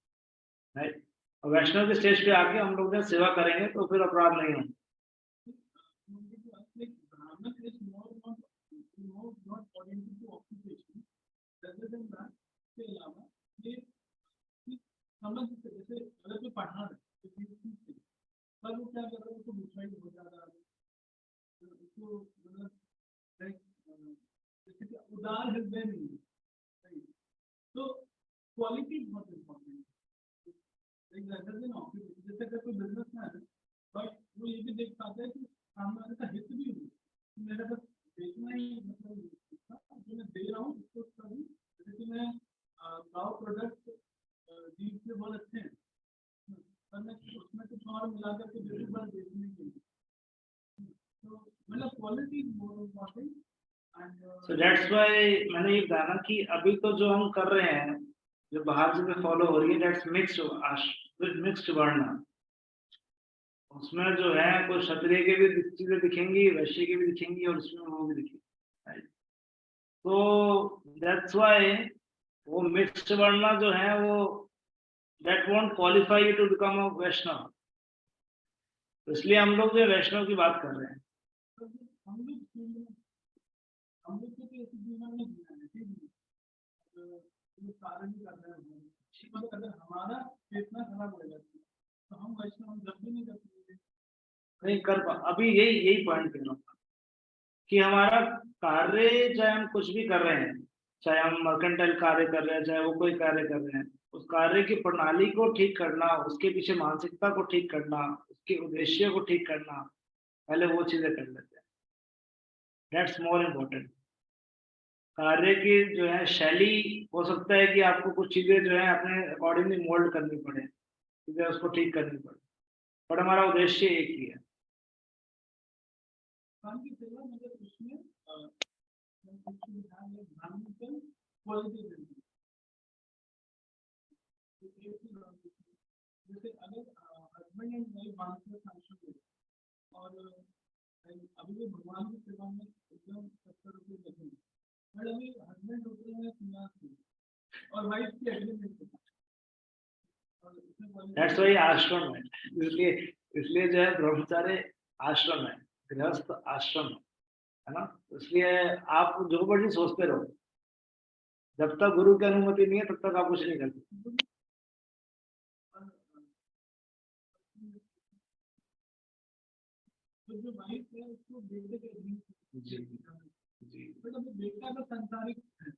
राइट। और वैष्णव की स्टेज पे आके हम लोग जब सेवा करेंगे तो फिर अपराध नहीं होंगे। समझ से जैसे अगर कोई पढ़ा है तो पर वो क्या कर रहा है, उसको दूसरा ही हो जा रहा है, उसको मतलब जैसे कि उदार हृदय नहीं है, तो क्वालिटी बहुत इम्पोर्टेंट है। जैसे अगर कोई बिजनेस मैन है, बट वो ये भी देख पाता है कि सामने वाले का हित भी हो, मेरा बस बेचना ही मतलब जो मैं दे रहा हूँ उसको उसका भी, जैसे कि मैं गाँव प्रोडक्ट जीव से बहुत अच्छे हैं, पर मैं उसमें कुछ और मिला करके दे दूँ बस बेचने के लिए, तो मतलब quality is more important. So that's why मैंने ये कहा ना कि अभी तो जो हम कर रहे हैं, जो बाहर से फॉलो हो रही है, दैट्स मिक्स्ड वर्ण, उसमें जो है कोई क्षत्रिय के भी चीजें दिखेंगी, वैश्य की भी दिखेंगी, और उसमें वो भी दिखेंगी, तो दैट्स व्हाई वो मिक्स्ड वर्ण जो है वो that won't qualify you to become a Vaishnava, तो इसलिए हम लोग जो वैष्णव की बात कर रहे हैं। हम लोग को ऐसे जीवन में जीना है, ठीक है, कार्य नहीं कर रहे हैं, मतलब अगर हमारा चेतना खराब हो जाती है तो हम वैष्णव हम जब भी नहीं कर सकते, नहीं कर पा, अभी यही पॉइंट कह रहा हूँ कि हमारा कार्य, चाहे हम कुछ भी कर रहे हैं, चाहे हम मर्केंटाइल कार्य कर रहे हैं, चाहे वो कोई कार्य कर रहे हैं, उस कार्य की प्रणाली को ठीक करना, उसके पीछे मानसिकता को ठीक करना, उसके उद्देश्य को ठीक करना, पहले वो चीजें कर लेते हैं, दैट्स मोर इम्पोर्टेंट। कार्य की जो है शैली, हो सकता है कि आपको कुछ चीजें जो है अपने अकॉर्डिंगली मोल्ड करनी पड़े, चीजें उसको ठीक करनी पड़े, पर हमारा उद्देश्य एक ही है। जैसे अगर हस्बैंड एंड वाइफ मानसिक आश्रम में और अभी भी भगवान की सेवा में एकदम 70 रुपये लगेंगे, बट अभी हस्बैंड होते हैं 50 और वाइफ की एग्रीमेंट दैट्स व्हाई आश्रम है, इसलिए इसलिए जो है ब्रह्मचार्य आश्रम है, गृहस्थ आश्रम है ना। इसलिए आप जो मर्जी सोचते रहो, जब तक गुरु की अनुमति नहीं है तब तक आप कुछ नहीं कर सकते। तो जो वाइफ है उसको बेटे के जी जी बट अभी बेटा का संसारिक है,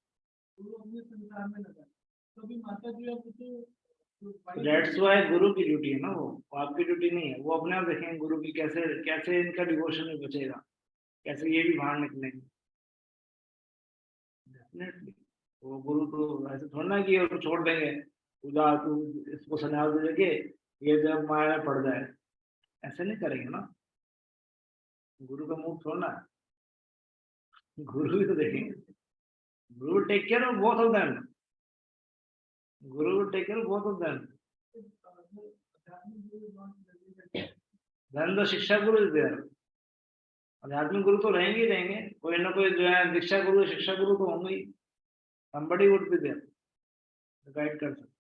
वो अपने संसार में लगा, तो अभी माता जी अब दैट्स व्हाई गुरु की ड्यूटी है ना, वो आपकी ड्यूटी नहीं है। वो अपने आप देखेंगे गुरु की कैसे कैसे इनका डिवोशन में बचेगा, कैसे ये भी बाहर निकलेंगे। डेफिनेटली वो गुरु तो ऐसे थोड़ा ना कि उसको छोड़ देंगे, पूजा तू इसको संन्यास दे के ये जब माया में पड़ जाए, ऐसे नहीं करेंगे ना। गुरु का मुंह थोड़ा ना, गुरु भी तो देखेंगे। Guru take care of both of them, guru will take care of both of them. Then the शिक्षा गुरु is there. आध्यात्मिक गुरु तो रहेंगे ही रहेंगे, कोई ना कोई जो है दीक्षा गुरु शिक्षा गुरु तो होंगे ही। somebody would be there to guide कर सकते।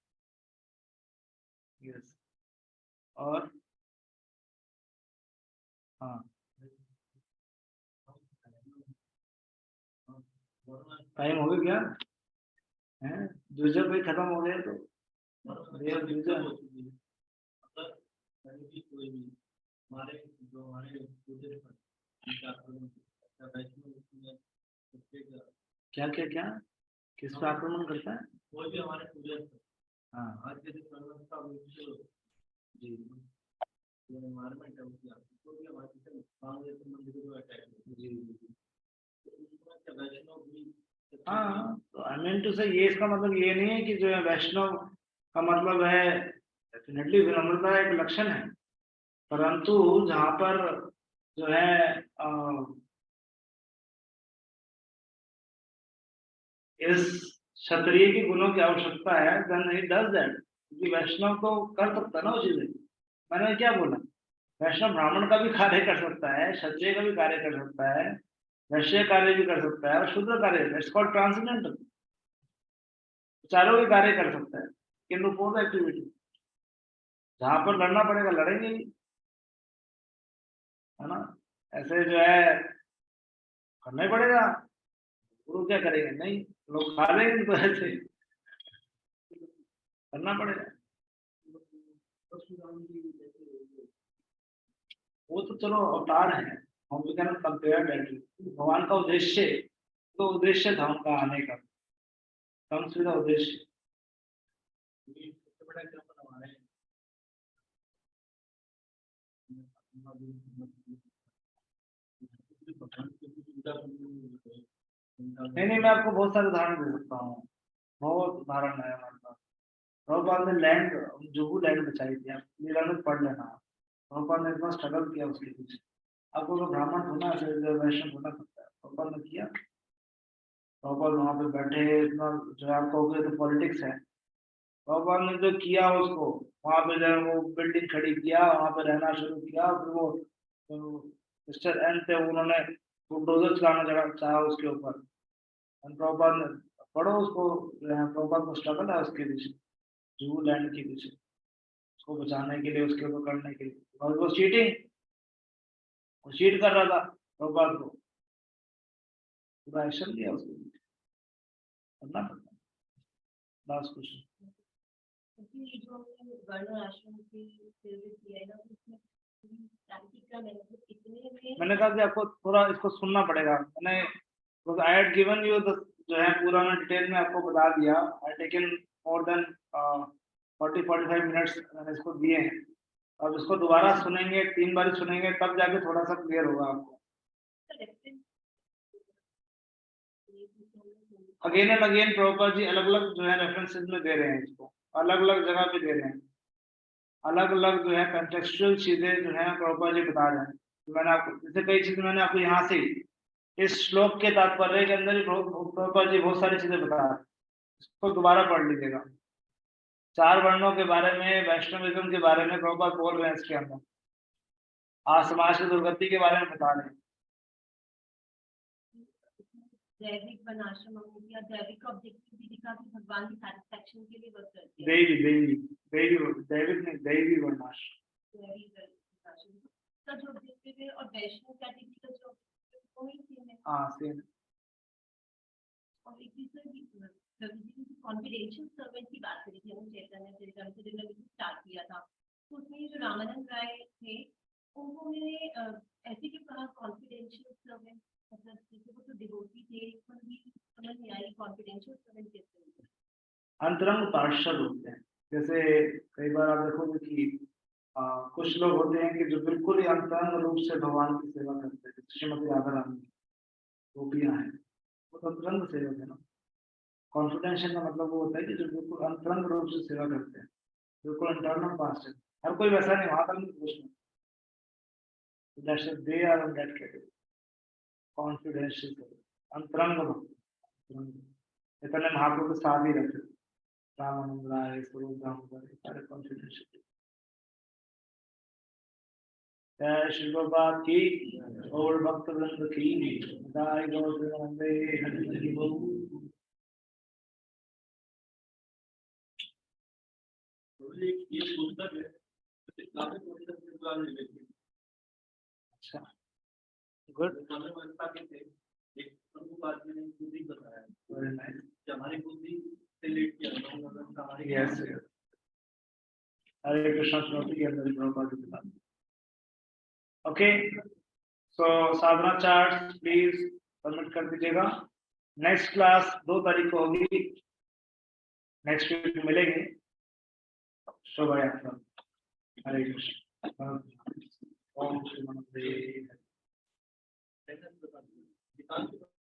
yes और हाँ टाइम हो गया क्या है? दूसरा कोई खत्म हो गया तो दूसरा हमारे जो हमारे क्या क्या क्या किस पर आक्रमण करता है? कोई भी हमारे पूजा हाँ आज के दिन जी एनवायरमेंट है उसकी कोई भी हमारे मंदिर को अटैक जी वैष्णव भी हाँ, तो आई मीन टू से ये इसका मतलब ये नहीं है कि जो है वैष्णव का मतलब है, डेफिनेटली विनम्रता एक लक्षण है, परंतु जहाँ पर जो है इस क्षत्रिय के गुणों की आवश्यकता है, देन ही डज दैट। क्योंकि वैष्णव तो कर सकता है ना वो चीजें। मैंने क्या बोला, वैष्णव ब्राह्मण का भी कार्य कर सकता है, क्षत्रिय का भी कार्य कर सकता है, वैश्य कार्य भी कर सकता है और शूद्र कार्य, इट्स कॉल्ड ट्रांसेंडेंटल, चारों के कार्य कर सकता है। किंतु फोर्थ एक्टिविटी जहां पर लड़ना पड़ेगा लड़ेंगे ही, है ना। ऐसे जो है करना ही पड़ेगा, गुरु क्या करेंगे, नहीं लोग खा लेंगे तो ऐसे करना पड़ेगा। वो तो चलो अवतार है, हम तो कहना कंपेयर डायरेक्टली। भगवान का उद्देश्य तो उद्देश्य था उनका आने का, कम सीधा उद्देश्य। सबसे बड़ा क्या हमारे नहीं मैं आपको बहुत सारे उदाहरण दे सकता हूँ, बहुत उदाहरण है हमारे पास। प्रभुपाद ने लैंड, जुहू लैंड बचाई थी, आप लीला में पढ़ लेना। प्रभुपाद ने इतना स्ट्रगल किया उसके पीछे। आपको तो ब्राह्मण होना चाहिए, वैष्णव होना सकता है, प्रभुपाद ने किया। प्रभुपाद वहां पे बैठे, इतना जो आप कहोगे तो पॉलिटिक्स है, प्रभुपाद ने जो किया उसको वहां पे जो वो बिल्डिंग खड़ी किया, वहां पे रहना शुरू किया। फिर वो मिस्टर एन थे, उन्होंने बुलडोजर चलाना चाहा उसके ऊपर। प्रभुपाद ने पढ़ो उसको, प्रभुपाद को स्ट्रगल है उसके पीछे, जू लैंड के पीछे, उसको बचाने के लिए, उसके ऊपर करने के लिए। और वो चीटिंग, वो चीट कर रहा था प्रभुपाद को, पूरा एक्शन लिया उसके पीछे, करना पड़ता। लास्ट क्वेश्चन, जो हमने वर्ण आश्रम की सर्विस किया है ना, उसमें प्रांतिका में कितने में मैंने कहा कि आपको थोड़ा इसको सुनना पड़ेगा। मैंने आई हैड गिवन यू जो है पूरा मैं डिटेल में आपको बता दिया। I taken more than 40-45 minutes मैंने इसको दिए हैं। अब इसको दोबारा सुनेंगे, 3 बार सुनेंगे, तब जाके थोड़ा सा क्लियर होगा आपको। Again and again Prabhupada ji अलग अलग जो है रेफरेंसेस में दे रहे हैं, इसको अलग अलग जगह पे दे रहे हैं, अलग अलग जो है कंटेक्चुअल चीजें जो है प्रभुपाद जी बता रहे हैं। तो मैंने आपको जैसे कई चीजें मैंने आपको यहाँ से इस श्लोक के तात्पर्य के अंदर ही प्रभुपाद जी बहुत सारी चीजें बता रहे हैं, इसको दोबारा पढ़ लीजिएगा। 4 वर्णों के बारे में, वैष्णविज्म के बारे में प्रभुपाद बोल रहे हैं इसके अंदर, आज समाज की दुर्गति के बारे में बता रहे हैं। दैविक वर्णाश्रम या दैविक ऑब्जेक्टिव भी दिखा कि भगवान की सैटिस्फैक्शन के लिए वर्क करते हैं। दैवी वर्णाश्रम का जो ऑब्जेक्टिव है और वैष्णव कैटेगरी का जो ऑब्जेक्टिव है वो ही सेम है। हाँ सेम। और एक दूसरे कॉन्फिडेंशियल सर्वेंट की बात करी थी, हम चैतन्य चरितमृत ने स्टार्ट किया था, तो उसमें जो रामानंद राय थे उनको मैंने ऐसे क्यों कहा कॉन्फिडेंशियल सर्वेंट, मतलब जैसे वो तो डिवोटी थे पर भी समझ नहीं आई कॉन्फिडेंशियल सर्वेंट कैसे होते हैं। अंतरंग पार्षद होते हैं। जैसे कई बार आप देखोगे कि कुछ लोग होते हैं कि जो बिल्कुल ही अंतरंग रूप से भगवान की सेवा करते हैं, श्रीमती राधा रानी गोपियां हैं, वो तो अंतरंग सेवक है ना। कॉन्फिडेंशियल का मतलब वो होता है कि जो बिल्कुल अंतरंग रूप से सेवा करते हैं, बिल्कुल इंटरनल पार्षद। हर कोई वैसा नहीं, वहां तक नहीं they are on that category confidential अंतरंग भक्त। इतने महाप्रभु के साथ ही रहते, रामानंद राय, स्वरूप दामोदर, सारे कॉन्फिडेंशियल। जय श्री प्रभुपाद की और भक्त वृंद की जय। गौर वंदे हरि हरि बोल। ये पुस्तक है, काफी पुस्तक के द्वारा लिखी। अच्छा गुड। समय व्यवस्था के थे, एक प्रभुपाद जी ने खुद ही बताया, वेरी नाइस। कि हमारी बुद्धि से लेट किया। Yes yes. हरे कृष्ण श्लोक के अंदर प्रभुपाद जी बता। Okay, so Sadhana chart please submit कर दीजिएगा। नेक्स्ट क्लास 2 तारीख को होगी, नेक्स्ट वीक मिलेंगे। शुभ यात्रा। हरे कृष्ण। ओम श्री